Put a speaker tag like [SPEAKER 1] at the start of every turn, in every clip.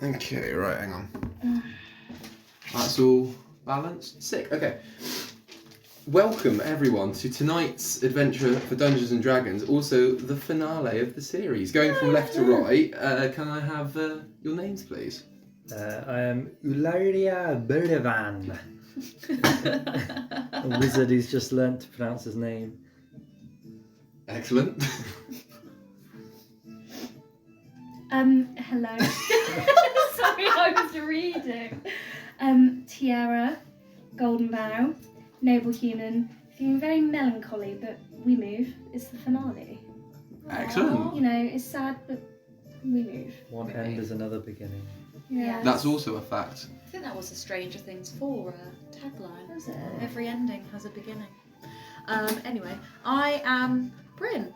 [SPEAKER 1] Okay, right, hang on. That's all balanced. Sick, okay. Welcome, everyone, to tonight's adventure for Dungeons & Dragons, also the finale of the series. Going from left to right, can I have your names, please?
[SPEAKER 2] I am Ularia Berdevan. A wizard who's just learnt to pronounce his name.
[SPEAKER 1] Excellent.
[SPEAKER 3] Hello. Sorry, I was reading. Tiara, Golden Bow, Noble Human, feeling very melancholy, but we move. It's the finale.
[SPEAKER 1] Excellent.
[SPEAKER 3] You know, it's sad, but we move.
[SPEAKER 2] One end is another beginning.
[SPEAKER 3] Yeah.
[SPEAKER 1] That's also a fact.
[SPEAKER 4] I think that was a Stranger Things 4 tagline.
[SPEAKER 3] Was it?
[SPEAKER 4] Every ending has a beginning. Anyway, I am Bryn,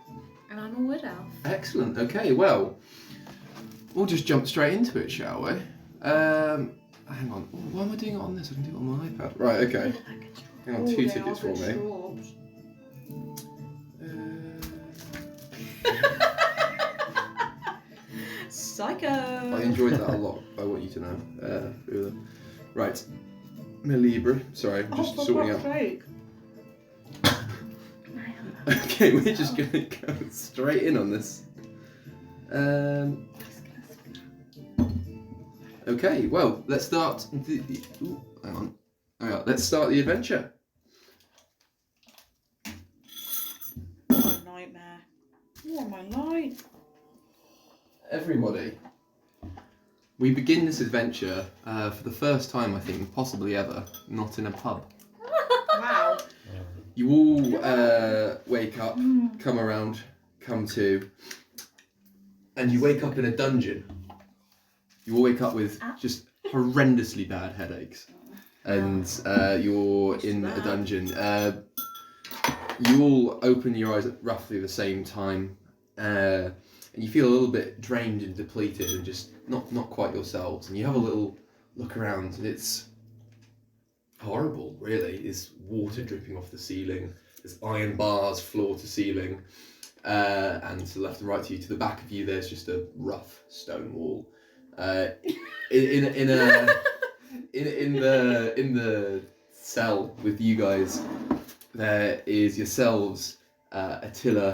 [SPEAKER 4] and I'm a wood elf.
[SPEAKER 1] Excellent, okay, well, we'll just jump straight into it, shall we? Hang on, why am I doing it on this? I can do it on my iPad. Right, okay. Hang on, 2 tickets for me.
[SPEAKER 4] Psycho!
[SPEAKER 1] I enjoyed that a lot, I want you to know. Right, Milibri, sorry, I'm just sorting out. Okay, we're just going to go straight in on this. Okay, well, let's start hang on. Alright, let's start the adventure.
[SPEAKER 4] What a nightmare. What am I like?
[SPEAKER 1] Everybody, we begin this adventure for the first time, I think, possibly ever, not in a pub.
[SPEAKER 4] Wow.
[SPEAKER 1] You all wake up, come around, come to, and you wake up in a dungeon. You all wake up with just horrendously bad headaches, and you're in a dungeon. You all open your eyes at roughly the same time, and you feel a little bit drained and depleted, and just not quite yourselves. And you have a little look around, and it's horrible, really. There's water dripping off the ceiling. There's iron bars floor to ceiling, and to the left and right to you, to the back of you, there's just a rough stone wall. In the cell with you guys, there is yourselves, Attila,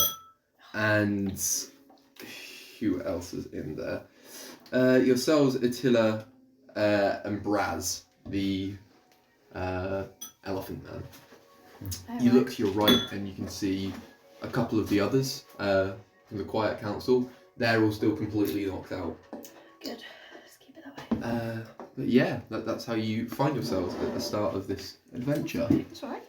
[SPEAKER 1] and who else is in there? Yourselves, Attila, and Braz, the elephant man. You look to your right and you can see a couple of the others from the Quiet Council. They're all still completely knocked out.
[SPEAKER 3] Good. Let's keep it that way.
[SPEAKER 1] But yeah, that's how you find yourselves at the start of this adventure.
[SPEAKER 3] That's all right.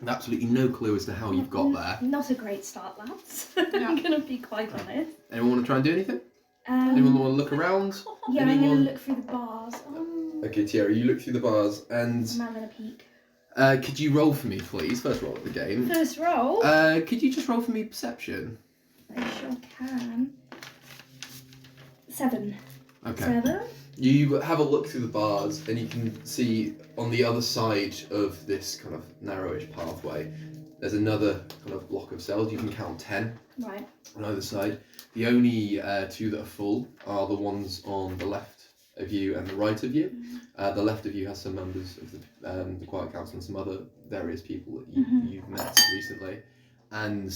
[SPEAKER 1] Absolutely no clue as to how you've got there.
[SPEAKER 3] Not a great start, lads. I'm going to be quite honest.
[SPEAKER 1] Anyone want to try and do anything? Anyone want to look around?
[SPEAKER 3] Yeah,
[SPEAKER 1] Anyone?
[SPEAKER 3] I'm going to look through the bars.
[SPEAKER 1] Okay, Tiara, you look through the bars and...
[SPEAKER 3] I'm having a peek.
[SPEAKER 1] could you roll for me, please? First roll of the game.
[SPEAKER 3] First roll?
[SPEAKER 1] Could you just roll for me perception?
[SPEAKER 3] I sure can. 7.
[SPEAKER 1] Okay.
[SPEAKER 3] 7?
[SPEAKER 1] You have a look through the bars and you can see on the other side of this kind of narrowish pathway, there's another kind of block of cells. You can count 10
[SPEAKER 3] Right.
[SPEAKER 1] on either side. The only 2 that are full are the ones on the left of you and the right of you. The left of you has some members of the Quiet Council and some other various people that you've met recently. And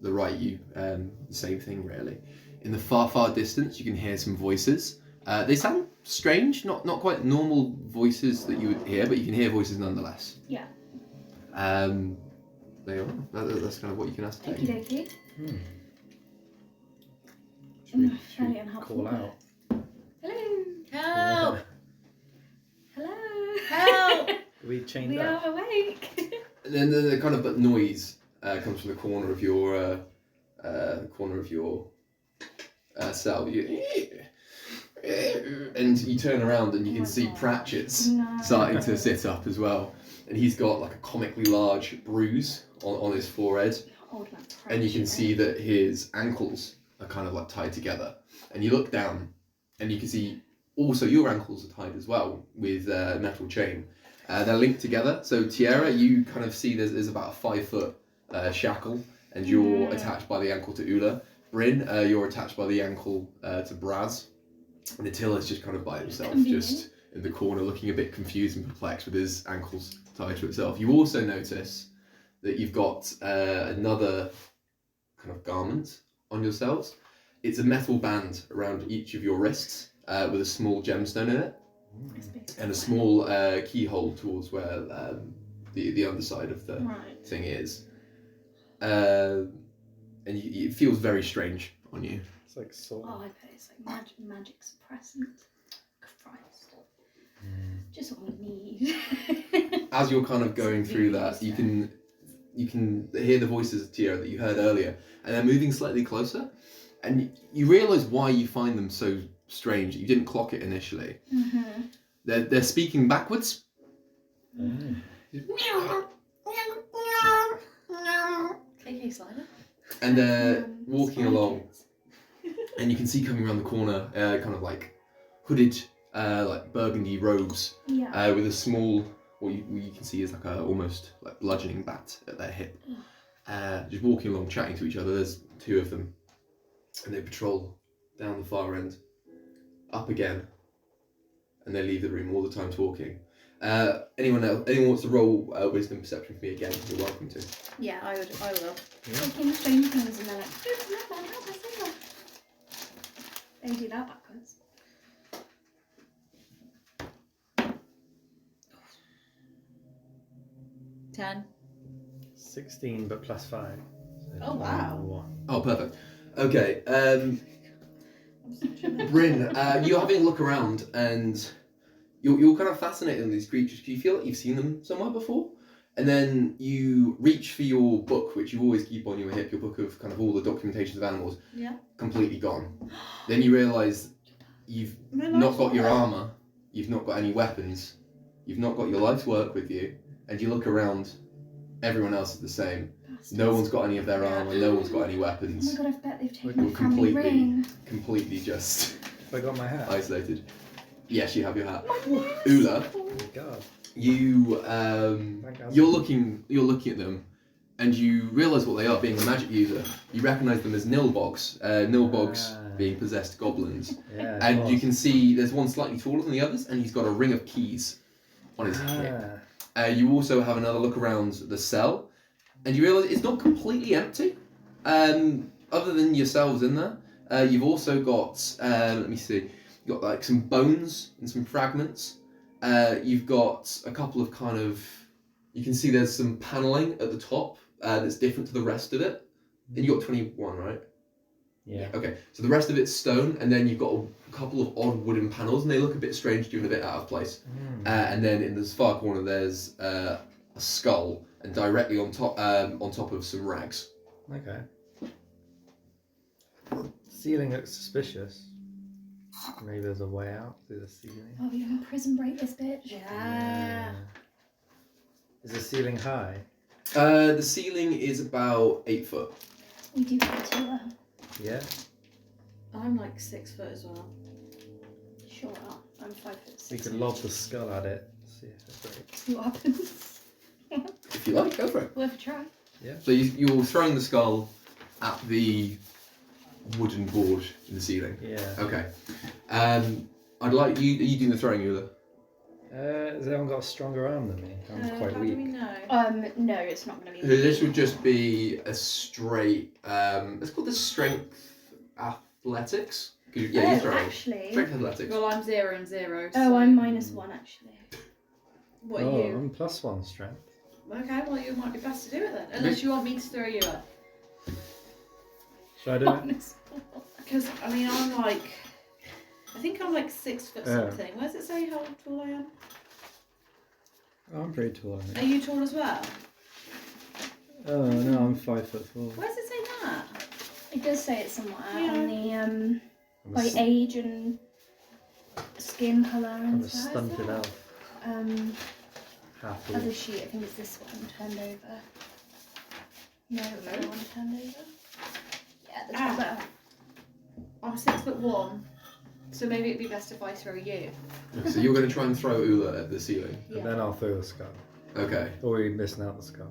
[SPEAKER 1] the right, the same thing really. In the far distance, you can hear some voices. They sound strange, not quite normal voices that you would hear, but you can hear voices nonetheless.
[SPEAKER 3] Yeah.
[SPEAKER 1] There you are. That's kind of what you can ascertain.
[SPEAKER 3] Okie dokie. Fairly unhelpful.
[SPEAKER 2] Call out.
[SPEAKER 3] Hello.
[SPEAKER 4] Help!
[SPEAKER 3] Hello.
[SPEAKER 4] Help!
[SPEAKER 2] We chained
[SPEAKER 3] We
[SPEAKER 2] up.
[SPEAKER 3] are awake.
[SPEAKER 1] And then the kind of noise comes from the corner of your cell. And you turn around and you can see Pratchett's starting to sit up as well. And he's got like a comically large bruise on his forehead.
[SPEAKER 3] Old man
[SPEAKER 1] And you can
[SPEAKER 3] Pratchett.
[SPEAKER 1] see that his ankles are kind of like tied together. And you look down and you can see also your ankles are tied as well with a metal chain. They're linked together. So Tiara, you kind of see there's about a 5 foot shackle and you're attached by the ankle to Ula. Bryn, you're attached by the ankle to Braz. And Attila's just kind of by himself,
[SPEAKER 3] Convenient.
[SPEAKER 1] just in the corner, looking a bit confused and perplexed with his ankles tied to itself. You also notice that you've got another kind of garment on yourselves. It's a metal band around each of your wrists with a small gemstone in it and a small keyhole towards where the underside of the thing is. And it feels very strange on you.
[SPEAKER 2] It's like salt.
[SPEAKER 3] Oh, I bet it's like magic suppressant. Christ. Just what we need.
[SPEAKER 1] As you're kind of going through that, you can hear the voices of Tierra that you heard earlier, and they're moving slightly closer, and you realise why you find them so strange. You didn't clock it initially.
[SPEAKER 3] Mm-hmm.
[SPEAKER 1] They're speaking backwards.
[SPEAKER 4] KK Slider.
[SPEAKER 1] And they're walking along, and you can see coming around the corner, kind of like hooded, like burgundy robes,
[SPEAKER 3] Yeah.
[SPEAKER 1] with a small, what you can see is like a almost like bludgeoning bat at their hip. Just walking along, chatting to each other. There's two of them, and they patrol down the far end, up again, and they leave the room all the time talking. Anyone wants to roll wisdom perception for me again? You're welcome to.
[SPEAKER 4] Yeah, I will.
[SPEAKER 3] Taking strange things and they're like, they do that backwards.
[SPEAKER 4] Ten.
[SPEAKER 2] 16, but plus 5. So
[SPEAKER 4] Oh, wow.
[SPEAKER 2] 1.
[SPEAKER 1] Oh, perfect. Okay, Bryn, you're having a look around and you're kind of fascinated with these creatures. Do you feel like you've seen them somewhere before? And then you reach for your book, which you always keep on your hip, your book of kind of all the documentations of animals.
[SPEAKER 4] Yeah.
[SPEAKER 1] Completely gone. Then you realise you've not got your armour, you've not got any weapons, you've not got your life's work with you, and you look around, everyone else is the same. No one's got any of their armour, no one's got any
[SPEAKER 3] Oh
[SPEAKER 1] weapons.
[SPEAKER 3] my god, I bet they've taken
[SPEAKER 1] You're
[SPEAKER 3] my family ring.
[SPEAKER 1] completely just
[SPEAKER 2] I got my hat.
[SPEAKER 1] isolated. Yes, you have your hat.
[SPEAKER 3] My
[SPEAKER 1] Ula,
[SPEAKER 2] Oh my god.
[SPEAKER 1] you're looking at them, and you realise what they are. Being a magic user, you recognise them as Nilbogs. Nilbogs being possessed goblins,
[SPEAKER 2] Yeah.
[SPEAKER 1] and you can see there's one slightly taller than the others, and he's got a ring of keys on his hip. You also have another look around the cell, and you realise it's not completely empty. Other than yourselves in there, you've also got let me see. You've got like some bones and some fragments. You've got a couple of kind of, you can see there's some paneling at the top that's different to the rest of it. And you got 21, right?
[SPEAKER 2] Yeah.
[SPEAKER 1] Okay, so the rest of it's stone, and then you've got a couple of odd wooden panels, and they look a bit strange to you and a bit out of place. And then in this far corner, there's a skull, and directly on top of some rags.
[SPEAKER 2] Okay. Ceiling looks suspicious. Maybe there's a way out through the ceiling.
[SPEAKER 3] Oh, you're gonna prison break this bitch.
[SPEAKER 4] Yeah.
[SPEAKER 2] Is the ceiling high?
[SPEAKER 1] The ceiling is about 8 foot.
[SPEAKER 3] We do have a tour.
[SPEAKER 2] Yeah.
[SPEAKER 4] I'm like 6 foot as well.
[SPEAKER 3] Sure are. I'm 5'6".
[SPEAKER 2] We could lob the skull at it. See if it breaks.
[SPEAKER 3] See what happens.
[SPEAKER 1] If you like, go for it.
[SPEAKER 3] Worth a try.
[SPEAKER 1] So you're throwing the skull at the wooden board in the ceiling.
[SPEAKER 2] Yeah.
[SPEAKER 1] Okay. I'd like you. Are you doing the throwing, Eula?
[SPEAKER 2] Has anyone got a stronger arm than me? I'm quite
[SPEAKER 4] How do we
[SPEAKER 2] weak.
[SPEAKER 4] know?
[SPEAKER 3] No, it's not gonna be.
[SPEAKER 1] This would just be a straight. Let's call this strength athletics. Yeah, you're throwing.
[SPEAKER 3] Actually.
[SPEAKER 1] Strength athletics.
[SPEAKER 4] Well, I'm 0 and 0.
[SPEAKER 3] Oh,
[SPEAKER 4] so...
[SPEAKER 3] I'm -1 actually.
[SPEAKER 4] What are
[SPEAKER 2] Oh,
[SPEAKER 4] you?
[SPEAKER 2] I'm +1 strength.
[SPEAKER 4] Okay, well, you might be best to do it then. Unless you want me to throw you up.
[SPEAKER 2] Should I do it?
[SPEAKER 4] Because, I mean, I'm like... I think I'm like 6 foot
[SPEAKER 2] Yeah.
[SPEAKER 4] something. Where does it say how tall I am?
[SPEAKER 2] Oh, I'm pretty tall, I
[SPEAKER 4] Are
[SPEAKER 2] think.
[SPEAKER 4] you tall as well?
[SPEAKER 2] Oh, no, I'm 5'4".
[SPEAKER 4] Where does it say that?
[SPEAKER 3] It does say it somewhere
[SPEAKER 4] Yeah.
[SPEAKER 3] on the
[SPEAKER 2] I'm
[SPEAKER 3] by
[SPEAKER 2] a,
[SPEAKER 3] age and skin colour
[SPEAKER 2] I'm
[SPEAKER 3] and
[SPEAKER 2] a
[SPEAKER 3] stuff.
[SPEAKER 2] stunted elf. Half
[SPEAKER 3] Other
[SPEAKER 2] elf.
[SPEAKER 3] sheet, I think it's this one turned over. No, the other one turned over. Yeah, the top there.
[SPEAKER 4] I'm 6'1". So maybe it'd be best if I throw you.
[SPEAKER 1] Okay, so you're going to try and throw Ula at the ceiling.
[SPEAKER 3] Yeah.
[SPEAKER 2] And then I'll throw the skull.
[SPEAKER 1] Okay.
[SPEAKER 2] Or we're missing out the skull.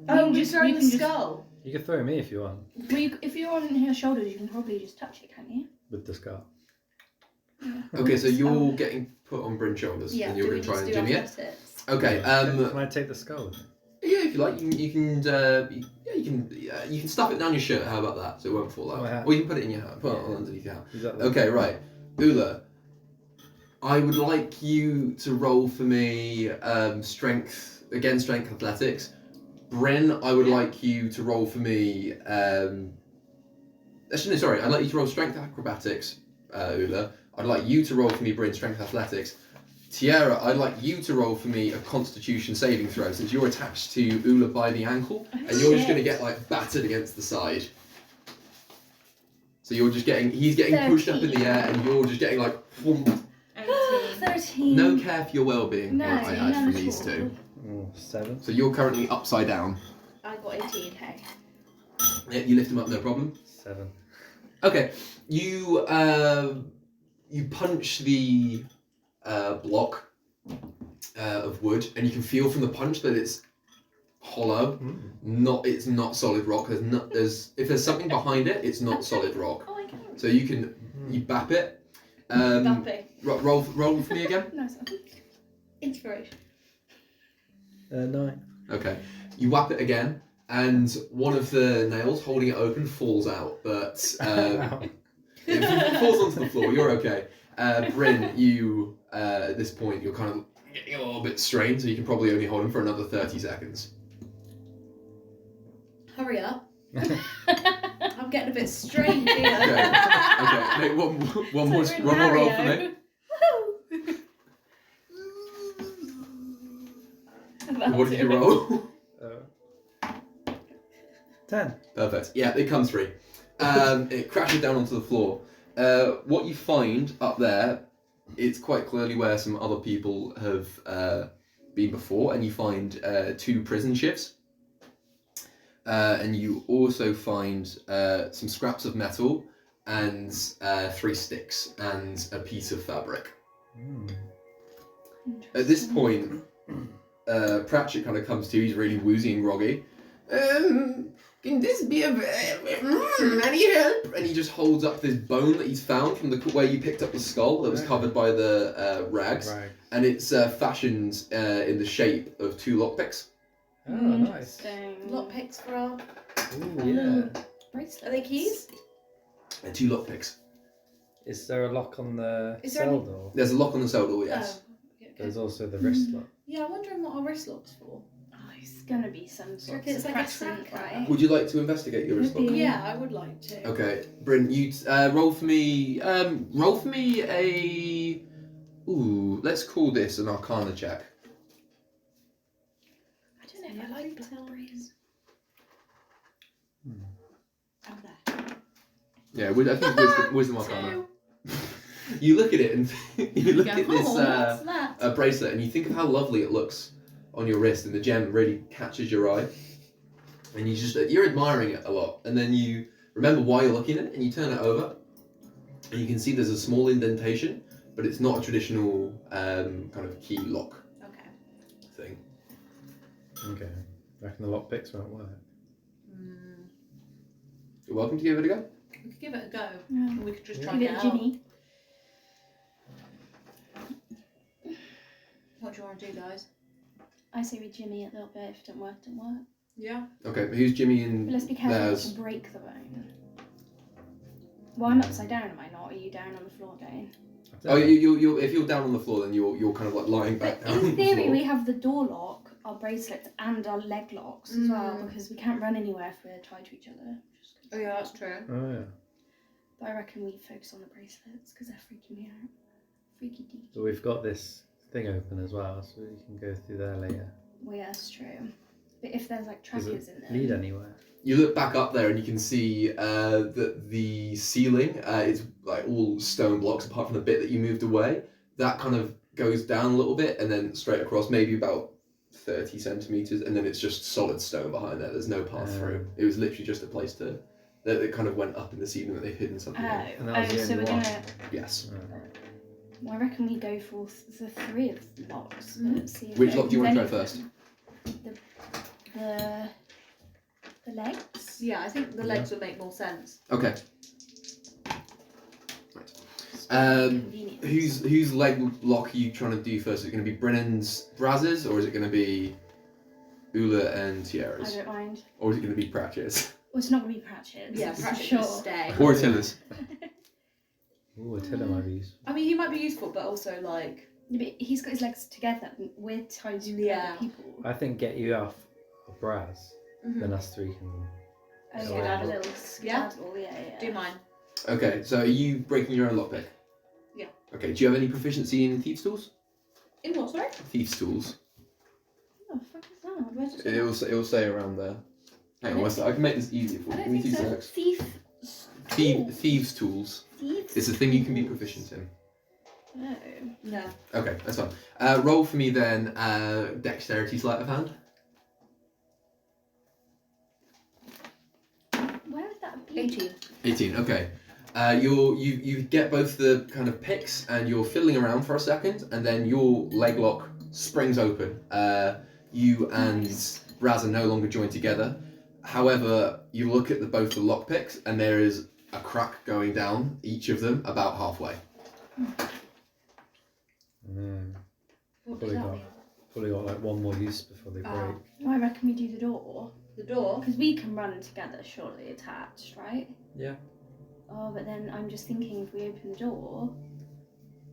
[SPEAKER 4] Oh,
[SPEAKER 3] can
[SPEAKER 4] you're
[SPEAKER 3] just-
[SPEAKER 4] throwing
[SPEAKER 3] you
[SPEAKER 4] the
[SPEAKER 3] can just-
[SPEAKER 4] skull?
[SPEAKER 2] You can throw me if you want,
[SPEAKER 3] Well, if you're on her shoulders, you can probably just touch it, can't you?
[SPEAKER 2] with the skull.
[SPEAKER 1] Okay, so you're getting put on Bryn's shoulders,
[SPEAKER 3] Yeah,
[SPEAKER 1] and you're
[SPEAKER 3] do
[SPEAKER 1] going
[SPEAKER 3] we
[SPEAKER 1] to try
[SPEAKER 3] just
[SPEAKER 1] and
[SPEAKER 3] do
[SPEAKER 1] jimmy it.
[SPEAKER 3] athletics?
[SPEAKER 1] Okay.
[SPEAKER 2] Can I take the skull with me?
[SPEAKER 1] Yeah, if you like, you can stuff it down your shirt. How about that? So it won't fall out.
[SPEAKER 2] My hat.
[SPEAKER 1] Or you can put it in your hat. Put it on underneath your hat.
[SPEAKER 2] Is that
[SPEAKER 1] Okay, right. Ula, I would like you to roll for me strength athletics. Bryn, I would like you to roll for me. Actually, no, sorry. I'd like you to roll strength acrobatics, Ula. I'd like you to roll for me, Bryn, strength athletics. Tiara, I'd like you to roll for me a Constitution saving throw, since you're attached to Ula by the ankle, and you're just going to get like battered against the side. So you're just he's getting pushed up in the air, and you're just getting like. Whoomp.
[SPEAKER 3] 13.
[SPEAKER 1] No care for your well-being.
[SPEAKER 3] No,
[SPEAKER 1] I had
[SPEAKER 3] none
[SPEAKER 1] from
[SPEAKER 3] at
[SPEAKER 1] these
[SPEAKER 3] all.
[SPEAKER 1] two.
[SPEAKER 2] 7.
[SPEAKER 1] So you're currently upside down.
[SPEAKER 3] I got 18, hey.
[SPEAKER 1] Yeah, you lift him up, no problem.
[SPEAKER 2] 7.
[SPEAKER 1] Okay, you punch the block of wood, and you can feel from the punch that it's hollow. It's not solid rock. If there's something behind it, it's not solid rock.
[SPEAKER 3] Oh, I can.
[SPEAKER 1] So you bap it.
[SPEAKER 3] Bappy.
[SPEAKER 1] Roll for me again.
[SPEAKER 3] No, sorry. Inspiration.
[SPEAKER 2] 9.
[SPEAKER 1] Okay, you whap it again, and one of the nails holding it open falls out, but it falls onto the floor. You're okay. Bryn, you at this point you're kind of getting a little bit strained, so you can probably only hold him for another 30 seconds.
[SPEAKER 3] Hurry up. I'm getting a bit strained here.
[SPEAKER 1] Okay, make one more roll for me. What did you roll?
[SPEAKER 2] 10.
[SPEAKER 1] Perfect. Yeah, it comes free. It crashes down onto the floor. What you find up there, it's quite clearly where some other people have been before, and you find 2 prison shifts. And you also find some scraps of metal and 3 sticks and a piece of fabric. At this point, Pratchett kind of comes to. He's really woozy and groggy. Can this be any help? And he just holds up this bone that he's found from where you picked up the skull that was covered by the rags. And it's fashioned in the shape of 2 lockpicks.
[SPEAKER 2] Oh, nice.
[SPEAKER 3] Lockpicks for our
[SPEAKER 2] Ooh, yeah.
[SPEAKER 3] bracelet. Are they keys?
[SPEAKER 1] And 2 lockpicks.
[SPEAKER 2] Is there a lock on the
[SPEAKER 3] Is there
[SPEAKER 2] cell
[SPEAKER 3] any-
[SPEAKER 2] door?
[SPEAKER 1] There's a lock on the cell door, yes.
[SPEAKER 3] Oh, okay.
[SPEAKER 2] There's also the wrist lock.
[SPEAKER 3] Yeah, I'm wondering what our wrist lock's for.
[SPEAKER 4] Oh, it's gonna be some sort of
[SPEAKER 3] It's like a
[SPEAKER 4] suppressant,
[SPEAKER 3] tracker.
[SPEAKER 4] right?
[SPEAKER 1] Would you like to investigate your wrist lock?
[SPEAKER 4] Maybe.
[SPEAKER 3] Yeah, I would like to.
[SPEAKER 1] Okay, Bryn, you roll for me. Roll for me a. Ooh, let's call this an Arcana check.
[SPEAKER 3] I don't know if I like blackberries. Oh, there.
[SPEAKER 1] Yeah, I think wisdom Arcana. You look at it and you look at this
[SPEAKER 3] What's that?
[SPEAKER 1] bracelet, and you think of how lovely it looks on your wrist, and the gem really catches your eye, and you're admiring it a lot, and then you remember why you're looking at it, and you turn it over, and you can see there's a small indentation, but it's not a traditional kind of key lock
[SPEAKER 3] Okay.
[SPEAKER 1] thing.
[SPEAKER 2] Okay. Reckon the lockpicks won't work.
[SPEAKER 1] You're welcome to give it a go.
[SPEAKER 3] We could give it a go.
[SPEAKER 4] Yeah.
[SPEAKER 3] And we could just try
[SPEAKER 4] Give
[SPEAKER 3] and
[SPEAKER 4] it
[SPEAKER 3] get
[SPEAKER 4] a
[SPEAKER 3] out.
[SPEAKER 4] Jimmy.
[SPEAKER 3] What do you want to do, guys?
[SPEAKER 4] I say we Jimmy it a little bit. If it don't work, don't work.
[SPEAKER 3] Yeah.
[SPEAKER 1] Okay, but who's Jimmy and
[SPEAKER 4] But let's be careful not
[SPEAKER 1] there's...
[SPEAKER 4] to break the bone. Well, I'm upside down, am I not? Are you down on the floor again?
[SPEAKER 1] Oh, you if you're down on the floor, then you're kind of like lying back
[SPEAKER 4] But
[SPEAKER 1] down on
[SPEAKER 4] in
[SPEAKER 1] the
[SPEAKER 4] theory,
[SPEAKER 1] floor.
[SPEAKER 4] we have the door lock, our bracelets, and our leg locks as well,
[SPEAKER 3] Mm.
[SPEAKER 4] because we can't run anywhere if we're tied to each other.
[SPEAKER 3] Oh yeah, that's true.
[SPEAKER 2] Oh, yeah.
[SPEAKER 4] But I reckon we focus on the bracelets because they're freaking me out. Freaky deaky.
[SPEAKER 2] But we've got this thing open as well, so we can go through there later.
[SPEAKER 4] Well, yeah, that's true. But if there's like
[SPEAKER 2] Does
[SPEAKER 4] trackers
[SPEAKER 2] it
[SPEAKER 4] in there.
[SPEAKER 2] lead anywhere?
[SPEAKER 1] You look back up there and you can see that the ceiling is like all stone blocks apart from the bit that you moved away. That kind of goes down a little bit and then straight across maybe about 30 centimetres, and then it's just solid stone behind there. There's no path through. It was literally just a place that kind of went up in the ceiling that they've hidden something in.
[SPEAKER 2] And that was the
[SPEAKER 4] so
[SPEAKER 2] only
[SPEAKER 4] we're
[SPEAKER 2] one.
[SPEAKER 4] gonna.
[SPEAKER 1] Yes.
[SPEAKER 4] Well, I reckon we go for the 3 of the locks. Let's see if
[SPEAKER 1] Which
[SPEAKER 4] it
[SPEAKER 1] lock do you want to try
[SPEAKER 4] opens
[SPEAKER 1] first?
[SPEAKER 4] any- The legs.
[SPEAKER 3] Yeah, I think the legs would make more sense.
[SPEAKER 1] Okay. Right.
[SPEAKER 3] Convenient.
[SPEAKER 1] Whose leg lock are you trying to do first? Is it going to be Brennan's Braz's, or is it going to be Ula and
[SPEAKER 3] I
[SPEAKER 1] Tiara's?
[SPEAKER 3] don't mind.
[SPEAKER 1] Or is it going to be Pratchett's?
[SPEAKER 3] Well, it's not going to be Pratchett's.
[SPEAKER 4] Yeah,
[SPEAKER 3] for
[SPEAKER 4] Pratchett
[SPEAKER 3] sure.
[SPEAKER 4] can stay.
[SPEAKER 1] Or Attila's?
[SPEAKER 2] Ooh, Attila might be useful.
[SPEAKER 4] I mean, he might be useful, but also like.
[SPEAKER 3] Yeah, but he's got his legs together. And we're tied to
[SPEAKER 4] Yeah.
[SPEAKER 3] other people.
[SPEAKER 2] I think get you off of Braz,
[SPEAKER 4] Mhm.
[SPEAKER 2] then us three can.
[SPEAKER 3] Oh,
[SPEAKER 2] So,
[SPEAKER 3] yeah,
[SPEAKER 2] yeah.
[SPEAKER 3] a little skedaddle. Yeah.
[SPEAKER 4] Do mine.
[SPEAKER 1] Okay, so are you breaking your own lockpick?
[SPEAKER 4] Yeah.
[SPEAKER 1] Okay, do you have any proficiency in thieves' tools?
[SPEAKER 4] In what, sorry?
[SPEAKER 1] Thieves' tools.
[SPEAKER 3] What the fuck is that? Where's it?
[SPEAKER 1] It'll say around there. Hang on, I can make this easier for
[SPEAKER 4] I
[SPEAKER 1] you.
[SPEAKER 4] don't
[SPEAKER 1] Give me
[SPEAKER 4] think
[SPEAKER 1] 2
[SPEAKER 4] so.
[SPEAKER 1] secs. Thieves' tools.
[SPEAKER 3] Thieves.
[SPEAKER 1] It's a thing you can be proficient in.
[SPEAKER 3] No.
[SPEAKER 4] No.
[SPEAKER 1] Okay, that's fine. Roll for me then. Dexterity sleight of hand.
[SPEAKER 3] Where would that be?
[SPEAKER 4] 18.
[SPEAKER 1] 18. Okay. You get both the kind of picks and you're fiddling around for a second, and then your leg lock springs open. You and Raz are no longer joined together. However, you look at both the lock picks, and there is a crack going down each of them about halfway.
[SPEAKER 3] What does
[SPEAKER 2] Probably
[SPEAKER 3] that
[SPEAKER 2] got,
[SPEAKER 3] mean?
[SPEAKER 2] probably got like one more use before they break.
[SPEAKER 4] Ah.
[SPEAKER 3] I reckon we do the door.
[SPEAKER 4] The door.
[SPEAKER 3] Because we can run together, surely attached, right?
[SPEAKER 2] Yeah.
[SPEAKER 3] Oh, but then I'm just thinking if we open the door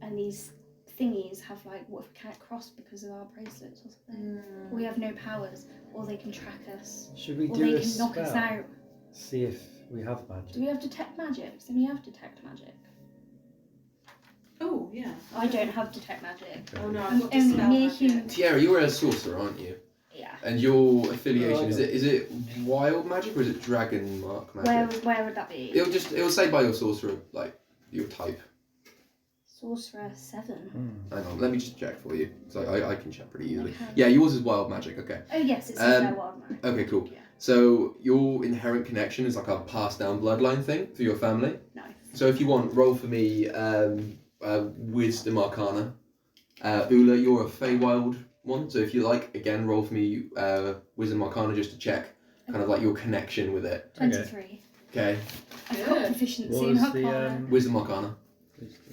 [SPEAKER 3] and these thingies have like, what if we can't cross because of our bracelets or something? Or we have no powers, or they can track us,
[SPEAKER 2] Should we
[SPEAKER 3] or
[SPEAKER 2] do
[SPEAKER 3] they
[SPEAKER 2] a
[SPEAKER 3] can knock us
[SPEAKER 2] spell?
[SPEAKER 3] out.
[SPEAKER 2] See if we have magic.
[SPEAKER 3] Do we have detect magic? Then we have detect magic.
[SPEAKER 4] Oh, yeah.
[SPEAKER 3] I don't have detect magic.
[SPEAKER 4] Oh no, I've
[SPEAKER 3] I'm
[SPEAKER 4] got
[SPEAKER 3] only
[SPEAKER 4] dispel
[SPEAKER 3] mere
[SPEAKER 4] magic.
[SPEAKER 3] human.
[SPEAKER 1] Tiara, you're a sorcerer, aren't you?
[SPEAKER 3] Yeah.
[SPEAKER 1] And your affiliation
[SPEAKER 2] Oh, I
[SPEAKER 1] is it wild magic or is it dragon mark magic?
[SPEAKER 3] Where would that be?
[SPEAKER 1] It'll say by your sorcerer, like your type.
[SPEAKER 3] Sorcerer 7.
[SPEAKER 1] Hang on, let me just check for you. So I can check pretty easily.
[SPEAKER 3] Okay.
[SPEAKER 1] Yeah, yours is wild magic. Okay.
[SPEAKER 3] Oh yes, it says there wild magic.
[SPEAKER 1] Okay, cool.
[SPEAKER 3] Yeah.
[SPEAKER 1] So your inherent connection is like a passed down bloodline thing through your family.
[SPEAKER 3] Nice.
[SPEAKER 1] So if you want, roll for me Wisdom Arcana. Ula, you're a Feywild one. So if you like, again, roll for me Wisdom Arcana just to check kind of like your connection with it.
[SPEAKER 3] 23.
[SPEAKER 1] Okay.
[SPEAKER 3] I've got
[SPEAKER 4] Good.
[SPEAKER 3] proficiency
[SPEAKER 2] What
[SPEAKER 3] in
[SPEAKER 2] was
[SPEAKER 3] Arcana.
[SPEAKER 2] the
[SPEAKER 1] Wisdom Arcana.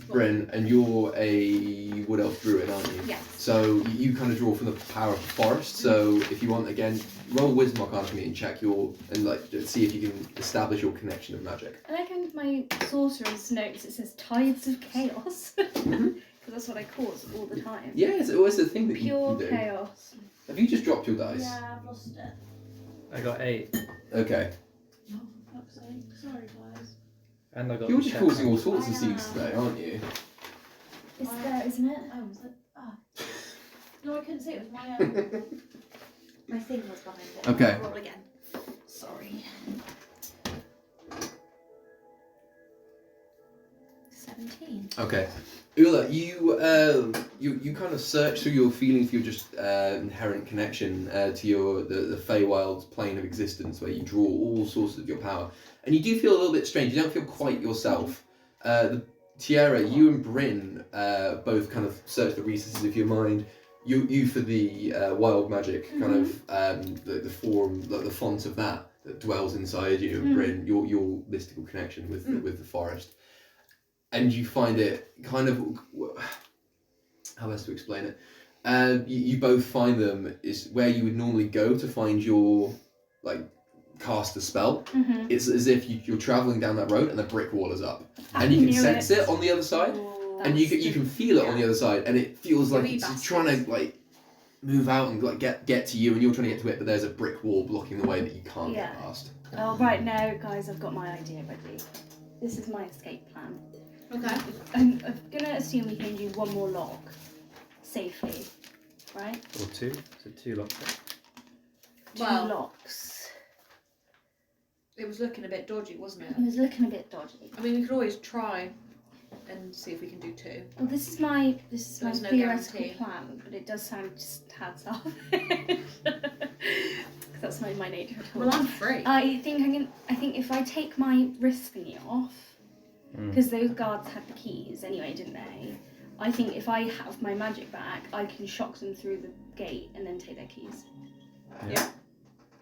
[SPEAKER 1] Bryn, and you're a Wood Elf Druid, aren't you?
[SPEAKER 3] Yes.
[SPEAKER 1] So you kind of draw from the power of the forest. So if you want, again, roll Wisdom Arcana for me and check and like see if you can establish your connection of magic.
[SPEAKER 3] I like in my sorcerer's notes it says tides of chaos. Because that's what I cause all the time.
[SPEAKER 1] Yeah, it's always the thing that
[SPEAKER 3] Pure
[SPEAKER 1] you do.
[SPEAKER 3] chaos.
[SPEAKER 1] Have you just dropped your dice?
[SPEAKER 3] Yeah, I've lost it.
[SPEAKER 2] I got 8,
[SPEAKER 1] Okay.
[SPEAKER 3] Oh, fuck's sake. Sorry, guys.
[SPEAKER 2] and I got.
[SPEAKER 1] You're just
[SPEAKER 2] check
[SPEAKER 1] causing all
[SPEAKER 2] magic.
[SPEAKER 1] sorts of
[SPEAKER 3] I
[SPEAKER 1] seeds
[SPEAKER 3] am.
[SPEAKER 1] today, aren't you?
[SPEAKER 3] It's there, isn't it?
[SPEAKER 5] Oh, was it? Ah. No, I couldn't see. It was my my thing was behind it.
[SPEAKER 1] Okay.
[SPEAKER 5] Roll again. Sorry. 17.
[SPEAKER 1] Okay. Ula, you kind of search through your feeling for your just inherent connection to the Feywild's plane of existence, where you draw all sources of your power, and you do feel a little bit strange. You don't feel quite yourself. Tiara, you and Bryn both kind of search the recesses of your mind. You for the wild magic, kind of the form, the font of that dwells inside you, and Bryn, your mystical connection with the forest. And you find it kind of, how best to explain it? You both find them is where you would normally go to find your, like, cast a spell.
[SPEAKER 3] Mm-hmm.
[SPEAKER 1] It's as if you're travelling down that road and the brick wall is up. And you can sense it on the other side. And you can feel it on the other side. And it feels like
[SPEAKER 4] Wee
[SPEAKER 1] it's trying to, like, move out and like get to you. And you're trying to get to it, but there's a brick wall blocking the way that you can't get past.
[SPEAKER 3] Oh, right, now, guys, I've got my idea ready. This is my escape plan.
[SPEAKER 4] Okay.
[SPEAKER 3] I'm going to assume we can do one more lock safely, right?
[SPEAKER 2] Or 2. Is it 2 locked?
[SPEAKER 3] Two
[SPEAKER 4] Well-
[SPEAKER 3] locks.
[SPEAKER 4] It was looking a bit dodgy, wasn't it?
[SPEAKER 3] It was looking a bit dodgy.
[SPEAKER 4] I mean, we could always try and see if we can do 2.
[SPEAKER 3] Well, this is my
[SPEAKER 4] There's no
[SPEAKER 3] theoretical
[SPEAKER 4] guarantee.
[SPEAKER 3] plan, but it does sound just tad selfish. That's not in my nature at all.
[SPEAKER 4] Well, I'm free.
[SPEAKER 3] I think if I take my wrist thingy off, because those guards had the keys anyway, didn't they? I think if I have my magic back, I can shock them through the gate and then take their keys.
[SPEAKER 4] Yeah.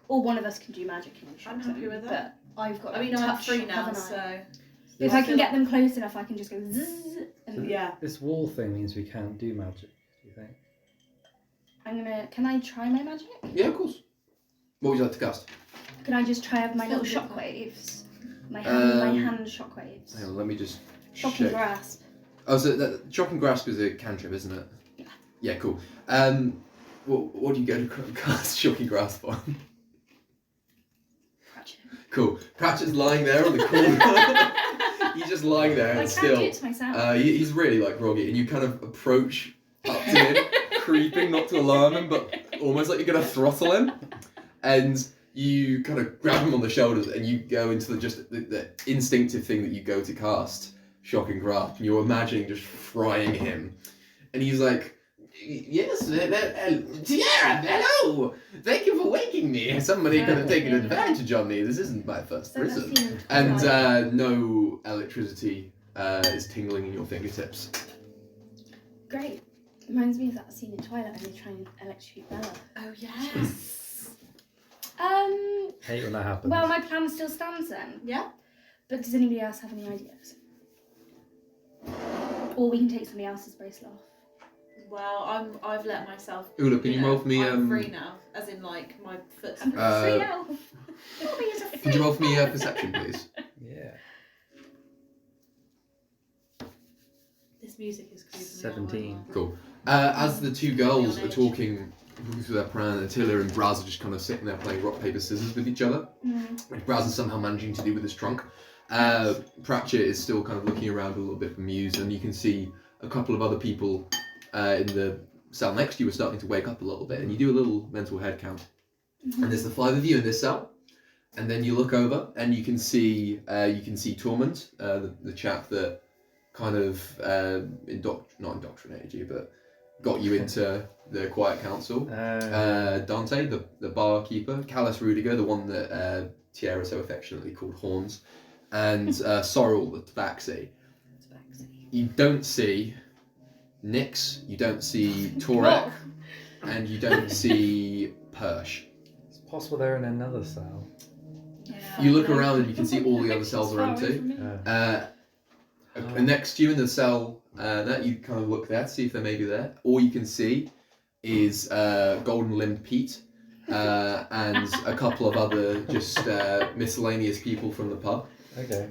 [SPEAKER 3] Or one of us can do magic and shock
[SPEAKER 4] I'm happy
[SPEAKER 3] them,
[SPEAKER 4] with that.
[SPEAKER 3] But I've got.
[SPEAKER 4] I mean,
[SPEAKER 3] a
[SPEAKER 4] I'm
[SPEAKER 3] touch,
[SPEAKER 4] free now,
[SPEAKER 3] haven't I?
[SPEAKER 4] so
[SPEAKER 3] If I can get them close enough, I can just go zzz. And
[SPEAKER 4] Yeah.
[SPEAKER 2] This wall thing means we can't do magic, do you think?
[SPEAKER 3] Can I try my magic?
[SPEAKER 1] Yeah, of course. What would you like to cast?
[SPEAKER 3] Can I just try have my little
[SPEAKER 4] Still
[SPEAKER 3] shockwaves? My hand shockwaves.
[SPEAKER 1] Hang on, let me just
[SPEAKER 3] Shocking
[SPEAKER 1] check.
[SPEAKER 3] grasp.
[SPEAKER 1] Oh, so that Shocking Grasp is a cantrip, isn't it?
[SPEAKER 3] Yeah.
[SPEAKER 1] Yeah, cool. What do you go to cast Shocking Grasp on?
[SPEAKER 3] Pratchett.
[SPEAKER 1] Cool. Pratchett's lying there on the corner. He's just lying there
[SPEAKER 3] I
[SPEAKER 1] and
[SPEAKER 3] can't
[SPEAKER 1] still.
[SPEAKER 3] do it to myself.
[SPEAKER 1] He's really like groggy, and you kind of approach up to him, creeping, not to alarm him, but almost like you're gonna throttle him, and you kind of grab him on the shoulders, and you go into the instinctive thing that you go to cast, Shocking Grasp, and you're imagining just frying him, and he's like, "Yes, Tiara, hello! Thank you for waking me. Somebody could have taken advantage of me. This isn't my first
[SPEAKER 3] So that's
[SPEAKER 1] prison."
[SPEAKER 3] seen in
[SPEAKER 1] And
[SPEAKER 3] Twilight.
[SPEAKER 1] no electricity is tingling in your fingertips.
[SPEAKER 3] Great. Reminds me of that scene in Twilight when they try and electrocute Bella.
[SPEAKER 4] Oh yes.
[SPEAKER 2] Hate when that happens.
[SPEAKER 3] Well, my plan still stands then.
[SPEAKER 4] Yeah.
[SPEAKER 3] But does anybody else have any ideas? Or we can take somebody else's bracelet off.
[SPEAKER 4] Well, I've let myself.
[SPEAKER 1] Ula, can you roll for me?
[SPEAKER 4] I'm free now, as in like my foot's
[SPEAKER 3] I'm
[SPEAKER 4] free.
[SPEAKER 3] free now.
[SPEAKER 1] Could you roll for me perception, please?
[SPEAKER 2] Yeah.
[SPEAKER 4] This music is creeping
[SPEAKER 2] 17.
[SPEAKER 4] me out.
[SPEAKER 1] Cool. As the two girls are talking through their plan, Attila and Braz are just kind of sitting there playing rock, paper, scissors with each other, which Braz is somehow managing to do with his trunk. Pratchett is still kind of looking around a little bit bemused, and you can see a couple of other people in the cell next to you are starting to wake up a little bit, and you do a little mental head count. And there's the 5 of you in this cell, and then you look over and you can see Tormund, the chap that kind of not indoctrinated you, but got you into the Quiet Council. Dante, the barkeeper, Callus Rudiger, the one that Tiara so affectionately called Horns, and Sorrel, the tabaxi. You don't see Nyx, you don't see Torek, and you don't see Persh.
[SPEAKER 2] It's possible they're in another cell.
[SPEAKER 3] Yeah.
[SPEAKER 1] You look around and you can see all the other cells are empty. And next to you in the cell, that you kind of look there to see if they're maybe there. All you can see is Golden Limbed Pete and a couple of other just miscellaneous people from the pub.
[SPEAKER 2] Okay.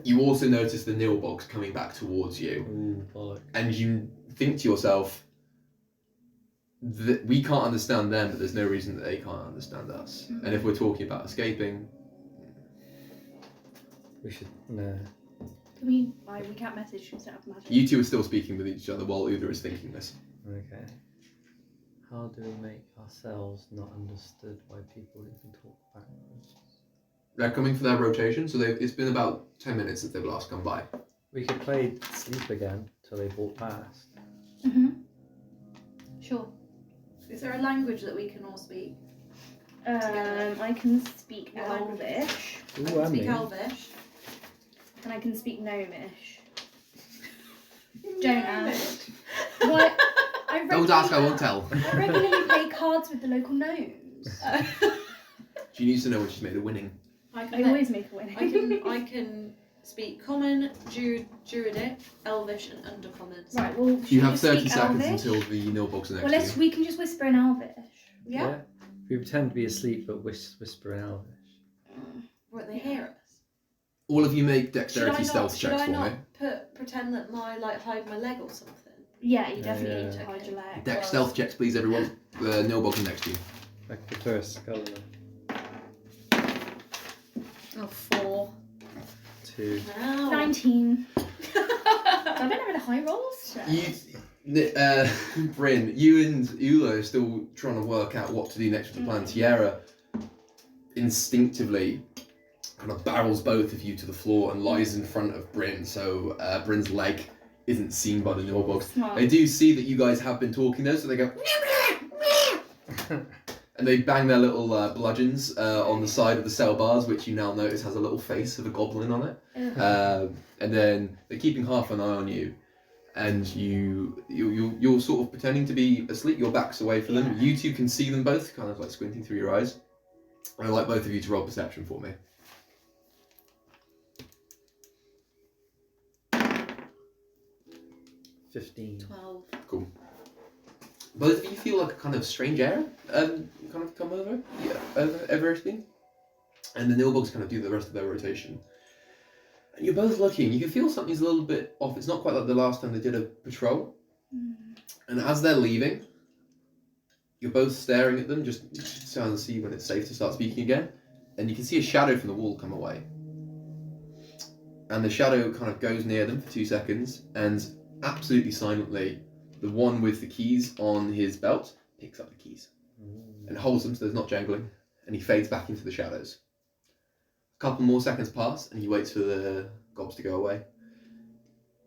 [SPEAKER 1] You also notice the Nilbogs coming back towards you.
[SPEAKER 2] Ooh, bollock.
[SPEAKER 1] And you think to yourself that we can't understand them, but there's no reason that they can't understand us.
[SPEAKER 3] Mm-hmm.
[SPEAKER 1] And if we're talking about escaping,
[SPEAKER 2] We should. No.
[SPEAKER 3] We can't message instead of magic.
[SPEAKER 1] you two are still speaking with each other while Uda is thinking this.
[SPEAKER 2] Okay. How do we make ourselves not understood by people who can talk backwards?
[SPEAKER 1] They're coming for their rotation, so it's been about 10 minutes since they've last come by.
[SPEAKER 2] We could play sleep again till they walk past.
[SPEAKER 3] Sure.
[SPEAKER 4] Is there a language that we can all speak?
[SPEAKER 3] I can speak
[SPEAKER 4] What language?
[SPEAKER 3] Elvish,
[SPEAKER 2] Ooh,
[SPEAKER 4] Speak
[SPEAKER 2] me.
[SPEAKER 4] Elvish.
[SPEAKER 3] and I can speak Gnomish. Don't ask. What?
[SPEAKER 1] Don't ask, I won't tell.
[SPEAKER 3] I regularly play cards with the local gnomes.
[SPEAKER 1] She needs to know when she's made a winning.
[SPEAKER 4] I
[SPEAKER 3] I always make a winning.
[SPEAKER 4] I can speak Common, Druidic, Elvish, and Undercommon.
[SPEAKER 3] Right. Well,
[SPEAKER 1] You
[SPEAKER 3] should
[SPEAKER 1] have
[SPEAKER 3] we
[SPEAKER 1] 30
[SPEAKER 3] speak
[SPEAKER 1] seconds
[SPEAKER 3] Elvish?
[SPEAKER 1] until the Nilbogs are
[SPEAKER 3] Well,
[SPEAKER 1] next to you.
[SPEAKER 3] we can just whisper in Elvish.
[SPEAKER 4] Yeah.
[SPEAKER 2] We pretend to be asleep but whisper in Elvish.
[SPEAKER 4] Won't they hear us?
[SPEAKER 1] All of you make
[SPEAKER 4] Should
[SPEAKER 1] dexterity
[SPEAKER 4] I
[SPEAKER 1] stealth
[SPEAKER 4] not? Should
[SPEAKER 1] checks
[SPEAKER 4] I
[SPEAKER 1] for
[SPEAKER 4] not
[SPEAKER 1] me.
[SPEAKER 4] pretend that hide my leg or something?
[SPEAKER 3] Yeah, you definitely
[SPEAKER 2] Yeah.
[SPEAKER 3] need to hide your leg.
[SPEAKER 1] Dex stealth checks, please, everyone. The Nilbogs are next to you.
[SPEAKER 2] Like the first skull.
[SPEAKER 4] Oh, 4.
[SPEAKER 2] 2.
[SPEAKER 4] Wow.
[SPEAKER 3] 19. I don't have any high rolls.
[SPEAKER 1] Bryn, you and Ula are still trying to work out what to do next with the plan. Tiara instinctively kind of barrels both of you to the floor and lies in front of Bryn, so Bryn's leg isn't seen by the Nilbogs.
[SPEAKER 3] Smart.
[SPEAKER 1] They do see that you guys have been talking though, so they go and they bang their little bludgeons on the side of the cell bars, which you now notice has a little face of a goblin on it. And then they're keeping half an eye on you, and you're sort of pretending to be asleep. Your back's away from them. You two can see them both, kind of like squinting through your eyes. I'd like both of you to roll perception for me.
[SPEAKER 2] 15.
[SPEAKER 4] 12.
[SPEAKER 1] Cool. Both of you feel like a kind of strange air kind of come over. Yeah, over everything. And the Nilbogs kind of do the rest of their rotation. And you're both looking. You can feel something's a little bit off. It's not quite like the last time they did a patrol. And as they're leaving, you're both staring at them, just trying to see when it's safe to start speaking again. And you can see a shadow from the wall come away. And the shadow kind of goes near them for 2 seconds, and absolutely silently, the one with the keys on his belt picks up the keys and holds them so there's not jangling, and he fades back into the shadows. A couple more seconds pass, and he waits for the gobs to go away.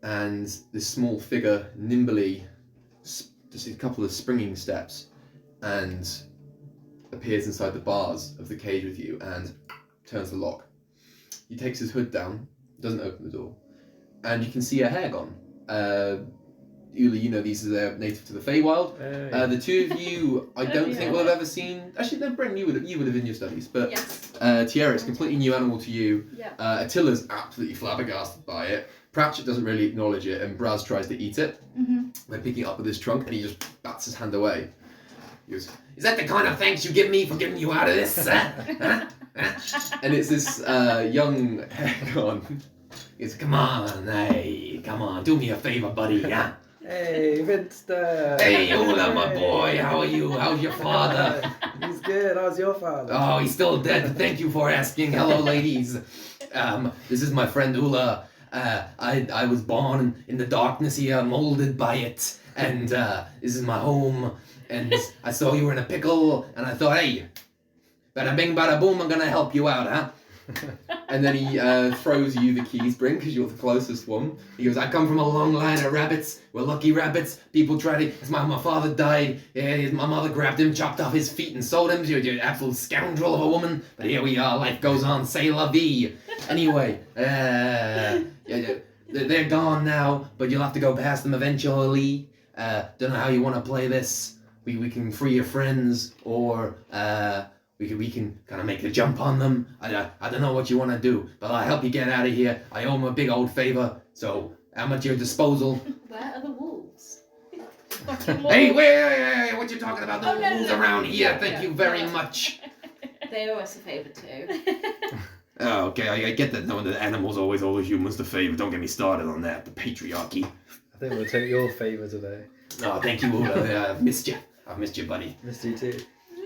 [SPEAKER 1] And this small figure nimbly, just a couple of springing steps, and appears inside the bars of the cage with you and turns the lock. He takes his hood down, doesn't open the door, and you can see a hair gone. Ula, you know these are native to the Feywild.
[SPEAKER 2] Hey.
[SPEAKER 1] The two of you, I don't think will have ever seen. Actually, no, Bren, you would have in your studies, but
[SPEAKER 4] Yes.
[SPEAKER 1] Tiara, it's a completely new animal to you.
[SPEAKER 3] Yeah.
[SPEAKER 1] Attila's absolutely flabbergasted by it. Pratchett doesn't really acknowledge it, and Braz tries to eat it by picking it up with his trunk, and he just bats his hand away. He goes, "Is that the kind of thanks you give me for getting you out of this? Huh? And it's this young Hagon. He's, come on, do me a favor, buddy, yeah?
[SPEAKER 2] Hey, Vinster!
[SPEAKER 1] Hey, Ula, my boy, how are you? How's your father?
[SPEAKER 2] He's good. How's your father?
[SPEAKER 1] Oh, he's still dead. Thank you for asking. Hello, ladies. This is my friend Ula. I was born in the darkness here, molded by it, and this is my home. And I saw you were in a pickle, and I thought, hey, bada bing, bada boom, I'm gonna help you out, huh? And then he throws you the keys, Bryn, because you're the closest one. He goes, I come from a long line of rabbits. We're lucky rabbits. People try to... My father died. Yeah, my mother grabbed him, chopped off his feet and sold him. You're an absolute scoundrel of a woman. But here we are. Life goes on. C'est la vie. Anyway, they're gone now, but you'll have to go past them eventually. Don't know how you want to play this. We can free your friends, or... We can kind of make a jump on them. I don't know what you want to do, but I'll help you get out of here. I owe him a big old favor, so I'm at your disposal.
[SPEAKER 5] Where are the wolves?
[SPEAKER 1] Hey, wait, what you talking about? No wolves around here.
[SPEAKER 5] Yeah,
[SPEAKER 1] Thank you very much.
[SPEAKER 5] They owe us a favor too.
[SPEAKER 1] Oh, okay, I get that. No, the animals always owe the humans the favor. Don't get me started on that. The patriarchy.
[SPEAKER 2] I think we'll take your favour today.
[SPEAKER 1] Oh, thank you, Ula. I've missed you. I've missed you, buddy.
[SPEAKER 2] Missed you too.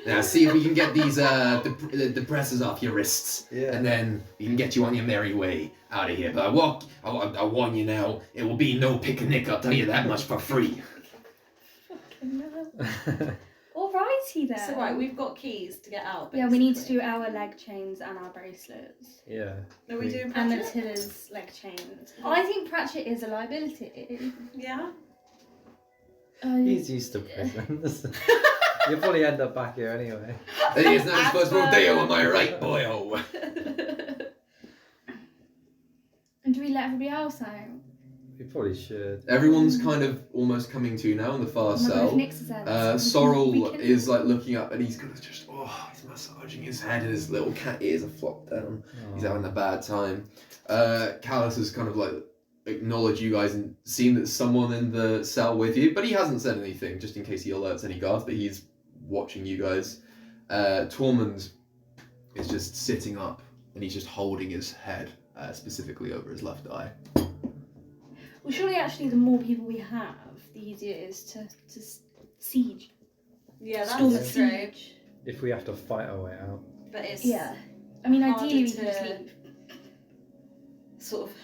[SPEAKER 1] Now, see if we can get these the presses off your wrists,
[SPEAKER 2] Yeah.
[SPEAKER 1] and then we can get you on your merry way out of here. But I warn you now, it will be no picnic. I'll tell you that much for free.
[SPEAKER 3] Alrighty then.
[SPEAKER 5] So right, we've got keys to get out.
[SPEAKER 3] Yeah, we need to
[SPEAKER 5] basically.
[SPEAKER 3] do our leg chains and our bracelets.
[SPEAKER 2] Yeah.
[SPEAKER 5] Are we doing
[SPEAKER 3] And
[SPEAKER 5] Pratchett?
[SPEAKER 3] Attila's leg chains. I think Pratchett is a liability.
[SPEAKER 5] Yeah.
[SPEAKER 2] He's used to prisons. You'll probably end up back here anyway.
[SPEAKER 1] Hey, it's not his first rodeo, am I right, boyo?
[SPEAKER 3] And do we let everybody else out?
[SPEAKER 2] We probably should.
[SPEAKER 1] Everyone's kind of almost coming to now in the far
[SPEAKER 3] Oh my God, if
[SPEAKER 1] cell.
[SPEAKER 3] Nyx is there, we
[SPEAKER 1] Sorrel
[SPEAKER 3] can-
[SPEAKER 1] is like looking up, and he's gonna just he's massaging his head, and his little cat ears are flopped down. He's having a bad time. Callus has kind of like acknowledged you guys and seen that someone in the cell with you, but he hasn't said anything, just in case he alerts any guards, but he's watching you guys. Tormund is just sitting up, and he's just holding his head, specifically over his left eye.
[SPEAKER 3] Well, surely actually the more people we have, the easier it is to siege.
[SPEAKER 5] Yeah,
[SPEAKER 3] Storm
[SPEAKER 5] that's
[SPEAKER 3] the
[SPEAKER 5] true.
[SPEAKER 3] siege.
[SPEAKER 2] If we have to fight our way out.
[SPEAKER 5] But it's
[SPEAKER 3] Yeah. I mean,
[SPEAKER 5] harder
[SPEAKER 3] ideally we
[SPEAKER 5] to
[SPEAKER 3] can just leave.
[SPEAKER 5] sort of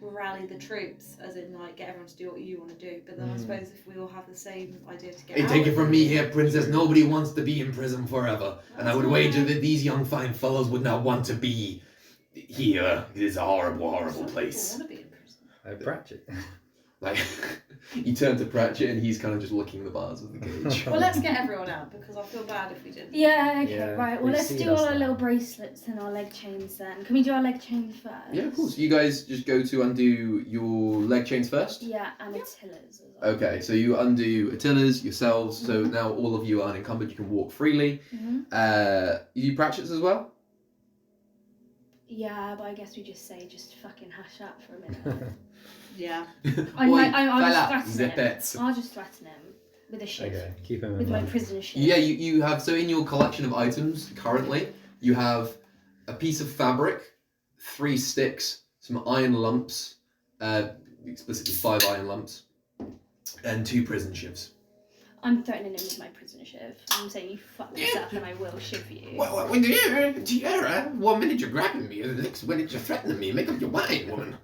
[SPEAKER 5] rally the troops, as in like get everyone to do what you want to do. But then I suppose if we all have the same idea to get
[SPEAKER 1] Hey,
[SPEAKER 5] out,
[SPEAKER 1] take it from me here, Princess. Nobody wants to be in prison forever. And I would wager that these young fine fellows would not want to be here. It is a horrible, horrible place.
[SPEAKER 5] People want to be in prison.
[SPEAKER 2] Oh, Pratchett.
[SPEAKER 1] Like, you turn to Pratchett and he's kind of just licking the bars of the cage.
[SPEAKER 5] Well, let's get everyone out because I feel bad if we didn't.
[SPEAKER 3] Yeah, okay,
[SPEAKER 2] Yeah,
[SPEAKER 3] right. Well,
[SPEAKER 2] we've
[SPEAKER 3] let's
[SPEAKER 2] seen
[SPEAKER 3] do all
[SPEAKER 2] us
[SPEAKER 3] our
[SPEAKER 2] now.
[SPEAKER 3] little bracelets and our leg chains then. Can we do our leg chains first?
[SPEAKER 1] Yeah, of course. You guys just go to undo your leg chains first?
[SPEAKER 3] Yeah, and Attila's as well.
[SPEAKER 1] Okay, so you undo Attila's, yourselves, so now all of you are unencumbered, you can walk freely.
[SPEAKER 3] Mhm.
[SPEAKER 1] You do Pratchett's as well?
[SPEAKER 3] Yeah, but I guess we just say fucking hash that for a minute.
[SPEAKER 5] Yeah.
[SPEAKER 3] I'll just threaten him.
[SPEAKER 1] Zippets.
[SPEAKER 3] I'll just threaten him with a shiv.
[SPEAKER 2] Okay, keep him in
[SPEAKER 3] With my
[SPEAKER 2] mind.
[SPEAKER 3] prisoner shiv.
[SPEAKER 1] Yeah, you have, so in your collection of items currently, you have a piece of fabric, 3 sticks, some iron lumps, explicitly 5 iron lumps, and 2 prison shivs.
[SPEAKER 3] I'm threatening him with my prisoner shiv. I'm saying you fuck this up and I will shiv you.
[SPEAKER 1] Well, Tiara, 1 minute you're grabbing me, and the next minute you're threatening me. Make up your mind, woman.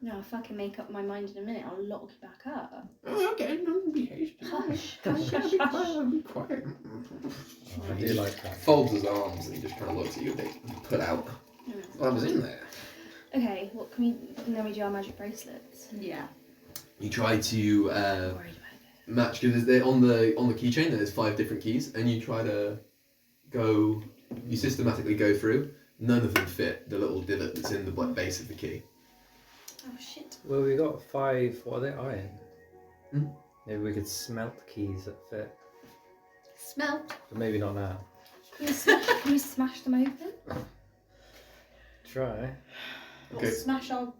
[SPEAKER 3] No, I'll fucking make up my mind in a minute. I'll lock you back up.
[SPEAKER 1] Oh, okay, no, be hasty.
[SPEAKER 3] Hush.
[SPEAKER 1] Be quiet, be quiet.
[SPEAKER 2] Oh, I do like that.
[SPEAKER 1] Folds his arms and he just kind of looks at you a bit put out. I was in there.
[SPEAKER 3] Okay, what can we... And then we do our magic bracelets.
[SPEAKER 5] Yeah.
[SPEAKER 1] You try to
[SPEAKER 3] I'm worried about it.
[SPEAKER 1] match, because they're on the keychain there's 5 different keys, and you try to go, you systematically go through, none of them fit the little divot that's in the base of the key.
[SPEAKER 5] Oh shit.
[SPEAKER 2] Well, we got 5, what are they, iron?
[SPEAKER 1] Hmm?
[SPEAKER 2] Maybe we could smelt keys that fit,
[SPEAKER 5] Smell.
[SPEAKER 2] but maybe not now.
[SPEAKER 3] Can we smash them open?
[SPEAKER 2] Try.
[SPEAKER 1] Okay.
[SPEAKER 5] Smash our.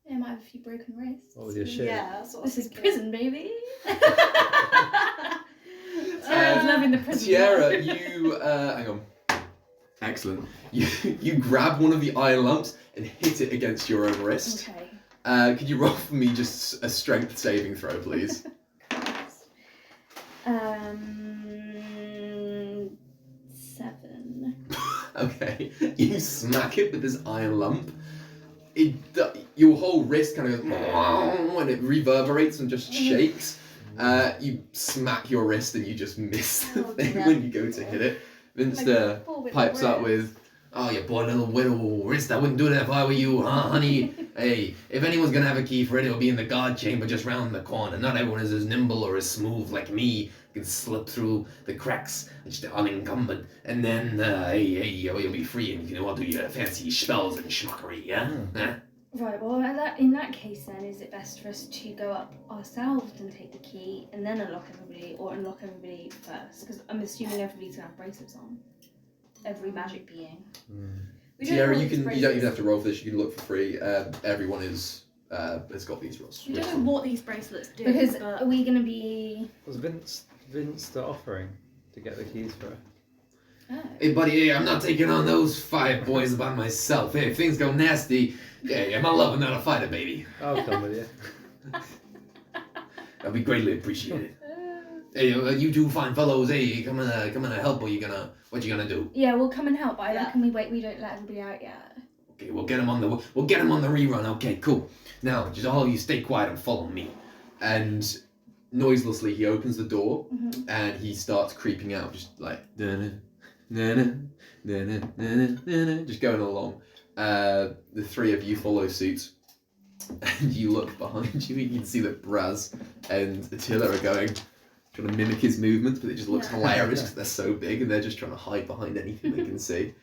[SPEAKER 3] Yeah, I might have a few broken wrists.
[SPEAKER 2] What with your shit?
[SPEAKER 5] Yeah, that's what I
[SPEAKER 3] This
[SPEAKER 5] was
[SPEAKER 3] is
[SPEAKER 5] thinking.
[SPEAKER 3] prison, baby. Tiara's loving the prison.
[SPEAKER 1] Tiara, you hang on. Excellent. You grab one of the iron lumps and hit it against your own wrist.
[SPEAKER 3] Okay.
[SPEAKER 1] Could you roll for me just a strength saving throw, please?
[SPEAKER 3] 7.
[SPEAKER 1] Okay. You smack it with this iron lump. Your whole wrist kind of goes and it reverberates and just shakes. You smack your wrist and you just miss the thing when you go to hit it. Vinster pipes up with, "Oh, you poor little wrist, I wouldn't do that if I were you, huh, honey? Hey, if anyone's gonna have a key for it, it'll be in the guard chamber just round the corner. Not everyone is as nimble or as smooth like me. Can slip through the cracks, just unencumbered. And then, you'll be free and you can all do your fancy spells and schmuckery, yeah? Huh?
[SPEAKER 3] Right, well, in that case then, is it best for us to go up ourselves and take the key and then unlock everybody, or unlock everybody first? Because I'm assuming everybody's going to have bracelets on. Every magic being.
[SPEAKER 5] We don't
[SPEAKER 1] Tiara,
[SPEAKER 5] know
[SPEAKER 1] you
[SPEAKER 5] what these
[SPEAKER 1] don't even have
[SPEAKER 5] bracelets-
[SPEAKER 1] to roll for this, you can look for free. Everyone has got these rolls.
[SPEAKER 4] We don't know what these bracelets do.
[SPEAKER 3] Because
[SPEAKER 4] but
[SPEAKER 3] are we going to be...
[SPEAKER 2] Was Vince the offering to get the keys for it?
[SPEAKER 3] Oh.
[SPEAKER 1] Hey buddy, hey, I'm not taking on those 5 boys by myself. Hey, if things go nasty, hey, I'm a lover, not a fighter, baby.
[SPEAKER 2] I'll come with you.
[SPEAKER 1] That'd be greatly appreciated. Hey, you 2 fine fellows, hey, come and help, or what you gonna do?
[SPEAKER 3] Yeah, we'll come and help, but I
[SPEAKER 5] Yeah.
[SPEAKER 3] reckon we don't let everybody out yet.
[SPEAKER 1] Okay, we'll get him on the rerun. Okay, cool. Now, just all of you stay quiet and follow me. And noiselessly, he opens the door and he starts creeping out, just like just going along. The 3 of you follow suit, and you look behind you. You can see that Braz and Attila are trying to mimic his movements, but it just looks hilarious because they're so big and they're just trying to hide behind anything they can see.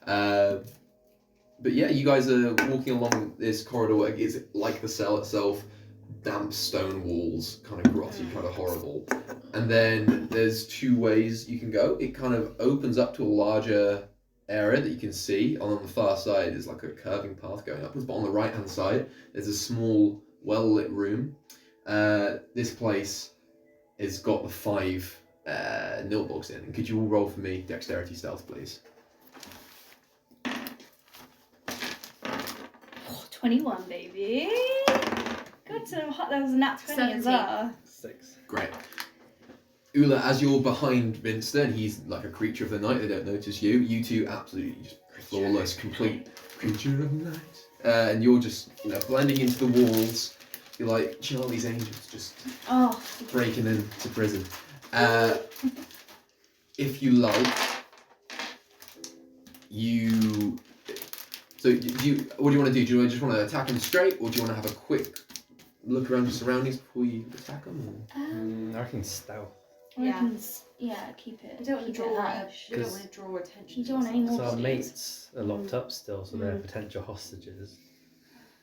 [SPEAKER 1] But yeah, you guys are walking along this corridor. It's like the cell itself, damp stone walls, kind of grotty, kind of horrible. And then there's 2 ways you can go. It kind of opens up to a larger area that you can see. On the far side is like a curving path going upwards, but on the right hand side there's a small, well-lit room. This place has got the 5 notebooks in. And could you all roll for me dexterity stealth, please?
[SPEAKER 3] 21, baby. Good to hot. That was a nat 20 as
[SPEAKER 5] 17.
[SPEAKER 3] well.
[SPEAKER 2] 6.
[SPEAKER 1] Great. Ula, as you're behind Vinster, and he's like a creature of the night, they don't notice you. You 2 absolutely just flawless, complete creature of the night. And you're just blending into the walls. You're like Charlie's Angels, just breaking into prison. If you like, you... So, what do you want to do? Do you just want to attack them straight, or do you want to have a quick look around your surroundings before you attack them? Or?
[SPEAKER 2] I reckon stealth.
[SPEAKER 3] Keep it.
[SPEAKER 5] We don't want to
[SPEAKER 3] keep it
[SPEAKER 5] draw.
[SPEAKER 3] hush.
[SPEAKER 5] We don't want to draw attention.
[SPEAKER 3] You don't want any more.
[SPEAKER 2] So our
[SPEAKER 3] Please.
[SPEAKER 2] mates are locked up still, so they're potential hostages.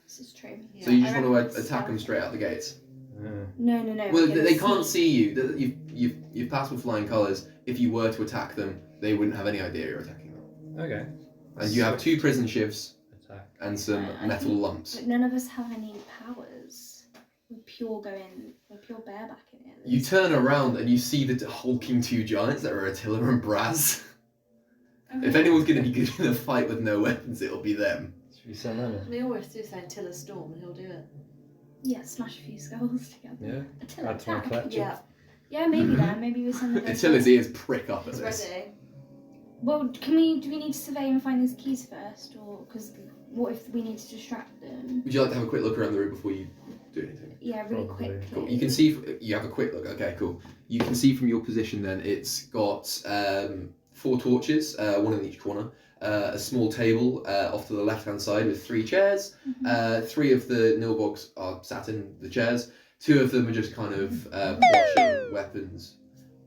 [SPEAKER 3] This is true.
[SPEAKER 5] Yeah,
[SPEAKER 1] So you
[SPEAKER 5] I
[SPEAKER 1] just
[SPEAKER 5] reckon
[SPEAKER 1] want
[SPEAKER 5] it's
[SPEAKER 1] to attack them straight out the gates?
[SPEAKER 3] No.
[SPEAKER 1] Well,
[SPEAKER 3] we're gonna
[SPEAKER 1] they can't
[SPEAKER 3] sneak.
[SPEAKER 1] see you. You've passed with flying colours. If you were to attack them, they wouldn't have any idea you're attacking them.
[SPEAKER 2] Okay.
[SPEAKER 1] And you have 2 prison shivs
[SPEAKER 2] Attack.
[SPEAKER 1] and some
[SPEAKER 3] I
[SPEAKER 1] metal
[SPEAKER 3] think-
[SPEAKER 1] lumps.
[SPEAKER 3] But none of us have any powers. We're pure bareback in it.
[SPEAKER 1] You turn around and you see the hulking 2 giants that are Attila and Braz. If anyone's going to be good in a fight with no weapons, it'll be them.
[SPEAKER 2] Should we send them in?
[SPEAKER 5] We always do say Tiller Storm and he'll do it.
[SPEAKER 3] Yeah, smash a few skulls together.
[SPEAKER 2] Yeah.
[SPEAKER 3] Attila
[SPEAKER 2] Add to my
[SPEAKER 3] attack.
[SPEAKER 2] collection.
[SPEAKER 5] Yeah,
[SPEAKER 3] Yeah, maybe then. Maybe we send the guys
[SPEAKER 1] Attila's
[SPEAKER 3] there.
[SPEAKER 1] ears prick up at
[SPEAKER 5] it's
[SPEAKER 1] this.
[SPEAKER 5] ready.
[SPEAKER 3] Well, do we need to survey and find these keys first, or because what if we need to distract them?
[SPEAKER 1] Would you like to have a quick look around the room before you do anything?
[SPEAKER 3] Yeah, really
[SPEAKER 2] Probably.
[SPEAKER 3] quickly.
[SPEAKER 1] Cool. You can see, you have a quick look. Okay, cool. You can see from your position then, it's got 4 torches, one in each corner. A small table off to the left-hand side with 3 chairs. 3 of the Nilbogs are sat in the chairs. 2 of them are just kind of washing weapons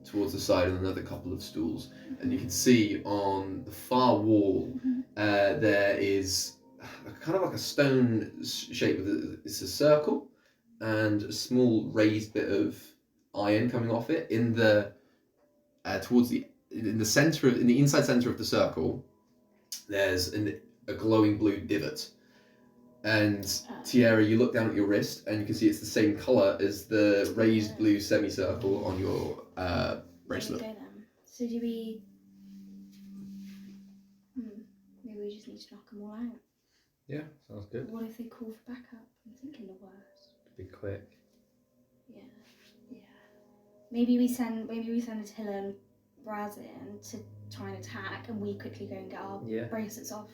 [SPEAKER 1] towards the side, and another couple of stools. And you can see on the far wall there is kind of like a stone shape with it's a circle and a small raised bit of iron coming off it in the in the inside center of the circle. There's a glowing blue divot. And Tiara, you look down at your wrist and you can see it's the same colour as the raised blue semicircle on your bracelet.
[SPEAKER 3] There we go then. So do we... Maybe we just need to knock them all out.
[SPEAKER 2] Yeah, sounds good.
[SPEAKER 3] What if they call for backup? I'm thinking the worst.
[SPEAKER 2] Be quick.
[SPEAKER 3] Yeah. Maybe we send Attila and Braz in to try and attack, and we quickly go and get our bracelets off,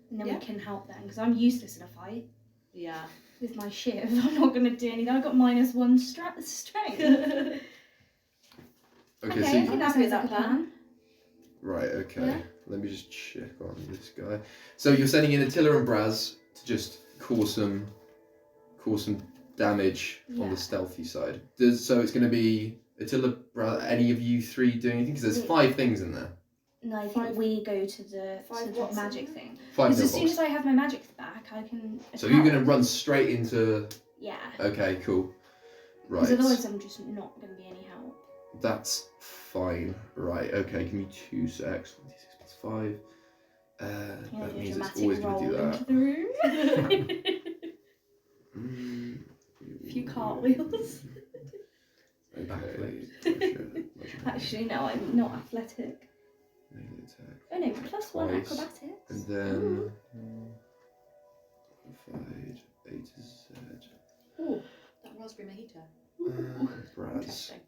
[SPEAKER 3] and then we can help them. Because I'm useless in a fight
[SPEAKER 5] Yeah.
[SPEAKER 3] with my shiv. I'm not gonna do anything. I've got -1 strength.
[SPEAKER 1] Okay,
[SPEAKER 3] I
[SPEAKER 1] so
[SPEAKER 3] think that
[SPEAKER 5] Happy with
[SPEAKER 3] sounds like
[SPEAKER 5] that
[SPEAKER 3] a plan.
[SPEAKER 1] right, okay.
[SPEAKER 3] Yeah.
[SPEAKER 1] Let me just check on this guy. So you're sending in Attila and Braz to just cause some damage on the stealthy side. So it's going to be Attila, Braz, any of you 3 doing anything? Because there's 5 things in there.
[SPEAKER 3] No, I think we go to the
[SPEAKER 5] 5
[SPEAKER 3] magic thing.
[SPEAKER 1] 5
[SPEAKER 3] Because as soon
[SPEAKER 1] nilbogs.
[SPEAKER 3] as I have my magic back, I can.
[SPEAKER 1] So you're going to run straight into...
[SPEAKER 3] Yeah.
[SPEAKER 1] Okay, cool. Right.
[SPEAKER 3] Because otherwise, I'm just not going to be any help.
[SPEAKER 1] That's fine. Right, okay, give me 2 secs. 26 plus 5. That means it's always going to do that.
[SPEAKER 3] Into the room. A few cartwheels.
[SPEAKER 1] Okay.
[SPEAKER 3] Actually, no, I'm not athletic.
[SPEAKER 1] Melee attack.
[SPEAKER 3] Oh no, +1
[SPEAKER 1] Twice.
[SPEAKER 3] acrobatics.
[SPEAKER 1] And then... Modified A to Z.
[SPEAKER 5] Oh, that raspberry mojito.
[SPEAKER 1] Braz.
[SPEAKER 5] Interesting.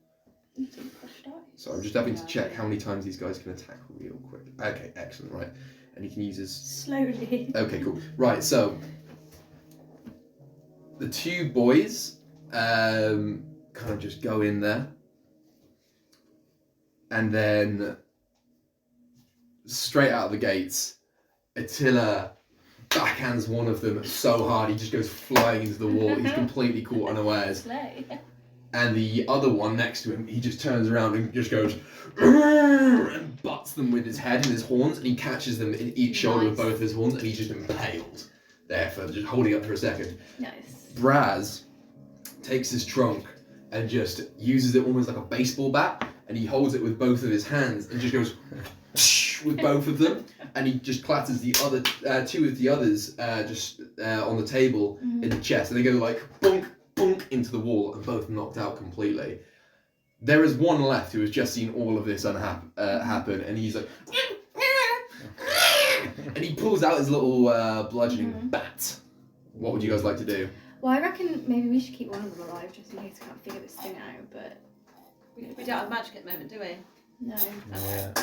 [SPEAKER 3] Some crushed ice.
[SPEAKER 1] So I'm just having to check how many times these guys can attack real quick. Okay, excellent, right. And he can use his...
[SPEAKER 3] Slowly.
[SPEAKER 1] Okay, cool. Right, so... The 2 boys kind of just go in there. And then... Straight out of the gates, Attila backhands one of them so hard he just goes flying into the wall. He's completely caught unawares.
[SPEAKER 3] Slay.
[SPEAKER 1] And the other one next to him, he just turns around and just goes and butts them with his head and his horns, and he catches them in each shoulder with both his horns, and he's just impaled there for just holding up for a second.
[SPEAKER 3] Nice.
[SPEAKER 1] Braz takes his trunk and just uses it almost like a baseball bat, and he holds it with both of his hands and just goes with both of them, and he just clatters the other 2 of the others just on the table in the chest, and they go like bonk, bonk into the wall, and both knocked out completely. There is one left who has just seen all of this happen, and he's like, and he pulls out his little bludgeoning bat. What would you guys like to do?
[SPEAKER 3] Well, I reckon maybe we should keep one of them alive just in case we can't figure this thing out, but...
[SPEAKER 5] We don't have magic at the moment, do we?
[SPEAKER 3] No.
[SPEAKER 2] Yeah.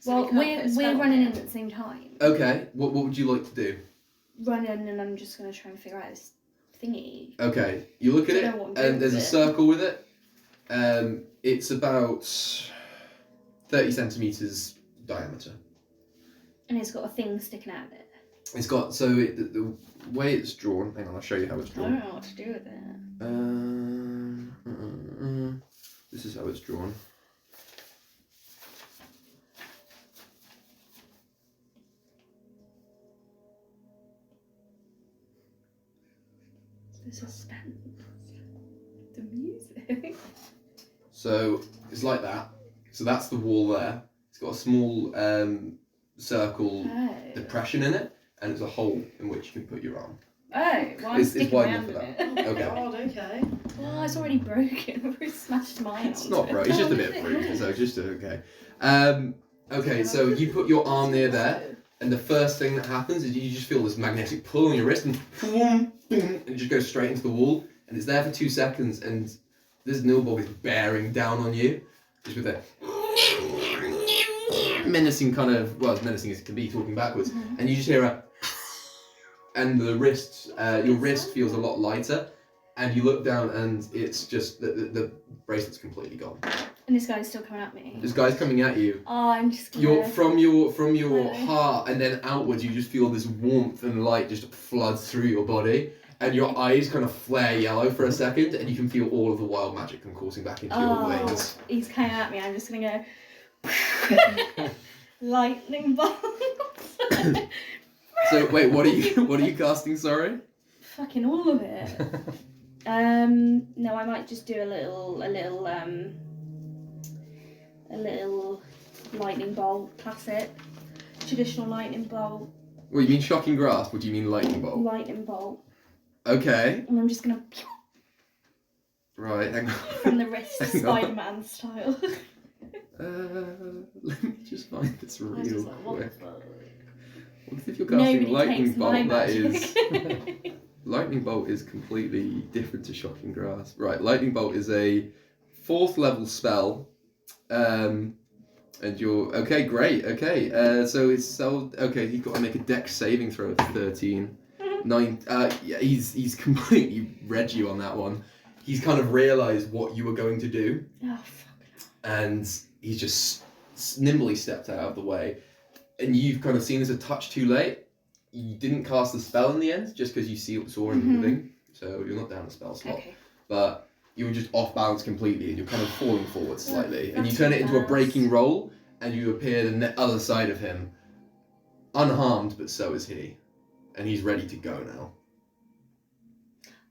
[SPEAKER 5] So
[SPEAKER 3] Well,
[SPEAKER 5] we can't put a
[SPEAKER 3] we're
[SPEAKER 5] spell on
[SPEAKER 3] running in
[SPEAKER 5] it.
[SPEAKER 3] at the same time.
[SPEAKER 1] Okay, what would you like to do?
[SPEAKER 3] Run in, and I'm just going to try and figure out this thingy.
[SPEAKER 1] Okay, you look at
[SPEAKER 3] Don't
[SPEAKER 1] it,
[SPEAKER 3] know what I'm doing
[SPEAKER 1] and there's a
[SPEAKER 3] with it.
[SPEAKER 1] circle with it. It's about 30 centimeters diameter.
[SPEAKER 3] And it's got a thing sticking out of it.
[SPEAKER 1] It's got, so the way it's drawn, hang on, I'll show you how it's
[SPEAKER 3] I
[SPEAKER 1] drawn.
[SPEAKER 3] don't know what to do with it.
[SPEAKER 1] This is how it's drawn.
[SPEAKER 3] The suspense. The music.
[SPEAKER 1] So it's like that. So that's the wall there. It's got a small circle
[SPEAKER 3] Oh.
[SPEAKER 1] depression in it, and it's a hole in which you can put your arm.
[SPEAKER 3] Oh, well, I'm
[SPEAKER 1] It's
[SPEAKER 3] sticking
[SPEAKER 1] wide
[SPEAKER 3] my
[SPEAKER 1] enough
[SPEAKER 3] hand
[SPEAKER 1] for
[SPEAKER 3] in
[SPEAKER 1] that.
[SPEAKER 3] it.
[SPEAKER 1] Okay.
[SPEAKER 4] God, okay.
[SPEAKER 3] Well, it's already broken. I've already smashed mine.
[SPEAKER 1] It's
[SPEAKER 3] onto
[SPEAKER 1] not
[SPEAKER 3] it.
[SPEAKER 1] broke. It's just a bit bruised, so just okay. Okay, so you put your arm near there, and the first thing that happens is you just feel this magnetic pull on your wrist, and boom, boom, and it just goes straight into the wall, and it's there for 2 seconds, and this Nilbog is bearing down on you, just with a menacing kind of, well, as menacing as it can be, talking backwards, and you just hear a, and the wrist, your wrist feels a lot lighter, and you look down, and it's just the bracelet's completely gone.
[SPEAKER 3] And this guy's still coming at me.
[SPEAKER 1] This guy's coming at you.
[SPEAKER 3] Oh, I'm just gonna...
[SPEAKER 1] Your from your
[SPEAKER 3] Really?
[SPEAKER 1] heart and then outwards, you just feel this warmth and light just flood through your body, and your eyes kind of flare yellow for a second, and you can feel all of the wild magic come coursing back into your veins.
[SPEAKER 3] He's coming at me. I'm just gonna go... Lightning bolt.
[SPEAKER 1] So wait, what are you casting? Sorry.
[SPEAKER 3] Fucking all of it. No, I might just do a little lightning bolt, classic, traditional lightning bolt.
[SPEAKER 1] What, you mean shocking grasp, or do you mean lightning bolt?
[SPEAKER 3] Lightning bolt.
[SPEAKER 1] Okay.
[SPEAKER 3] And I'm just gonna
[SPEAKER 1] Right. Hang on.
[SPEAKER 3] from the wrist,
[SPEAKER 1] Hang on.
[SPEAKER 3] Spider-Man style.
[SPEAKER 1] Let me just find this
[SPEAKER 4] I was
[SPEAKER 1] real
[SPEAKER 4] just like, what the
[SPEAKER 1] quick.
[SPEAKER 4] fuck?
[SPEAKER 1] What if you're casting
[SPEAKER 3] Nobody
[SPEAKER 1] lightning
[SPEAKER 3] takes my
[SPEAKER 1] bolt? That
[SPEAKER 3] magic.
[SPEAKER 1] is. Lightning Bolt is completely different to Shocking Grasp. Right, Lightning Bolt is a 4th level spell. And you're... Okay, great, okay. So it's... Okay, you've got to make a dex saving throw of 13. 9... yeah, he's completely read you on that one. He's kind of realised what you were going to do.
[SPEAKER 3] Oh, fuck.
[SPEAKER 1] And he's just nimbly stepped out of the way. And you've kind of seen this a touch too late. You didn't cast the spell in the end, just because you saw him moving, so you're not down a spell slot.
[SPEAKER 3] Okay.
[SPEAKER 1] But you were just off balance completely, and you're kind of falling forward slightly. And you
[SPEAKER 3] That's
[SPEAKER 1] turn it into a
[SPEAKER 3] nice.
[SPEAKER 1] breaking roll, and you appear the other side of him, unharmed, but so is he. And he's ready to go now.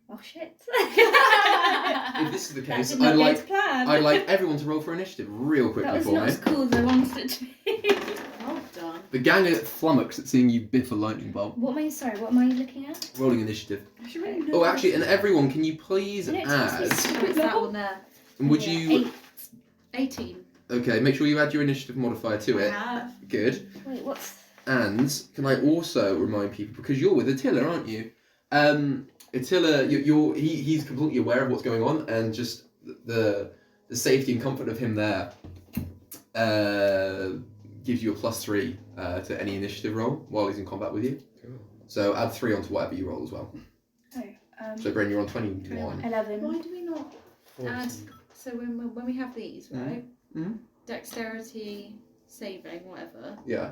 [SPEAKER 3] Oh, shit.
[SPEAKER 1] If this is the
[SPEAKER 3] That
[SPEAKER 1] case,
[SPEAKER 3] did not go to plan.
[SPEAKER 1] I'd like everyone to roll for initiative real
[SPEAKER 3] That
[SPEAKER 1] quickly
[SPEAKER 3] was
[SPEAKER 1] for
[SPEAKER 3] not
[SPEAKER 1] me.
[SPEAKER 3] as cool as I wanted it to be.
[SPEAKER 4] Well done.
[SPEAKER 1] The gang are flummoxed at seeing you biff a lightning bolt.
[SPEAKER 3] What am I looking at?
[SPEAKER 1] Rolling initiative.
[SPEAKER 4] I should really
[SPEAKER 1] Oh, actually, and everyone, can you please
[SPEAKER 3] No, it
[SPEAKER 1] add...
[SPEAKER 3] takes me
[SPEAKER 4] What's that one there?
[SPEAKER 1] And would you...
[SPEAKER 4] 18.
[SPEAKER 1] Okay, make sure you add your initiative modifier to
[SPEAKER 4] I
[SPEAKER 1] it.
[SPEAKER 4] have.
[SPEAKER 1] Good.
[SPEAKER 3] Wait, what's...
[SPEAKER 1] And can I also remind people, because you're with Attila, aren't you? Attila, he's completely aware of what's going on, and just the safety and comfort of him there gives you a +3 to any initiative roll while he's in combat with you.
[SPEAKER 2] Cool.
[SPEAKER 1] So add 3 onto whatever you roll as well.
[SPEAKER 3] Oh,
[SPEAKER 1] So Bren, you're on 21.
[SPEAKER 3] 11.
[SPEAKER 4] Why do we not add... So when we have these, right?
[SPEAKER 1] Mhm.
[SPEAKER 4] Dexterity, saving, whatever,
[SPEAKER 1] Yeah.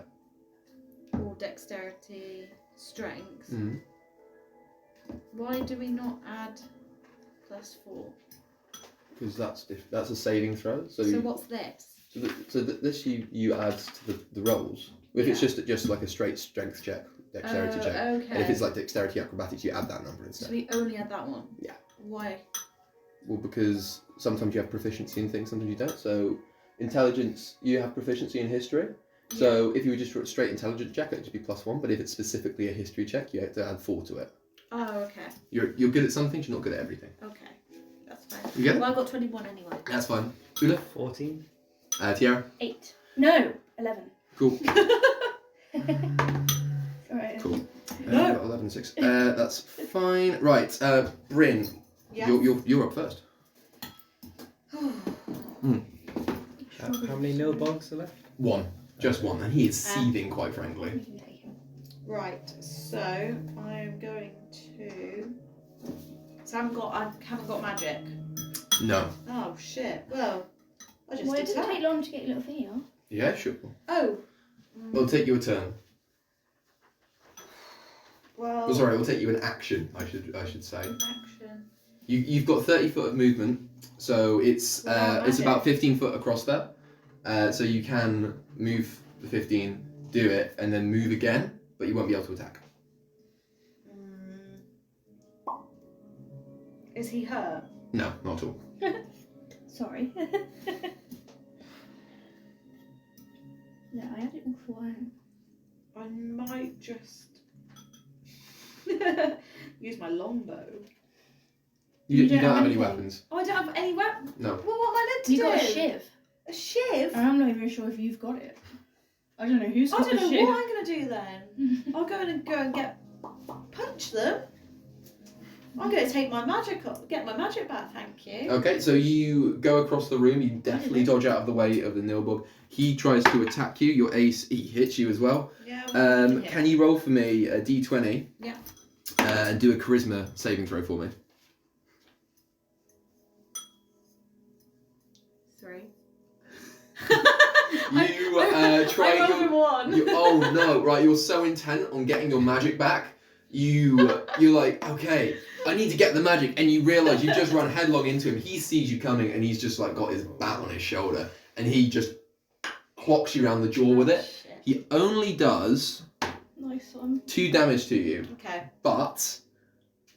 [SPEAKER 4] or dexterity, strength.
[SPEAKER 1] Mhm.
[SPEAKER 4] Why do we not add +4?
[SPEAKER 1] Because that's a saving throw. So
[SPEAKER 4] what's this?
[SPEAKER 1] this you add to the rolls. If it's just like a straight strength check, dexterity check.
[SPEAKER 4] Okay.
[SPEAKER 1] And if it's like dexterity acrobatics, you add that number instead.
[SPEAKER 4] So we only add that one?
[SPEAKER 1] Yeah.
[SPEAKER 4] Why?
[SPEAKER 1] Well, because sometimes you have proficiency in things, sometimes you don't. So intelligence, you have proficiency in history. So if you were just for a straight intelligence check, it'd just be +1. But if it's specifically a history check, you have to add 4 to it.
[SPEAKER 4] Oh, okay.
[SPEAKER 1] You're good at some things, you're not good at everything.
[SPEAKER 4] Okay. That's fine.
[SPEAKER 1] You get it?
[SPEAKER 4] Well, I got 21 anyway.
[SPEAKER 1] That's fine. Ula?
[SPEAKER 2] 14.
[SPEAKER 1] Tiara?
[SPEAKER 3] 8. No, 11.
[SPEAKER 1] Cool.
[SPEAKER 3] Alright.
[SPEAKER 1] Cool.
[SPEAKER 4] No.
[SPEAKER 1] 11, 6. That's fine. Right, Bryn,
[SPEAKER 4] Yes.
[SPEAKER 1] you're up first.
[SPEAKER 2] How many Nilbogs are left?
[SPEAKER 1] 1. Just 1. And he is seething, quite frankly.
[SPEAKER 3] You can take him.
[SPEAKER 4] Right, so I'm going to... So I haven't got magic.
[SPEAKER 1] No.
[SPEAKER 4] Oh, shit. Well, I just
[SPEAKER 3] Well, it doesn't
[SPEAKER 4] attack.
[SPEAKER 3] take long to get your little thing off.
[SPEAKER 1] Yeah, sure.
[SPEAKER 4] Oh.
[SPEAKER 1] It'll take you a turn.
[SPEAKER 4] Well...
[SPEAKER 1] Oh, sorry, it'll take you an action, I should say.
[SPEAKER 4] Action.
[SPEAKER 1] You've got 30 foot of movement, so it's
[SPEAKER 4] Without
[SPEAKER 1] it's
[SPEAKER 4] magic.
[SPEAKER 1] about 15 foot across there. So you can move the 15, do it, and then move again, but you won't be able to attack.
[SPEAKER 4] Is he hurt?
[SPEAKER 1] No, not at all.
[SPEAKER 3] Sorry. No, I had it all for one.
[SPEAKER 5] I might just use my longbow.
[SPEAKER 1] You
[SPEAKER 3] don't
[SPEAKER 1] don't have
[SPEAKER 3] have
[SPEAKER 1] any
[SPEAKER 3] anything?
[SPEAKER 1] weapons.
[SPEAKER 5] Oh, I don't have any weapon.
[SPEAKER 1] No.
[SPEAKER 5] Well, what am I meant to
[SPEAKER 3] You
[SPEAKER 5] do?
[SPEAKER 3] got a shiv.
[SPEAKER 5] A shiv?
[SPEAKER 3] And I'm not even sure if you've got it. I don't know who's
[SPEAKER 5] I
[SPEAKER 3] got
[SPEAKER 5] don't
[SPEAKER 3] the
[SPEAKER 5] know
[SPEAKER 3] shiv.
[SPEAKER 5] what I'm gonna do then. I'll go and get punch them. I'm gonna take my magic off, get my magic back. Thank you.
[SPEAKER 1] Okay, so you go across the room. You definitely dodge out of the way of the Nilbog. He tries to attack you. Your ace, he hits you as well.
[SPEAKER 5] Yeah. Well,
[SPEAKER 1] Can you roll for me a d20?
[SPEAKER 5] Yeah.
[SPEAKER 1] And do a charisma saving throw for me.
[SPEAKER 5] 3.
[SPEAKER 1] You try.
[SPEAKER 5] I rolled a 1.
[SPEAKER 1] Oh no! Right, you're so intent on getting your magic back. You're like, okay, I need to get the magic, and you realise you just run headlong into him. He sees you coming, and he's just like got his bat on his shoulder, and he just clocks you around the jaw with it.
[SPEAKER 5] Shit.
[SPEAKER 1] He only does
[SPEAKER 3] Nice one.
[SPEAKER 1] 2 damage to you,
[SPEAKER 5] Okay.
[SPEAKER 1] but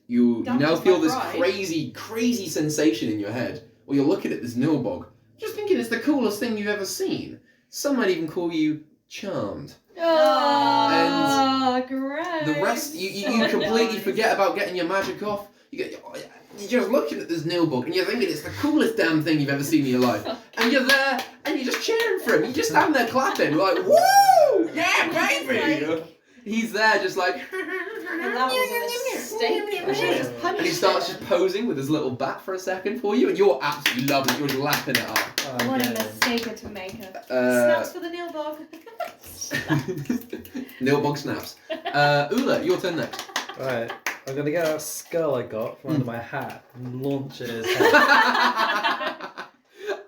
[SPEAKER 1] you
[SPEAKER 5] Damage
[SPEAKER 1] now
[SPEAKER 5] is
[SPEAKER 1] feel
[SPEAKER 5] my
[SPEAKER 1] this
[SPEAKER 5] pride.
[SPEAKER 1] crazy sensation in your head. Well, you're looking at this Nilbog, just thinking it's the coolest thing you've ever seen. Some might even call you charmed.
[SPEAKER 5] Oh, gross.
[SPEAKER 1] The rest, you completely forget about getting your magic off. You're just looking at this Nilbog and you're thinking it's the coolest damn thing you've ever seen in your life. And you're there and you're just cheering for him. You just stand there clapping like, woo! Yeah, baby! He's there just like...
[SPEAKER 5] And that was a mistake. I should have just punched
[SPEAKER 1] And he starts just posing with his little bat for a second for you and you're absolutely loving it. You're just lapping it up.
[SPEAKER 3] What a
[SPEAKER 2] Okay.
[SPEAKER 3] mistake to make her.
[SPEAKER 5] Snaps for the Nilbog.
[SPEAKER 1] Nilbog snaps. Ula, your turn next.
[SPEAKER 2] Right, I'm gonna get that skull I got from under my hat and launch it at his head.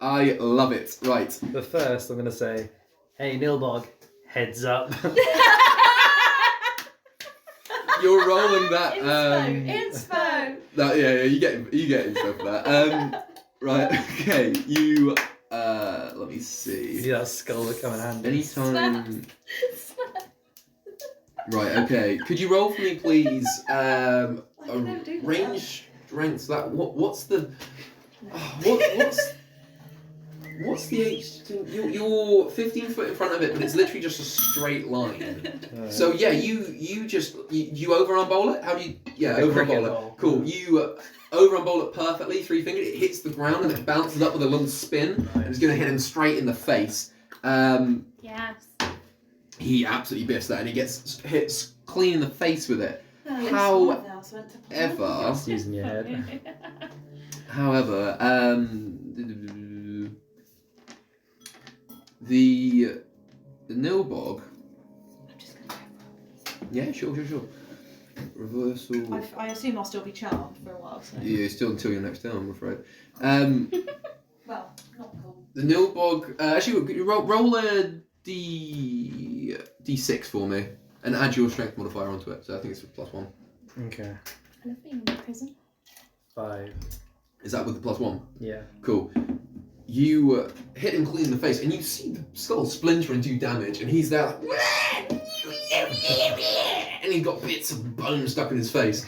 [SPEAKER 1] I love it. Right.
[SPEAKER 2] But first, I'm gonna say, "Hey, Nilbog, heads up."
[SPEAKER 1] You're rolling that.
[SPEAKER 5] Inspo.
[SPEAKER 1] That yeah, you get info for that. Right, okay. You let me see.
[SPEAKER 2] See that skull would come in handy.
[SPEAKER 1] Anytime. Right, okay. Could you roll for me, please? A
[SPEAKER 5] don't do that.
[SPEAKER 1] range strength. That what's the what's the H? You're 15 foot in front of it, but it's literally just a straight line. So yeah, you just you overarm bowl it. How do you? Yeah,
[SPEAKER 2] Like a
[SPEAKER 1] overarm
[SPEAKER 2] cricket
[SPEAKER 1] bowl
[SPEAKER 2] ball.
[SPEAKER 1] it. Cool. You overarm bowl it perfectly, 3-fingered. It hits the ground and it bounces up with a little spin, and it's gonna hit him straight in the face.
[SPEAKER 3] Yes.
[SPEAKER 1] He absolutely biffs that, and he gets hit clean in the face with it.
[SPEAKER 5] However,
[SPEAKER 2] Just using your head.
[SPEAKER 1] However, the Nilbog.
[SPEAKER 5] I'm just gonna go.
[SPEAKER 1] Yeah, sure. Reversal.
[SPEAKER 5] I assume I'll still be charmed for a while. So.
[SPEAKER 1] Yeah, still until your next turn, I'm afraid.
[SPEAKER 5] Well, not cool.
[SPEAKER 1] The Nilbog. Actually, could you roll a d6 for me, and add your strength modifier onto it. So I think it's +1.
[SPEAKER 2] Okay.
[SPEAKER 3] I love being in prison.
[SPEAKER 2] 5.
[SPEAKER 1] Is that with the +1?
[SPEAKER 2] Yeah.
[SPEAKER 1] Cool. You hit him clean in the face, and you see the skull splinter and do damage, and he's there like, and he's got bits of bone stuck in his face.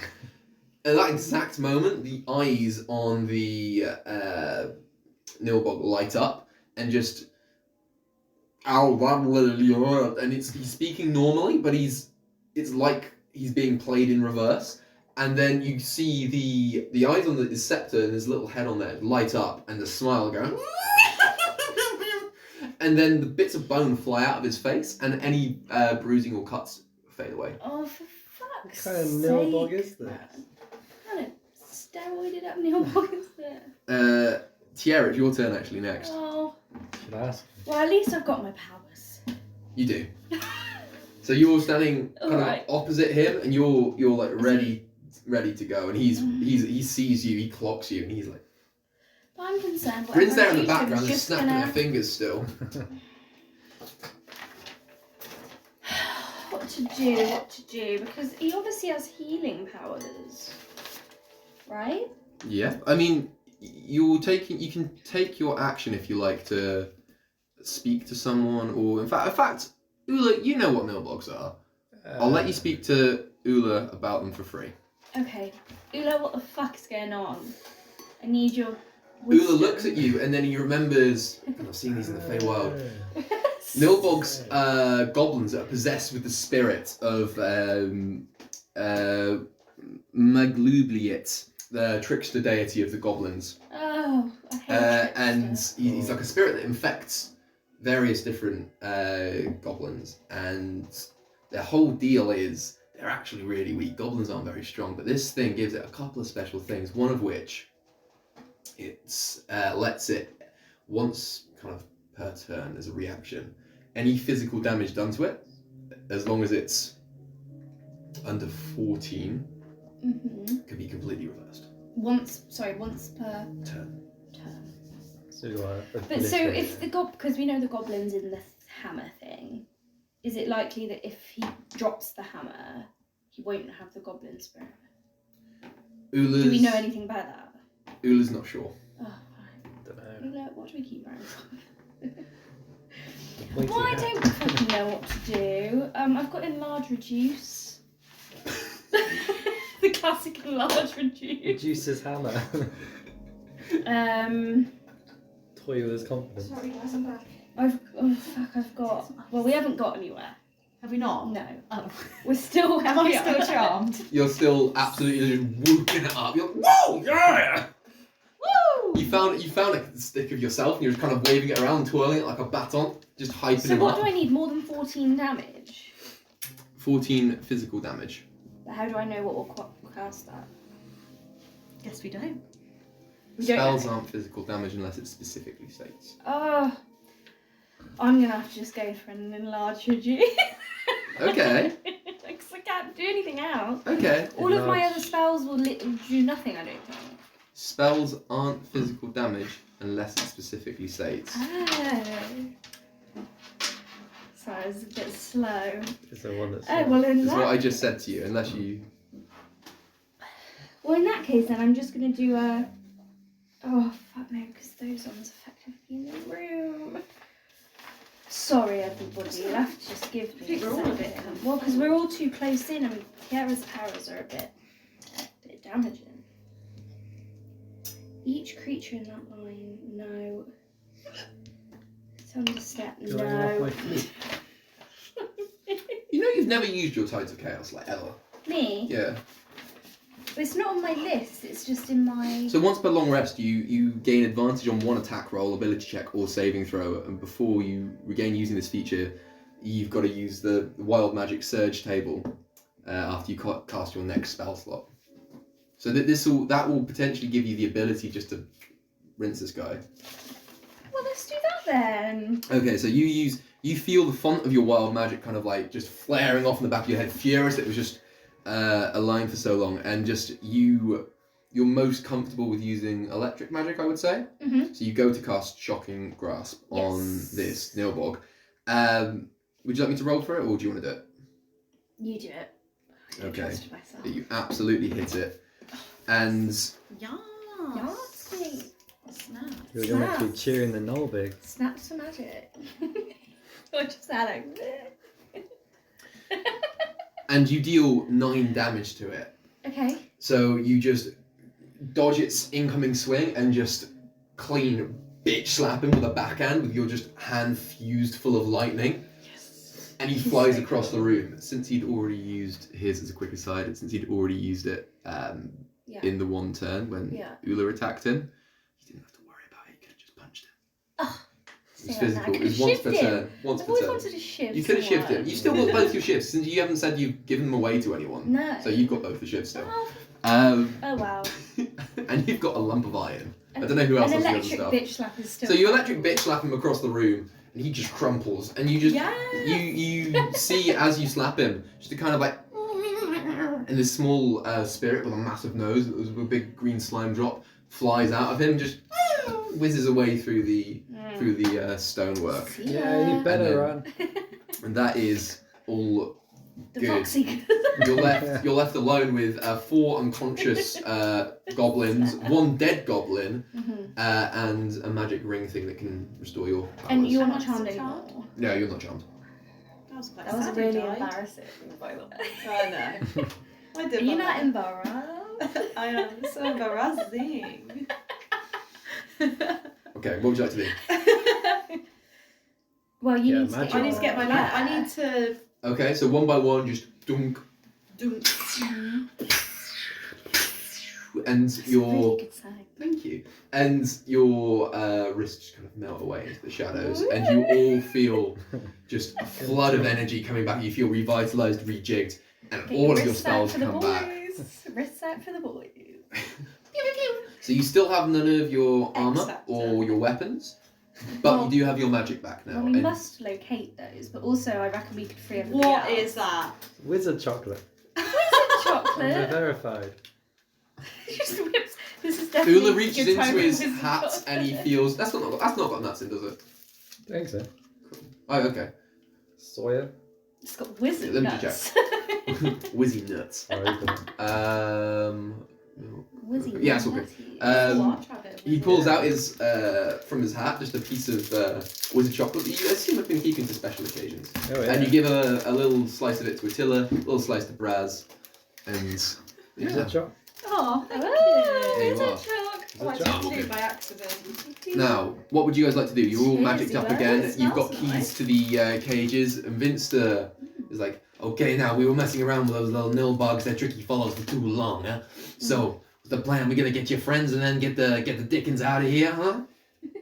[SPEAKER 1] At that exact moment, the eyes on the Nilbog light up, and just and he's speaking normally, but it's like he's being played in reverse. And then you see the eyes on his scepter and his little head on there light up, and the smile going. And then the bits of bone fly out of his face, and any bruising or cuts fade away.
[SPEAKER 3] Oh, for fuck's
[SPEAKER 2] What kind of
[SPEAKER 3] sake.
[SPEAKER 2] Nilbog is this?
[SPEAKER 3] man. What kind of steroided up Nilbog is this?
[SPEAKER 1] Tierra, it's your turn actually next.
[SPEAKER 3] Oh.
[SPEAKER 2] Should I ask?
[SPEAKER 3] Well, at least I've got my powers.
[SPEAKER 1] You do. So you're standing kind
[SPEAKER 3] Alright.
[SPEAKER 1] of opposite him, and you're like ready to go, and he sees you, he clocks you, and he's like.
[SPEAKER 3] But I'm concerned.
[SPEAKER 1] Bryn's there in the
[SPEAKER 3] whatever I do,
[SPEAKER 1] background,
[SPEAKER 3] he's
[SPEAKER 1] just
[SPEAKER 3] just
[SPEAKER 1] snapping
[SPEAKER 3] gonna...
[SPEAKER 1] her fingers still.
[SPEAKER 3] What to do, because he obviously has healing powers. Right?
[SPEAKER 1] Yeah, I mean, you can take your action if you like to speak to someone, or in fact, Ula, you know what Nilbogs are. I'll let you speak to Ula about them for free.
[SPEAKER 3] Okay. Ula, what the fuck is going on? I need your
[SPEAKER 1] Ula
[SPEAKER 3] wisdom.
[SPEAKER 1] looks at you and then he remembers, and I've seen these in the Feywild. Nilbog's goblins are possessed with the spirit of Maglubliet, the trickster deity of the goblins.
[SPEAKER 3] Oh, I hate
[SPEAKER 1] And
[SPEAKER 3] trickster.
[SPEAKER 1] he's like a spirit that infects various different goblins, and their whole deal is they're actually really weak. Goblins aren't very strong, but this thing gives it a couple of special things, one of which it's lets it once kind of per turn as a reaction. Any physical damage done to it, as long as it's under 14, can be completely reversed.
[SPEAKER 3] Once per
[SPEAKER 1] Turn.
[SPEAKER 3] turn.
[SPEAKER 2] So,
[SPEAKER 3] But so if the because we know the goblin's in the hammer thing, is it likely that if he drops the hammer, he won't have the goblin spirit?
[SPEAKER 1] Ula's,
[SPEAKER 3] Do we know anything about that?
[SPEAKER 1] Ula's not sure.
[SPEAKER 3] Oh, fine.
[SPEAKER 2] don't know.
[SPEAKER 3] Ula, what do we keep around?
[SPEAKER 2] Wait
[SPEAKER 3] Well, I
[SPEAKER 2] till you
[SPEAKER 3] don't fucking know what to do. I've got enlarge reduce. The classic enlarge reduce.
[SPEAKER 2] reduce his hammer. Toy with his confidence.
[SPEAKER 5] Sorry guys, I'm back.
[SPEAKER 3] I've got. Well, we haven't got anywhere.
[SPEAKER 5] Have we not?
[SPEAKER 3] No,
[SPEAKER 5] Oh.
[SPEAKER 3] we're still.
[SPEAKER 5] Am I
[SPEAKER 3] we
[SPEAKER 5] still
[SPEAKER 3] are.
[SPEAKER 5] charmed?
[SPEAKER 1] You're still absolutely just whooping it up. You're like, whoa, yeah!
[SPEAKER 5] Woo!
[SPEAKER 1] You found a stick of yourself and you're just kind of waving it around, twirling it like a baton, just hyping
[SPEAKER 3] So
[SPEAKER 1] him
[SPEAKER 3] what
[SPEAKER 1] up.
[SPEAKER 3] do I need? More than 14 damage.
[SPEAKER 1] 14 physical damage.
[SPEAKER 3] But how do I know what will cast that?
[SPEAKER 5] Guess we don't.
[SPEAKER 3] We don't
[SPEAKER 1] Spells
[SPEAKER 3] know.
[SPEAKER 1] aren't physical damage unless it specifically states.
[SPEAKER 3] Oh, I'm gonna have to just go for an enlarge reduce.
[SPEAKER 1] Okay.
[SPEAKER 3] Because I can't do anything else.
[SPEAKER 1] Okay.
[SPEAKER 3] All of my
[SPEAKER 2] Enlarge.
[SPEAKER 3] other spells will do nothing, I don't think.
[SPEAKER 1] Spells aren't physical damage unless it specifically states.
[SPEAKER 3] Oh. Sorry, I was a bit slow.
[SPEAKER 2] It's the one that's.
[SPEAKER 3] Oh, well in
[SPEAKER 1] That's what I
[SPEAKER 3] that...
[SPEAKER 1] just said to you, unless you...
[SPEAKER 3] Well, in that case then, I'm just gonna do a... Oh, fuck no, because those ones effectively in the room. Sorry, everybody, you'll have to just give me
[SPEAKER 5] I think we're all a bit
[SPEAKER 3] Well, because we're all too close in, and Kiara's powers are a bit damaging. Each creature in that line, no. It's under step,
[SPEAKER 2] Do I have
[SPEAKER 3] no.
[SPEAKER 2] my feet?
[SPEAKER 1] You know you've never used your Tides of Chaos, like, ever.
[SPEAKER 3] Me?
[SPEAKER 1] Yeah.
[SPEAKER 3] It's not on my list, it's just in my...
[SPEAKER 1] So once per long rest, you gain advantage on one attack roll, ability check, or saving throw, and before you regain using this feature, you've got to use the Wild Magic Surge table after you cast your next spell slot. So that will potentially give you the ability just to rinse this guy.
[SPEAKER 3] Well, let's do that then.
[SPEAKER 1] Okay, so you feel the font of your Wild Magic kind of like just flaring off in the back of your head, furious that it was just aligned for so long, and just you're most comfortable with using electric magic, I would say.
[SPEAKER 3] Mm-hmm.
[SPEAKER 1] So you go to cast Shocking Grasp on this Nilbog. Would you like me to roll for it, or do you want to do it?
[SPEAKER 3] You do it. I
[SPEAKER 1] Okay.
[SPEAKER 3] trust myself.
[SPEAKER 1] You absolutely hit it, and
[SPEAKER 5] Yeah.
[SPEAKER 3] Yahtzee.
[SPEAKER 5] Snap.
[SPEAKER 2] You're going to be
[SPEAKER 3] Snaps.
[SPEAKER 2] cheering the Nolbig.
[SPEAKER 3] Snap to magic. Or just that like...
[SPEAKER 1] and you deal 9 damage to it.
[SPEAKER 3] Okay.
[SPEAKER 1] So you just dodge its incoming swing and just clean bitch slap him with a backhand with your just hand fused full of lightning.
[SPEAKER 5] Yes.
[SPEAKER 1] And he flies across the room. Since he'd already used his, as a quick aside, since he'd already used it
[SPEAKER 3] Yeah.
[SPEAKER 1] in the one turn when
[SPEAKER 3] Yeah.
[SPEAKER 1] Ula attacked him, he didn't have to worry about it. He could have just punched him.
[SPEAKER 3] Oh,
[SPEAKER 1] It was
[SPEAKER 3] say that now.
[SPEAKER 1] physical.
[SPEAKER 3] I
[SPEAKER 1] It
[SPEAKER 3] could
[SPEAKER 1] was
[SPEAKER 3] have
[SPEAKER 1] once per
[SPEAKER 3] shivved him.
[SPEAKER 1] turn. Once
[SPEAKER 3] I've
[SPEAKER 1] per
[SPEAKER 3] always
[SPEAKER 1] turn.
[SPEAKER 3] wanted to shiv
[SPEAKER 1] You could have shivved him.
[SPEAKER 3] someone.
[SPEAKER 1] You still got both your shivs, since you haven't said you've given them away to anyone.
[SPEAKER 3] No.
[SPEAKER 1] So you've got both the shivs still.
[SPEAKER 3] Oh,
[SPEAKER 1] Oh
[SPEAKER 3] wow.
[SPEAKER 1] and you've got a lump of iron. I don't know who else
[SPEAKER 3] An
[SPEAKER 1] has the other
[SPEAKER 3] electric
[SPEAKER 1] stuff.
[SPEAKER 3] bitch slap is still...
[SPEAKER 1] So you electric bitch slap him across the room, and he just crumples, and you just you see as you slap him, just a kind of like, and this small spirit with a massive nose, that was a big green slime drop, flies out of him, just whizzes away through the stonework,
[SPEAKER 3] See
[SPEAKER 2] Yeah,
[SPEAKER 3] ya.
[SPEAKER 2] you better
[SPEAKER 1] And
[SPEAKER 2] run.
[SPEAKER 1] and that is all.
[SPEAKER 3] The
[SPEAKER 1] Good.
[SPEAKER 3] Rockseekers.
[SPEAKER 1] You're left alone with 4 unconscious goblins, 1 dead goblin,
[SPEAKER 3] Mhm.
[SPEAKER 1] and a magic ring thing that can restore your powers.
[SPEAKER 3] And you're
[SPEAKER 5] And
[SPEAKER 3] not
[SPEAKER 5] that's
[SPEAKER 3] charmed
[SPEAKER 5] a charm?
[SPEAKER 3] anymore.
[SPEAKER 1] No, you're not charmed.
[SPEAKER 5] That was quite
[SPEAKER 3] That was
[SPEAKER 5] sad
[SPEAKER 3] really
[SPEAKER 5] he died.
[SPEAKER 3] embarrassing, by the way.
[SPEAKER 5] I know. I
[SPEAKER 3] Are
[SPEAKER 5] did.
[SPEAKER 3] you
[SPEAKER 5] my
[SPEAKER 3] not
[SPEAKER 5] best.
[SPEAKER 3] embarrassed?
[SPEAKER 5] I am so embarrassing.
[SPEAKER 1] Okay, what would you like to do?
[SPEAKER 3] Well, you
[SPEAKER 2] Yeah,
[SPEAKER 3] need to
[SPEAKER 2] magic.
[SPEAKER 3] get
[SPEAKER 5] I need to get my
[SPEAKER 3] yeah.
[SPEAKER 5] I need to
[SPEAKER 1] Okay, so one by one, just dunk,
[SPEAKER 5] dunk.
[SPEAKER 1] and
[SPEAKER 3] That's a
[SPEAKER 1] your
[SPEAKER 3] really good sign.
[SPEAKER 1] thank you, and your wrists kind of melt away into the shadows, and you all feel just a flood of energy coming back. You feel revitalized, rejigged, and
[SPEAKER 3] Get
[SPEAKER 1] all of your
[SPEAKER 3] wrist set
[SPEAKER 1] spells
[SPEAKER 3] for the
[SPEAKER 1] come back.
[SPEAKER 3] boys. Wrist set for the boys.
[SPEAKER 1] So you still have none of your armor
[SPEAKER 5] Accepted.
[SPEAKER 1] or your weapons, but
[SPEAKER 3] Well-
[SPEAKER 1] you do have your magic back now.
[SPEAKER 3] Well, we
[SPEAKER 1] and
[SPEAKER 3] must locate those, but also I reckon we could free everybody
[SPEAKER 5] What
[SPEAKER 3] else.
[SPEAKER 5] is that?
[SPEAKER 2] Wizard chocolate.
[SPEAKER 3] Wizard
[SPEAKER 2] They're
[SPEAKER 3] chocolate.
[SPEAKER 2] verified.
[SPEAKER 3] Just whips. This is definitely
[SPEAKER 1] Ula
[SPEAKER 3] a
[SPEAKER 1] reaches
[SPEAKER 3] good time
[SPEAKER 1] into
[SPEAKER 3] for
[SPEAKER 1] his
[SPEAKER 3] wizard
[SPEAKER 1] hat
[SPEAKER 3] chocolate.
[SPEAKER 1] and he feels that's not got nuts in, does it?
[SPEAKER 2] I think so.
[SPEAKER 1] Oh, okay.
[SPEAKER 2] Soya.
[SPEAKER 3] It's got wizard
[SPEAKER 1] Let me
[SPEAKER 3] nuts.
[SPEAKER 1] Wizzy nuts.
[SPEAKER 2] Or open it.
[SPEAKER 3] Wizzy
[SPEAKER 1] Yeah, it's all good. He pulls out his from his hat just a piece of wizard chocolate that you assume have been keeping for special occasions.
[SPEAKER 2] Oh yeah.
[SPEAKER 1] And you give a little slice of it to Attila, a little slice to Braz, and
[SPEAKER 2] Wizard
[SPEAKER 1] yeah.
[SPEAKER 2] chocolate.
[SPEAKER 5] Oh, thank
[SPEAKER 3] Oh,
[SPEAKER 1] There you
[SPEAKER 3] wizard
[SPEAKER 1] are.
[SPEAKER 3] chocolate.
[SPEAKER 5] Oh, I
[SPEAKER 2] Wizard
[SPEAKER 5] didn't
[SPEAKER 1] chocolate.
[SPEAKER 5] do it by accident.
[SPEAKER 1] Now, what would you guys like to do? You're all
[SPEAKER 3] Cheers,
[SPEAKER 1] magicked up
[SPEAKER 3] you
[SPEAKER 1] again.
[SPEAKER 3] guys.
[SPEAKER 1] You've got
[SPEAKER 3] Smells
[SPEAKER 1] keys
[SPEAKER 3] nice.
[SPEAKER 1] to the cages, and Vince is like, okay, now we were messing around with those little nil bugs, they're tricky fellows for too long, huh? So, what's the plan? We're gonna get your friends and then get the Dickens out of here, huh?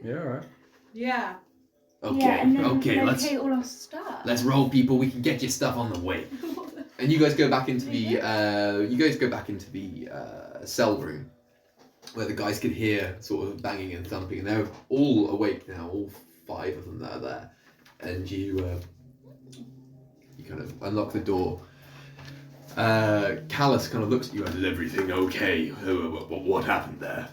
[SPEAKER 2] Yeah, alright.
[SPEAKER 5] Yeah.
[SPEAKER 1] Okay,
[SPEAKER 3] Yeah, and then
[SPEAKER 1] okay,
[SPEAKER 3] locate all our stuff.
[SPEAKER 1] let's roll, people. We can get your stuff on the way. And you guys go back into the cell room where the guys could hear sort of banging and thumping, and they're all awake now, all 5 of them that are there. And you kind of unlock the door. Callus kind of looks at you. Is everything okay? What happened there?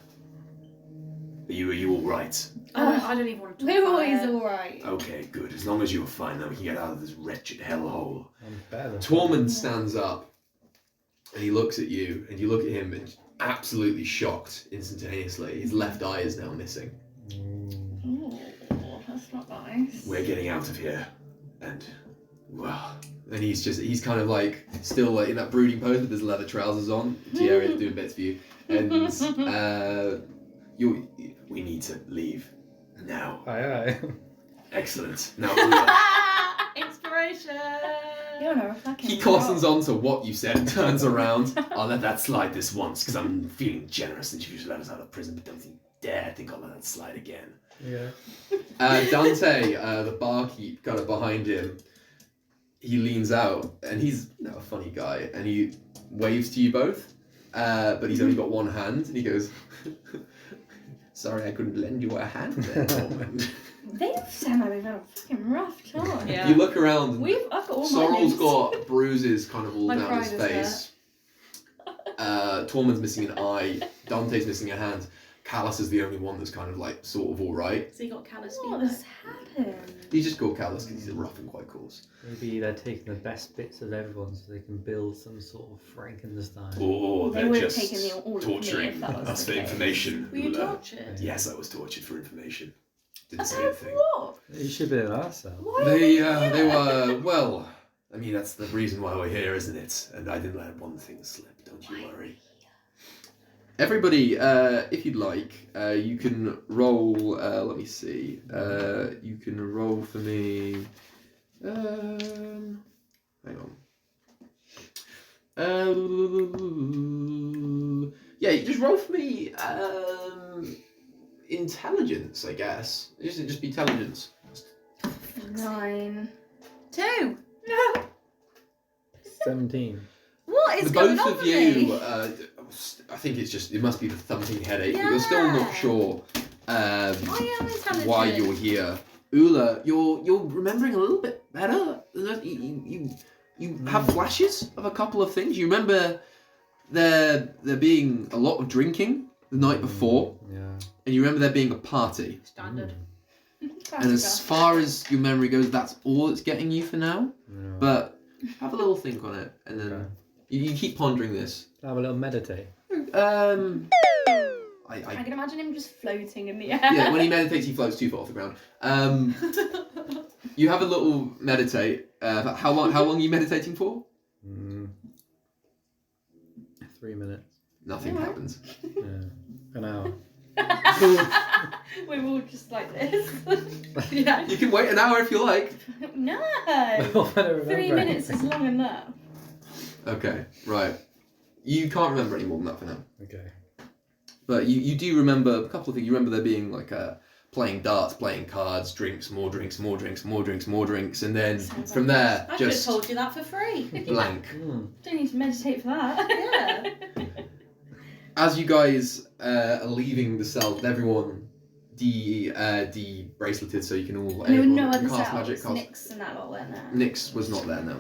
[SPEAKER 1] Are you all right?
[SPEAKER 5] I don't even want to talk
[SPEAKER 3] We're
[SPEAKER 5] about
[SPEAKER 3] always
[SPEAKER 5] it.
[SPEAKER 3] alright.
[SPEAKER 1] Okay, good. As long as you're fine, then we can get out of this wretched hellhole.
[SPEAKER 2] I'm better.
[SPEAKER 1] Tormund stands up and he looks at you, and you look at him and absolutely shocked instantaneously. His left eye is now missing.
[SPEAKER 3] Oh, that's not nice.
[SPEAKER 1] We're getting out of here, and well, and he's kind of like still like in that brooding pose with his leather trousers on. Tierra's doing bits for you, and we need to leave now.
[SPEAKER 2] Aye.
[SPEAKER 1] Excellent. Now, Ula,
[SPEAKER 5] Inspiration.
[SPEAKER 3] You're not a fucking
[SPEAKER 1] he costons on to what you said and turns around. I'll let that slide this once because I'm feeling generous and you should let us out of prison, but don't you dare think I'll let that slide again.
[SPEAKER 2] Yeah.
[SPEAKER 1] Dante, the barkeep, kind of behind him, he leans out and he's a funny guy and he waves to you both, but he's only got one hand and he goes, sorry I couldn't lend you a hand there, Tormund.
[SPEAKER 3] They sound like they've had a fucking rough time.
[SPEAKER 5] Yeah.
[SPEAKER 1] You look around and
[SPEAKER 3] I've got all my
[SPEAKER 1] Sorrel's
[SPEAKER 3] names.
[SPEAKER 1] got bruises kind of all
[SPEAKER 5] My
[SPEAKER 1] down his
[SPEAKER 5] pride is
[SPEAKER 1] face. Tormund's missing an eye. Dante's missing a hand. Callus is the only one that's kind of like sort of all right.
[SPEAKER 5] So you got callous
[SPEAKER 3] What has happened?
[SPEAKER 1] He's just called Callus because he's rough and quite coarse.
[SPEAKER 2] Maybe they're taking the best bits of everyone so they can build some sort of Frankenstein.
[SPEAKER 1] Or
[SPEAKER 3] They
[SPEAKER 1] they're
[SPEAKER 3] would have
[SPEAKER 1] just
[SPEAKER 3] taken all of me
[SPEAKER 1] torturing
[SPEAKER 3] if that was
[SPEAKER 1] us
[SPEAKER 3] the
[SPEAKER 1] for
[SPEAKER 3] case.
[SPEAKER 1] information.
[SPEAKER 5] Were you
[SPEAKER 1] Ula.
[SPEAKER 5] tortured?
[SPEAKER 1] Yes, I was tortured for information. Didn't say
[SPEAKER 3] About
[SPEAKER 1] anything.
[SPEAKER 3] what?
[SPEAKER 2] You should be in our cell.
[SPEAKER 3] Why
[SPEAKER 1] They
[SPEAKER 3] are
[SPEAKER 1] they
[SPEAKER 3] here?
[SPEAKER 1] were well. I mean that's the reason why we're here, isn't it? And I didn't let one thing slip. Don't you worry. Everybody, if you'd like, you can roll. Let me see. You can roll for me. Hang on. Yeah, you just roll for me. Intelligence, I guess. Just be intelligence.
[SPEAKER 3] 9.
[SPEAKER 5] 2.
[SPEAKER 2] 17.
[SPEAKER 5] What is
[SPEAKER 1] The
[SPEAKER 5] going
[SPEAKER 1] both
[SPEAKER 5] on
[SPEAKER 1] of
[SPEAKER 5] with
[SPEAKER 1] you,
[SPEAKER 5] me?
[SPEAKER 1] I think it must be the thumping headache, but you're still not
[SPEAKER 5] Yeah.
[SPEAKER 1] sure
[SPEAKER 5] I am intelligent.
[SPEAKER 1] why you're here. Ula, you're remembering a little bit better. You have flashes of a couple of things. You remember there being a lot of drinking the night before,
[SPEAKER 2] Yeah.
[SPEAKER 1] and you remember there being a party.
[SPEAKER 5] Standard.
[SPEAKER 1] And as far as your memory goes, that's all it's getting you for now.
[SPEAKER 2] Yeah.
[SPEAKER 1] But have a little think on it, and then
[SPEAKER 2] Okay.
[SPEAKER 1] you keep pondering this.
[SPEAKER 2] Have a little meditate.
[SPEAKER 3] I can imagine him just floating in the air.
[SPEAKER 1] Yeah, when he meditates, he floats 2 foot off the ground. You have a little meditate. How long are you meditating for?
[SPEAKER 2] 3 minutes.
[SPEAKER 1] Nothing
[SPEAKER 3] Alright.
[SPEAKER 1] happens.
[SPEAKER 2] Yeah. An hour.
[SPEAKER 3] We're all just like this.
[SPEAKER 5] Yeah.
[SPEAKER 1] You can wait an hour if you like.
[SPEAKER 3] No.
[SPEAKER 2] Well, I don't remember
[SPEAKER 3] 3 minutes is
[SPEAKER 2] anything.
[SPEAKER 3] long enough.
[SPEAKER 1] Okay, right. You can't remember any more than that for now.
[SPEAKER 2] Okay.
[SPEAKER 1] But you do remember a couple of things. You remember there being like playing darts, playing cards, drinks, more drinks, more drinks, more drinks, more drinks, and then
[SPEAKER 3] Sounds
[SPEAKER 1] from
[SPEAKER 3] like
[SPEAKER 1] there,
[SPEAKER 5] I could have
[SPEAKER 1] just
[SPEAKER 5] told you that for free.
[SPEAKER 1] blank.
[SPEAKER 3] Don't need to meditate for that.
[SPEAKER 5] Yeah.
[SPEAKER 1] As you guys are leaving the cell, with everyone de-braceleted so you can all
[SPEAKER 3] There were no
[SPEAKER 1] everyone
[SPEAKER 3] other
[SPEAKER 1] can cast
[SPEAKER 3] cells.
[SPEAKER 1] magic.
[SPEAKER 3] Nix and that lot weren't there.
[SPEAKER 1] Nyx was not there, no.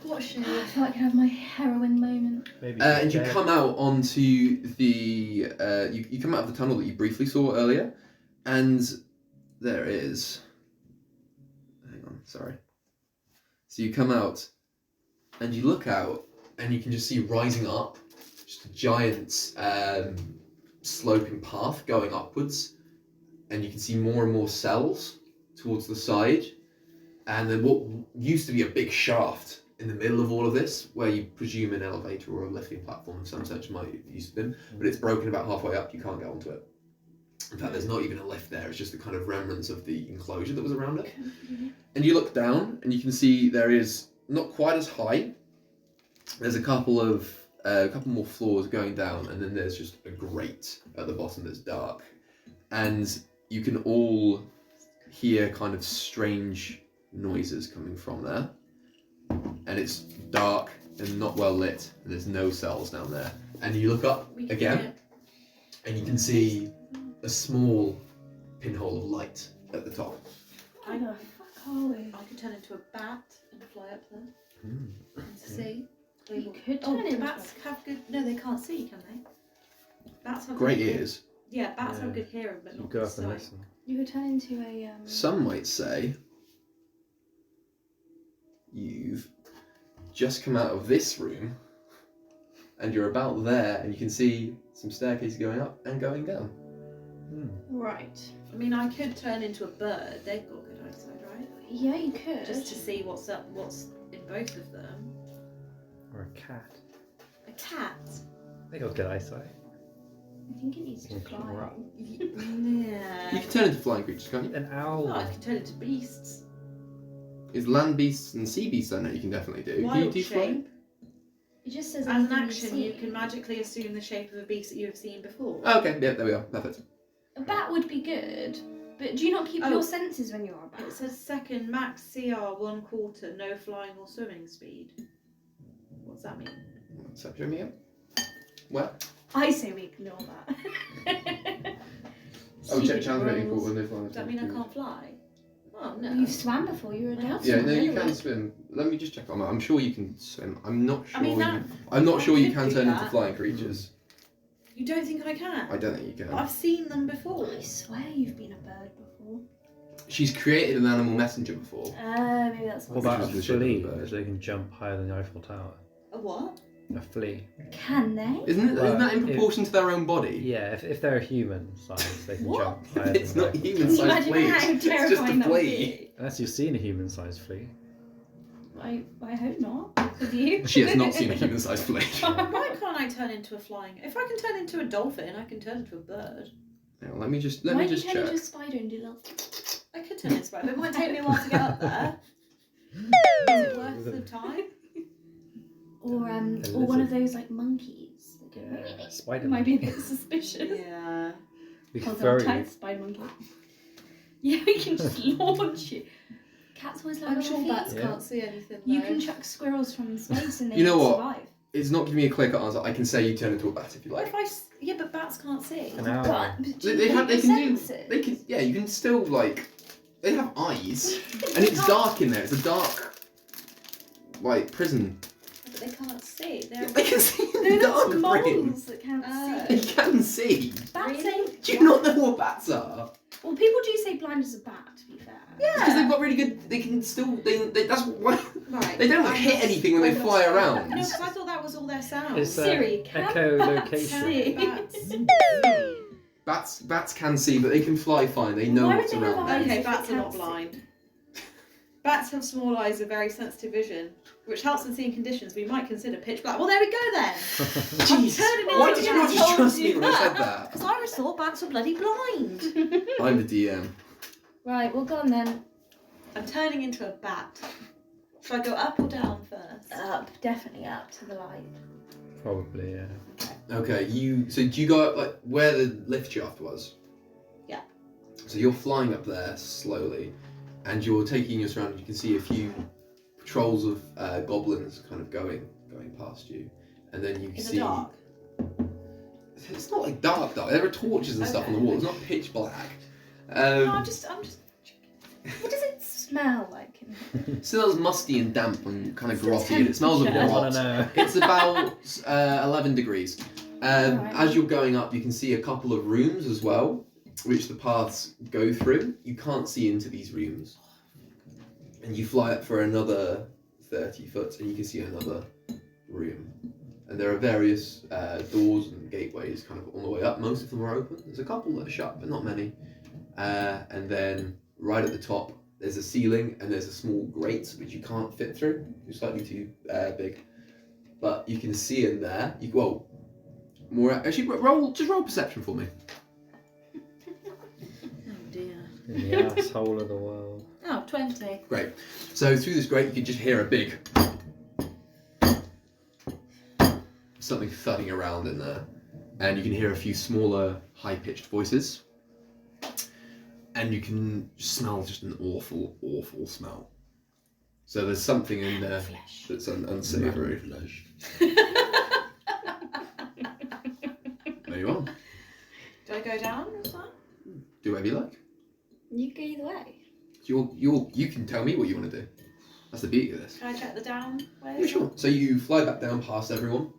[SPEAKER 5] What shit?
[SPEAKER 3] I feel like I could have my heroin moment.
[SPEAKER 2] Maybe.
[SPEAKER 1] And you come out onto the you come out of the tunnel that you briefly saw earlier, and there is. Hang on, sorry. So you come out, and you look out, and you can just see rising up, just a giant sloping path going upwards, and you can see more and more cells towards the side, and then what used to be a big shaft in the middle of all of this, where you presume an elevator or a lifting platform of some such might have used to been, but it's broken about halfway up, you can't get onto it. In fact, there's not even a lift there, it's just the kind of remnants of the enclosure that was around it. And you look down, and you can see there is, not quite as high, there's a couple more floors going down, and then there's just a grate at the bottom that's dark. And you can all hear kind of strange noises coming from there. And it's dark and not well lit, and there's no cells down there. And you look up again, and you can see a small pinhole of light at the top.
[SPEAKER 3] Where the fuck are we?
[SPEAKER 5] I could turn into a bat and fly up there and see.
[SPEAKER 3] You could
[SPEAKER 5] Oh,
[SPEAKER 3] turn
[SPEAKER 5] do
[SPEAKER 3] into
[SPEAKER 5] bats have good? No, they can't see, can they? Bats have
[SPEAKER 1] Great
[SPEAKER 5] good
[SPEAKER 1] ears.
[SPEAKER 5] Yeah, bats have
[SPEAKER 2] Yeah.
[SPEAKER 5] good hearing, but
[SPEAKER 2] You
[SPEAKER 5] not
[SPEAKER 2] go
[SPEAKER 5] good
[SPEAKER 2] up and
[SPEAKER 5] sight.
[SPEAKER 2] listen.
[SPEAKER 3] You could turn into a
[SPEAKER 1] Some might say you've just come out of this room, and you're about there, and you can see some staircases going up and going down.
[SPEAKER 3] Right.
[SPEAKER 5] I mean, I could turn into a bird. They've got good eyesight, right?
[SPEAKER 3] Yeah, you could.
[SPEAKER 5] Just to see what's in both of them.
[SPEAKER 2] Or a cat.
[SPEAKER 5] A cat.
[SPEAKER 2] They got good eyesight.
[SPEAKER 3] I think it needs to
[SPEAKER 2] You
[SPEAKER 3] fly.
[SPEAKER 2] can run.
[SPEAKER 5] Yeah.
[SPEAKER 1] You can turn into flying creatures, can't you?
[SPEAKER 2] An owl.
[SPEAKER 5] Well, I could turn into beasts.
[SPEAKER 1] It's land beasts and sea beasts I know you can definitely do. Can you
[SPEAKER 5] Wild
[SPEAKER 1] do flying?
[SPEAKER 5] shape.
[SPEAKER 3] It just says
[SPEAKER 5] As an
[SPEAKER 3] anything
[SPEAKER 5] action, you
[SPEAKER 3] see.
[SPEAKER 5] can magically assume the shape of a beast that you have seen before.
[SPEAKER 1] Oh, okay, yeah, there we are. Perfect.
[SPEAKER 3] A bat would be good, but do you not keep
[SPEAKER 5] Oh.
[SPEAKER 3] your senses when you're a bat?
[SPEAKER 5] It says second max CR 1/4, no flying or swimming speed. What's that mean?
[SPEAKER 1] So, show me up. Where?
[SPEAKER 3] I say we ignore that.
[SPEAKER 1] Oh,
[SPEAKER 3] Stupid
[SPEAKER 1] challenge rating
[SPEAKER 3] rules.
[SPEAKER 1] for no flying.
[SPEAKER 5] Does that mean I can't fly? Oh no.
[SPEAKER 3] You've swam before, you're a
[SPEAKER 5] I have
[SPEAKER 3] dolphin.
[SPEAKER 1] Yeah, no, you
[SPEAKER 3] really.
[SPEAKER 1] can swim. Let me just check on that. I'm sure you can swim. I'm not sure.
[SPEAKER 5] I mean, that,
[SPEAKER 1] I'm not
[SPEAKER 5] I
[SPEAKER 1] sure you
[SPEAKER 5] could
[SPEAKER 1] can
[SPEAKER 5] do
[SPEAKER 1] turn into
[SPEAKER 5] that.
[SPEAKER 1] flying creatures.
[SPEAKER 5] You don't think I can?
[SPEAKER 1] I don't think you
[SPEAKER 5] But
[SPEAKER 1] can.
[SPEAKER 5] I've seen them before.
[SPEAKER 3] I swear you've been a bird before.
[SPEAKER 1] She's created an animal messenger before.
[SPEAKER 3] Maybe that's
[SPEAKER 2] What
[SPEAKER 3] what.
[SPEAKER 2] about
[SPEAKER 1] Which
[SPEAKER 2] a
[SPEAKER 1] is the shape of a
[SPEAKER 2] flea?
[SPEAKER 1] bird.
[SPEAKER 2] Because they can jump higher than the Eiffel Tower.
[SPEAKER 5] A what?
[SPEAKER 2] A flea.
[SPEAKER 3] Can they?
[SPEAKER 1] Isn't that in
[SPEAKER 2] Well,
[SPEAKER 1] proportion to their own body?
[SPEAKER 2] Yeah, if they're human size, they can
[SPEAKER 5] What?
[SPEAKER 2] jump higher
[SPEAKER 1] It's
[SPEAKER 2] than
[SPEAKER 1] not
[SPEAKER 2] the Eiffel
[SPEAKER 1] human
[SPEAKER 3] Can you
[SPEAKER 1] sized
[SPEAKER 3] imagine
[SPEAKER 1] flea.
[SPEAKER 3] how
[SPEAKER 1] It's just
[SPEAKER 3] terrifying
[SPEAKER 1] a
[SPEAKER 3] that would
[SPEAKER 1] flea.
[SPEAKER 3] be?
[SPEAKER 2] Unless you've seen a human sized flea.
[SPEAKER 3] I hope not. Have you?
[SPEAKER 1] She has not seen a human sized flea.
[SPEAKER 5] Why can't I turn into a flying? If I can turn into a dolphin, I can turn into a bird.
[SPEAKER 1] Hang on, let me just
[SPEAKER 3] Why don't you
[SPEAKER 1] check.
[SPEAKER 3] turn into a spider and do little?
[SPEAKER 5] I could turn into a spider. It might take me a while to get up there. Is it worth the time?
[SPEAKER 3] Or one of those like monkeys that go.
[SPEAKER 2] Spider
[SPEAKER 3] It might be a
[SPEAKER 2] monkey.
[SPEAKER 3] bit suspicious.
[SPEAKER 5] Yeah.
[SPEAKER 2] We
[SPEAKER 3] Hold
[SPEAKER 2] throw
[SPEAKER 3] on
[SPEAKER 2] you.
[SPEAKER 3] tight, spider monkey. Yeah, we can just launch you. Cats always like
[SPEAKER 5] I'm
[SPEAKER 3] little
[SPEAKER 5] sure
[SPEAKER 3] feet.
[SPEAKER 5] bats
[SPEAKER 2] Yeah.
[SPEAKER 5] can't see anything.
[SPEAKER 3] You
[SPEAKER 5] though.
[SPEAKER 3] can chuck squirrels from space and they
[SPEAKER 1] You know what?
[SPEAKER 3] survive.
[SPEAKER 1] It's not giving me a clear cut answer. I can say you turn into a bat if you
[SPEAKER 5] What
[SPEAKER 1] like.
[SPEAKER 5] if I? Yeah, but bats can't see.
[SPEAKER 2] An owl.
[SPEAKER 3] But do
[SPEAKER 1] They
[SPEAKER 3] you
[SPEAKER 1] can
[SPEAKER 3] keep
[SPEAKER 1] do.
[SPEAKER 3] your senses?
[SPEAKER 1] They can. Yeah, you can still like. They have eyes, and it's dark in there. It's a dark, like prison.
[SPEAKER 5] But they can't see. They're
[SPEAKER 1] They can see in
[SPEAKER 3] No,
[SPEAKER 1] the
[SPEAKER 3] that's
[SPEAKER 1] dark brain.
[SPEAKER 3] moles that can't
[SPEAKER 1] They
[SPEAKER 3] see.
[SPEAKER 1] can see.
[SPEAKER 3] Bats
[SPEAKER 5] Really?
[SPEAKER 3] ain't.
[SPEAKER 1] Do you not know what bats are?
[SPEAKER 3] Well, people do say blind as a bat. To be fair.
[SPEAKER 1] Because they've got really good. They can still. That's why
[SPEAKER 5] right.
[SPEAKER 1] they don't hit anything when they fly around.
[SPEAKER 5] No, because I thought that was all their sounds.
[SPEAKER 2] It's
[SPEAKER 3] Siri, can
[SPEAKER 2] echolocation.
[SPEAKER 3] bats
[SPEAKER 5] Bats.
[SPEAKER 1] Bats can see, but they can fly fine. They know
[SPEAKER 3] Why
[SPEAKER 1] what's
[SPEAKER 3] would they have
[SPEAKER 1] around.
[SPEAKER 3] eyes?
[SPEAKER 5] Okay,
[SPEAKER 3] if
[SPEAKER 5] bats
[SPEAKER 3] they
[SPEAKER 5] are
[SPEAKER 3] can't
[SPEAKER 5] not
[SPEAKER 3] see?
[SPEAKER 5] blind. Bats have small eyes with very sensitive vision, which helps in seeing conditions we might consider pitch black. Well, there we go then.
[SPEAKER 1] Jeez,
[SPEAKER 5] turning it
[SPEAKER 1] why
[SPEAKER 5] into
[SPEAKER 1] did you
[SPEAKER 5] a
[SPEAKER 1] not
[SPEAKER 5] bat.
[SPEAKER 1] just trust
[SPEAKER 5] Told
[SPEAKER 1] me
[SPEAKER 5] you
[SPEAKER 1] when I said
[SPEAKER 5] that.
[SPEAKER 1] that?
[SPEAKER 5] Because I always thought bats were bloody blind.
[SPEAKER 1] I'm the DM.
[SPEAKER 3] Right, well, go on then.
[SPEAKER 5] I'm turning into a bat. Should I go up or down first?
[SPEAKER 3] Up, definitely up to the light.
[SPEAKER 2] Probably, yeah.
[SPEAKER 1] Okay, so do you go up like where the lift shaft was?
[SPEAKER 5] Yeah.
[SPEAKER 1] So you're flying up there slowly, and you're taking your surroundings. You can see a few patrols of goblins kind of going past you, and then you can
[SPEAKER 5] In
[SPEAKER 1] see.
[SPEAKER 5] the dark.
[SPEAKER 1] It's not like dark. There are torches and stuff on the wall. It's not pitch black.
[SPEAKER 5] No, I'm just.
[SPEAKER 3] What does it smell like?
[SPEAKER 1] It smells musty and damp and kind of
[SPEAKER 3] It's the
[SPEAKER 1] grotty, and it smells of
[SPEAKER 3] temperature.
[SPEAKER 2] I want
[SPEAKER 1] rot.
[SPEAKER 2] to know.
[SPEAKER 1] It's about 11 degrees.
[SPEAKER 3] Alright.
[SPEAKER 1] As you're going up, you can see a couple of rooms as well, which the paths go through. You can't see into these rooms. And you fly up for another 30 foot, and you can see another room. And there are various doors and gateways kind of on the way up. Most of them are open. There's a couple that are shut, but not many. And then right at the top, there's a ceiling, and there's a small grate which you can't fit through. It's slightly too big, but you can see in there. Just roll perception for me.
[SPEAKER 5] Oh dear.
[SPEAKER 2] In the asshole of the world.
[SPEAKER 5] Oh, 20.
[SPEAKER 1] Great. So through this grate, you can just hear a big something thudding around in there, and you can hear a few smaller, high-pitched voices, and you can smell just an awful, awful smell. So there's something in there that's unsavory. There you are.
[SPEAKER 5] Do I go down as well?
[SPEAKER 1] Do whatever you like.
[SPEAKER 3] You go either way.
[SPEAKER 1] You can tell me what you want to do. That's the beauty of this.
[SPEAKER 5] Can I check the down way?
[SPEAKER 1] Yeah, sure. So you fly back down past everyone,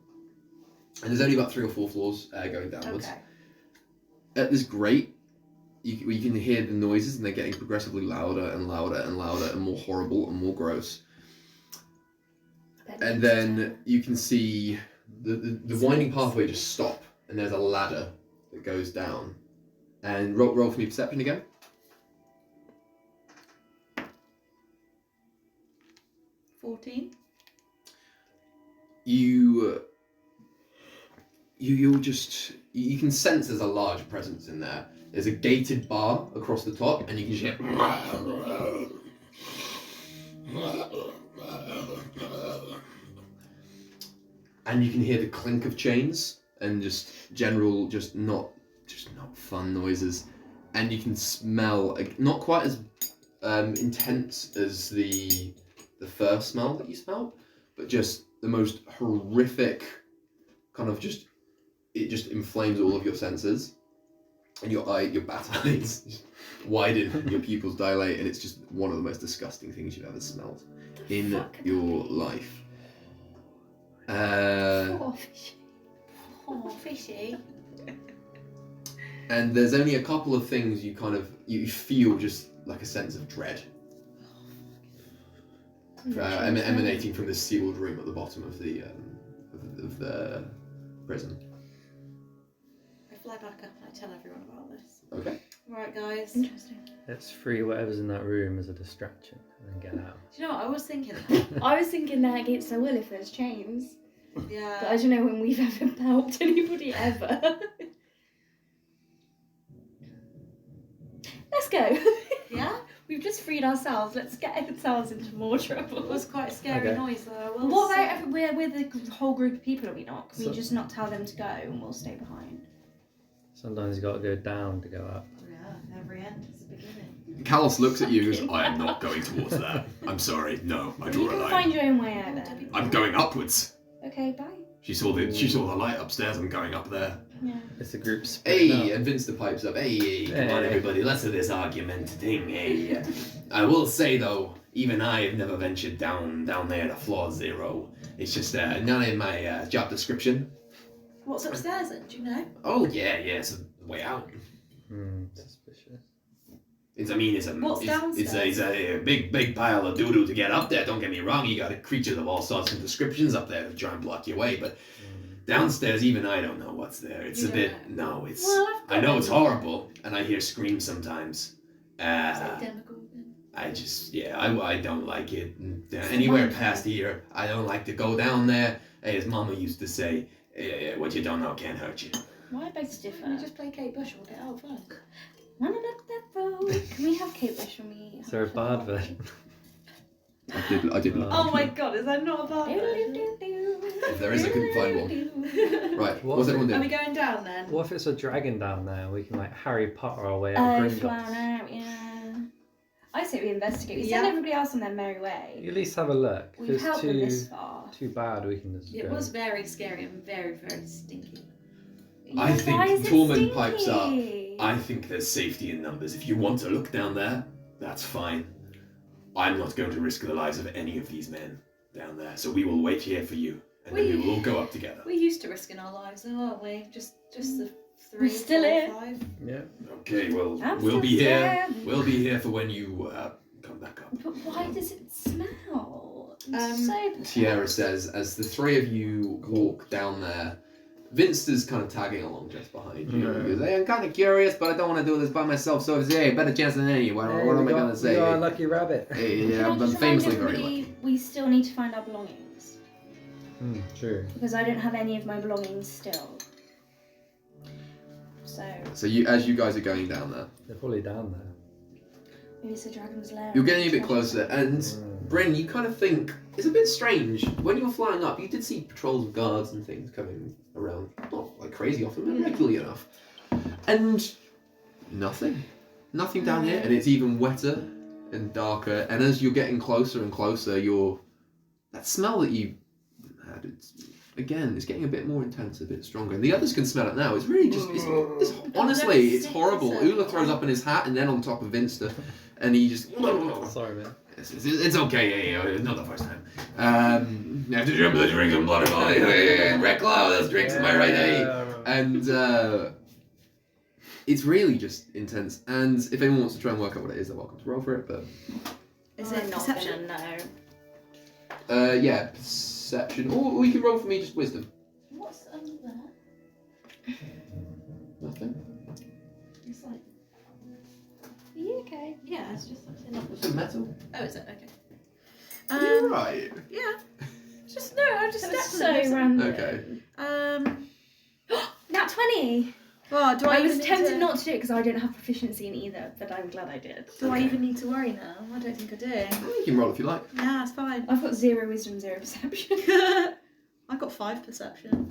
[SPEAKER 1] and there's only about 3 or 4 floors going downwards.
[SPEAKER 5] Okay.
[SPEAKER 1] At this grate, you can hear the noises, and they're getting progressively louder and louder and louder and more horrible and more gross. And then you can see the winding pathway just stop, and there's a ladder that goes down. And roll for me perception again.
[SPEAKER 5] $14.
[SPEAKER 1] You can sense there's a large presence in there. There's a gated bar across the top, and you can just hear. And you can hear the clink of chains and just general, just not fun noises. And you can smell not quite as intense as the first smell that you smelled, but just the most horrific kind of it just inflames all of your senses, and your bat eyes just widen, your pupils dilate, and it's just one of the most disgusting things you've ever smelled in your life.
[SPEAKER 3] Oh, fishy.
[SPEAKER 5] Oh, fishy.
[SPEAKER 1] And there's only a couple of things you feel just like a sense of dread emanating from this sealed room at the bottom of the prison.
[SPEAKER 5] I fly back up and I tell everyone about this.
[SPEAKER 1] Okay.
[SPEAKER 5] Right, guys.
[SPEAKER 3] Interesting.
[SPEAKER 2] Let's free whatever's in that room as a distraction and then get out.
[SPEAKER 5] Do you know what I was thinking?
[SPEAKER 3] I was thinking they're against their will if there's chains. But I
[SPEAKER 5] Yeah.
[SPEAKER 3] don't know when we've ever helped anybody ever. Let's go.
[SPEAKER 5] Yeah?
[SPEAKER 3] We've just freed ourselves. Let's get ourselves into more trouble.
[SPEAKER 5] It was quite a scary
[SPEAKER 2] Okay.
[SPEAKER 5] noise though. I will
[SPEAKER 3] What
[SPEAKER 5] say.
[SPEAKER 3] about we're the whole group of people, are we not? Can
[SPEAKER 2] So-
[SPEAKER 3] we just not tell them to go and we'll stay behind?
[SPEAKER 2] Sometimes you got to go down to go up.
[SPEAKER 5] Yeah, every end is a beginning.
[SPEAKER 1] Kalos looks at you and goes, I am not going towards that. I'm sorry. No, I
[SPEAKER 3] You
[SPEAKER 1] draw a
[SPEAKER 3] can
[SPEAKER 1] line.
[SPEAKER 3] find your own way out then.
[SPEAKER 1] I'm going upwards.
[SPEAKER 3] Okay, bye.
[SPEAKER 1] She saw the light upstairs. I'm going up there.
[SPEAKER 3] Yeah.
[SPEAKER 2] It's a group splitting
[SPEAKER 1] Hey,
[SPEAKER 2] up.
[SPEAKER 1] and Vince the pipes up. Hey, come on
[SPEAKER 2] Hey.
[SPEAKER 1] everybody, less of this argument thing. Hey, I will say though, even I have never ventured down there to floor 0. It's just not in my job description.
[SPEAKER 5] What's upstairs then? Do you know?
[SPEAKER 1] Oh yeah, it's a way out.
[SPEAKER 2] Suspicious.
[SPEAKER 1] It's
[SPEAKER 5] What's downstairs?
[SPEAKER 1] a big pile of doo-doo to get up there. Don't get me wrong, you got creatures of all sorts and descriptions up there to try and block your way, but downstairs, even I don't know what's there. It's
[SPEAKER 5] You
[SPEAKER 1] a
[SPEAKER 5] don't
[SPEAKER 1] bit
[SPEAKER 5] know.
[SPEAKER 1] I know it's
[SPEAKER 3] an idea.
[SPEAKER 1] horrible, and I hear screams sometimes.
[SPEAKER 5] Is that Demogorgon?
[SPEAKER 1] I don't like it. Anywhere past here, I don't like to go down there. As Mama used to say, what you don't know can't hurt you.
[SPEAKER 3] Why I beg to differ?
[SPEAKER 5] Can we just play Kate Bush or get out first?
[SPEAKER 3] Run up that road. Can we have Kate Bush when we?
[SPEAKER 2] Is there a bard version?
[SPEAKER 1] I did.
[SPEAKER 5] Oh my god, is that not a bad version?
[SPEAKER 1] If there is, I couldn't find one. Right, what's everyone
[SPEAKER 5] Are we
[SPEAKER 1] doing?
[SPEAKER 5] going down then?
[SPEAKER 2] What if it's a dragon down there? We can like Harry Potter our way out of
[SPEAKER 3] Flying
[SPEAKER 2] Gringotts.
[SPEAKER 3] out, yeah. I say we investigate. We
[SPEAKER 5] Yeah.
[SPEAKER 3] send everybody else on their merry way.
[SPEAKER 2] You at least have a look. If
[SPEAKER 3] We've
[SPEAKER 2] it's
[SPEAKER 3] helped them this far.
[SPEAKER 2] too bad, we can just
[SPEAKER 5] It
[SPEAKER 2] go.
[SPEAKER 5] was very scary and very, very stinky.
[SPEAKER 1] I think
[SPEAKER 3] Why is it
[SPEAKER 1] Tormund pipes up.
[SPEAKER 3] stinky?
[SPEAKER 1] I think there's safety in numbers. If you want to look down there, that's fine. I'm not going to risk the lives of any of these men down there, so we will wait here for you, and then we will all go up together.
[SPEAKER 5] We're used to risking our lives, though, aren't we? Just the 3,
[SPEAKER 3] We're still
[SPEAKER 5] 4,
[SPEAKER 3] here.
[SPEAKER 5] 5.
[SPEAKER 2] Yeah.
[SPEAKER 1] Okay, well,
[SPEAKER 3] I'm
[SPEAKER 1] we'll
[SPEAKER 3] so
[SPEAKER 1] be here.
[SPEAKER 3] scared.
[SPEAKER 1] We'll be here for when you come back up.
[SPEAKER 3] But why does it smell?
[SPEAKER 5] Um,
[SPEAKER 1] Tierra says, as the three of you walk down there, Vinster's kind of tagging along just behind you. He goes, hey, I'm kind of curious, but I don't want to do this by myself, so it's better chance than any. What am I going to say?
[SPEAKER 2] You are a lucky rabbit.
[SPEAKER 1] Yeah, I'm famously very lucky.
[SPEAKER 3] We still need to find our belongings
[SPEAKER 2] True.
[SPEAKER 3] because I don't have any of my belongings still. So
[SPEAKER 1] you, as you guys are going down there,
[SPEAKER 2] They're probably down there.
[SPEAKER 3] maybe it's a dragon's lair.
[SPEAKER 1] you're getting a bit closer, and Bryn, you kind of think it's a bit strange. When you were flying up, you did see patrols of guards and things coming around, not like crazy often, but regularly enough. And nothing down here, and it's even wetter and darker. And as you're getting closer and closer, that smell that you had, it's getting a bit more intense, a bit stronger. And the others can smell it now. It's really just, honestly, it's horrible. Ula throws up in his hat and then on top of Vinster, and he just.
[SPEAKER 2] Sorry, man.
[SPEAKER 1] It's okay, yeah, it's not the first time. You have to remember the drink and blood and body. Red Claw, those drinks in my right eye. And it's really just intense. And if anyone wants to try and work out what it is, they're welcome to roll for it. But
[SPEAKER 5] Is it
[SPEAKER 3] not
[SPEAKER 5] perception?
[SPEAKER 3] gonna know.
[SPEAKER 1] yeah, perception. Or you can roll for me just wisdom.
[SPEAKER 5] What's under there?
[SPEAKER 1] Nothing.
[SPEAKER 5] It's like,
[SPEAKER 3] Are you okay?
[SPEAKER 5] yeah, it's just like
[SPEAKER 1] What's the metal?
[SPEAKER 5] Oh, is it? Okay.
[SPEAKER 1] You're right.
[SPEAKER 5] Yeah. I just
[SPEAKER 3] That was
[SPEAKER 5] stepped
[SPEAKER 3] so
[SPEAKER 5] on
[SPEAKER 3] random.
[SPEAKER 1] Okay.
[SPEAKER 3] Nat 20!
[SPEAKER 5] Well, do
[SPEAKER 3] I
[SPEAKER 5] I
[SPEAKER 3] was
[SPEAKER 5] even
[SPEAKER 3] tempted
[SPEAKER 5] need to,
[SPEAKER 3] not to do it because I don't have proficiency in either, but I'm glad I did.
[SPEAKER 5] Do I even need to worry now? I don't think I do.
[SPEAKER 1] You can roll if you like.
[SPEAKER 5] Nah, it's fine.
[SPEAKER 3] I've got 0 wisdom, 0 perception.
[SPEAKER 5] I got 5 perception.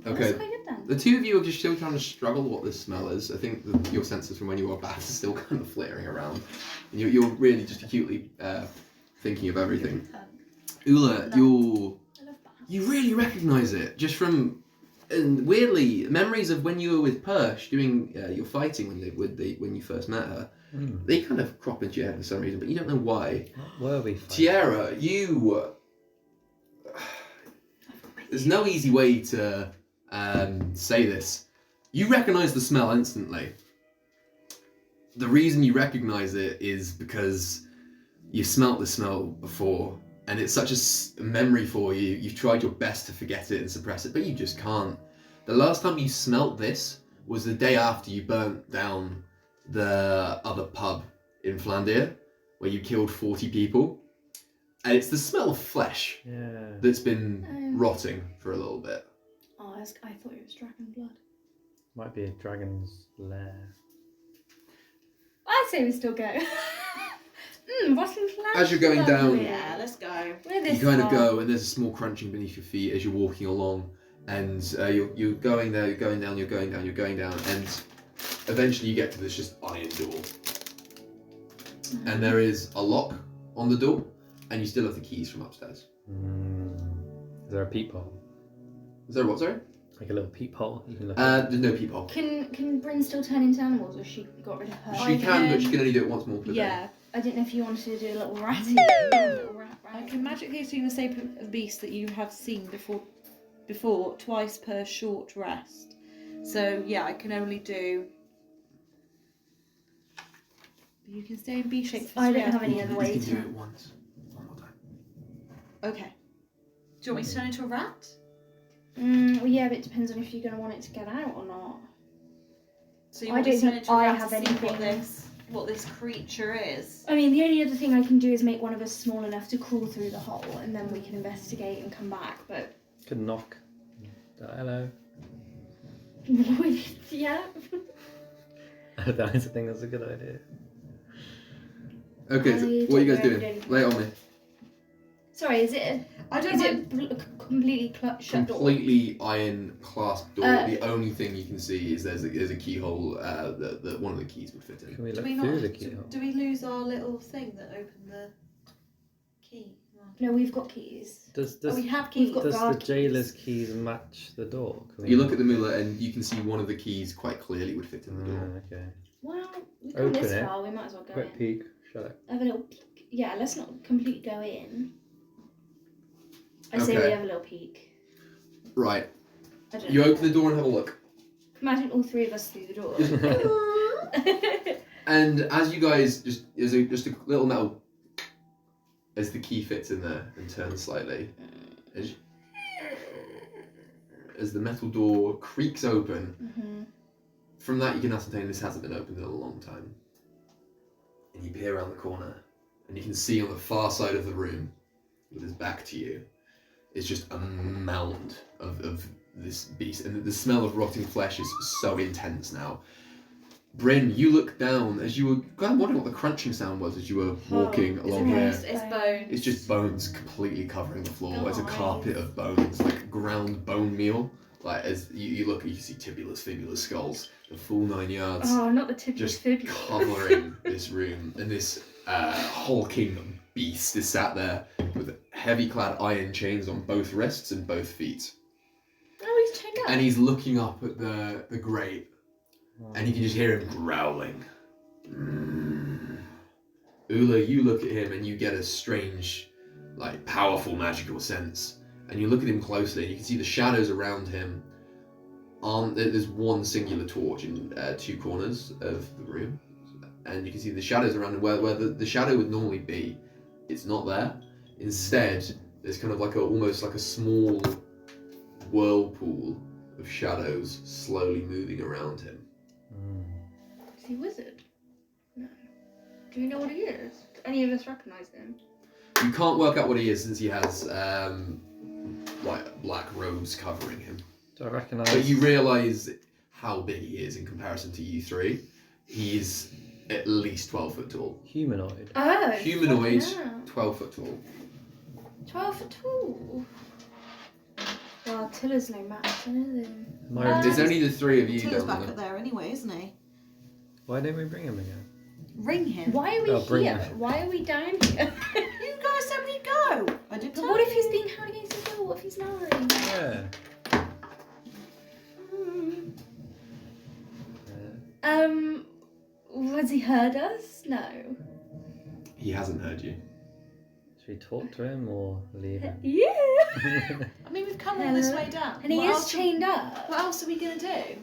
[SPEAKER 1] Okay.
[SPEAKER 3] That's quite good then.
[SPEAKER 1] The two of you are just still trying to struggle what this smell is. I think your senses from when you were back are still kind of flaring around. And you're really just acutely thinking of everything. Ula,
[SPEAKER 3] I love that.
[SPEAKER 1] you really recognise it just from, and weirdly, memories of when you were with Persh doing your fighting when you first met her. They kind of crop into your head for some reason, but you don't know why.
[SPEAKER 2] What were we fighting?
[SPEAKER 1] Tierra, there's no easy way to say this. You recognise the smell instantly. The reason you recognise it is because you've smelt the smell before, and it's such a memory for you. You've tried your best to forget it and suppress it, but you just can't. The last time you smelt this was the day after you burnt down the other pub in Flandir, where you killed 40 people. And it's the smell of flesh that's been rotting for a little bit.
[SPEAKER 3] Oh, I thought it was dragon blood.
[SPEAKER 2] Might be a dragon's lair.
[SPEAKER 3] I say we still go. Bottom flat.
[SPEAKER 1] As you're going down,
[SPEAKER 5] Yeah, let's go.
[SPEAKER 3] We're this
[SPEAKER 1] you kind of
[SPEAKER 3] far.
[SPEAKER 1] go, and there's a small crunching beneath your feet as you're walking along, and you're going there, you're going down, you're going down, you're going down, and eventually you get to this just iron door, and there is a lock on the door, and you still have the keys from upstairs.
[SPEAKER 2] Is there a peephole?
[SPEAKER 1] Is there what, sorry?
[SPEAKER 2] Like a little peephole you can look
[SPEAKER 1] There's no peephole.
[SPEAKER 3] Can Bryn still turn into animals, or she got rid of her?
[SPEAKER 1] She can, but she can only do it once more per day.
[SPEAKER 3] Yeah. I didn't know if you wanted to do a little ratty. little rat.
[SPEAKER 5] I can magically assume the shape of a beast that you have seen before twice per short rest. So yeah, I can only do. You can stay in beast shape for
[SPEAKER 3] I
[SPEAKER 5] 3
[SPEAKER 3] don't have
[SPEAKER 5] hours.
[SPEAKER 3] any other way
[SPEAKER 1] You can do
[SPEAKER 3] to.
[SPEAKER 1] it once. One more time.
[SPEAKER 5] Okay. Do you want me to turn into a rat?
[SPEAKER 3] Well, yeah, but it depends on if you're going to want it to get out or not.
[SPEAKER 5] So you
[SPEAKER 3] I
[SPEAKER 5] want me
[SPEAKER 3] don't
[SPEAKER 5] to turn
[SPEAKER 3] think
[SPEAKER 5] into a
[SPEAKER 3] I
[SPEAKER 5] rat
[SPEAKER 3] have
[SPEAKER 5] to see what
[SPEAKER 3] anything.
[SPEAKER 5] this? what this creature is?
[SPEAKER 3] I mean, the only other thing I can do is make one of us small enough to crawl through the hole, and then we can investigate and come back. But
[SPEAKER 2] Could knock. Hello.
[SPEAKER 3] yeah.
[SPEAKER 2] I think that's a good idea.
[SPEAKER 1] Okay, so what are you guys doing? Lay it on me.
[SPEAKER 3] Sorry, is it?
[SPEAKER 5] I don't
[SPEAKER 3] Is
[SPEAKER 5] know.
[SPEAKER 3] it completely shut door?
[SPEAKER 1] Completely iron clasp door. The only thing you can see is there's a keyhole that one of the keys would fit in.
[SPEAKER 2] Can we
[SPEAKER 5] Do
[SPEAKER 2] look
[SPEAKER 5] we
[SPEAKER 2] through
[SPEAKER 5] not?
[SPEAKER 2] the keyhole?
[SPEAKER 5] Do we lose our little thing that opened the key?
[SPEAKER 3] No, we've got keys.
[SPEAKER 2] Does
[SPEAKER 5] Oh, we have keys.
[SPEAKER 3] We've got
[SPEAKER 2] does the
[SPEAKER 3] guard
[SPEAKER 2] jailer's
[SPEAKER 3] keys.
[SPEAKER 2] keys match the door? Can we
[SPEAKER 1] You look at the mirror and you can see one of the keys quite clearly would fit in the door.
[SPEAKER 2] Okay.
[SPEAKER 3] Well, we come
[SPEAKER 2] Open
[SPEAKER 3] this
[SPEAKER 2] it.
[SPEAKER 3] far, we might as well go
[SPEAKER 2] Quick
[SPEAKER 3] in.
[SPEAKER 2] peek. Shut it.
[SPEAKER 3] Have a little peek. Yeah, let's not completely go in. I say
[SPEAKER 1] Okay.
[SPEAKER 3] we have a little peek.
[SPEAKER 1] Right.
[SPEAKER 3] I don't
[SPEAKER 1] You
[SPEAKER 3] know.
[SPEAKER 1] open the door and have a look.
[SPEAKER 3] Imagine all three of us through the door.
[SPEAKER 1] And as you guys there's just a little metal as the key fits in there and turns slightly. As the metal door creaks open,
[SPEAKER 3] Mhm.
[SPEAKER 1] from that you can ascertain this hasn't been opened in a long time. And you peer around the corner and you can see on the far side of the room, with his back to you, is just a mound of this beast. And the smell of rotting flesh is so intense now. Bryn, you look down as you were kind of wondering what the crunching sound was as you were walking along here.
[SPEAKER 5] It's bones.
[SPEAKER 1] It's just bones completely covering the floor. There's a
[SPEAKER 3] Nice.
[SPEAKER 1] carpet of bones, like ground bone meal. Like as you look, you can see tibulas, fibulas, skulls, the full 9 yards,
[SPEAKER 3] Oh, not the tibular
[SPEAKER 1] just
[SPEAKER 3] fibula.
[SPEAKER 1] covering this room. And this hulking beast is sat there with heavy clad iron chains on both wrists and both feet.
[SPEAKER 5] Oh, he's chained up.
[SPEAKER 1] And he's looking up at the grate. And you can just hear him growling. Ula, you look at him and you get a strange, like, powerful magical sense. And you look at him closely and you can see the shadows around him. There's one singular torch in two corners of the room. And you can see the shadows around him where the shadow would normally be. It's not there. Instead, there's kind of like almost like a small whirlpool of shadows slowly moving around him.
[SPEAKER 3] Is he a wizard? No. Do we know what he is? Do any of us recognise him?
[SPEAKER 1] You can't work out what he is since he has like black robes covering him.
[SPEAKER 2] Do I recognise?
[SPEAKER 1] But you realise how big he is in comparison to you three. He's at least 12 foot tall.
[SPEAKER 2] Humanoid.
[SPEAKER 3] Oh,
[SPEAKER 1] Humanoid,
[SPEAKER 3] fucking hell.
[SPEAKER 1] 12 foot tall.
[SPEAKER 3] 12 foot tall. Well, Tilla's no match, is he?
[SPEAKER 1] There's only the three of you
[SPEAKER 5] Tiller's
[SPEAKER 1] down
[SPEAKER 5] back
[SPEAKER 1] there.
[SPEAKER 5] up there anyway, isn't he?
[SPEAKER 2] Why didn't we bring him again?
[SPEAKER 5] Ring him.
[SPEAKER 3] Why are we
[SPEAKER 2] Oh, bring
[SPEAKER 3] here?
[SPEAKER 2] him.
[SPEAKER 3] Why are we down here?
[SPEAKER 5] You guys said we go. I did.
[SPEAKER 3] But
[SPEAKER 5] tell
[SPEAKER 3] what if
[SPEAKER 5] you.
[SPEAKER 3] he's being held against the door? What if he's narrowing?
[SPEAKER 2] Yeah.
[SPEAKER 3] Has he heard us? No.
[SPEAKER 1] He hasn't heard you.
[SPEAKER 2] Should we talk to him or leave him?
[SPEAKER 3] Yeah.
[SPEAKER 5] I mean, we've come all this way down.
[SPEAKER 3] And he
[SPEAKER 5] What
[SPEAKER 3] is
[SPEAKER 5] else-
[SPEAKER 3] chained up.
[SPEAKER 5] What else are we gonna do?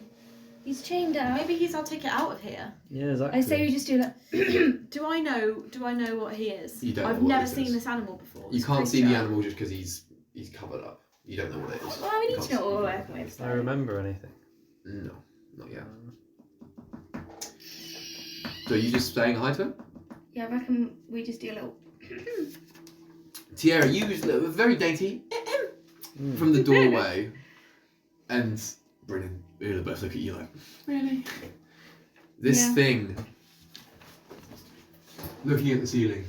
[SPEAKER 3] He's chained up.
[SPEAKER 5] Maybe he's our ticket out of here.
[SPEAKER 2] Yeah, exactly.
[SPEAKER 3] I say we just do like.
[SPEAKER 5] Do I know what he is?
[SPEAKER 1] You don't know
[SPEAKER 5] I've
[SPEAKER 1] what
[SPEAKER 5] never
[SPEAKER 1] this
[SPEAKER 5] seen
[SPEAKER 1] is.
[SPEAKER 5] this animal before.
[SPEAKER 1] You
[SPEAKER 5] this
[SPEAKER 1] can't see the
[SPEAKER 5] creature.
[SPEAKER 1] animal just because he's covered up. You don't know what it is.
[SPEAKER 3] Well, we
[SPEAKER 1] You
[SPEAKER 3] need to
[SPEAKER 1] can't
[SPEAKER 3] know what
[SPEAKER 1] see.
[SPEAKER 3] we're working with.
[SPEAKER 2] Do I remember anything?
[SPEAKER 1] No, not yet. So you just saying hi to him?
[SPEAKER 3] Yeah, I reckon we just do a little.
[SPEAKER 1] Tierra, you very dainty from the doorway, and Brennan, Ula both look at you like, really? This
[SPEAKER 3] Yeah.
[SPEAKER 1] thing, looking at the ceiling,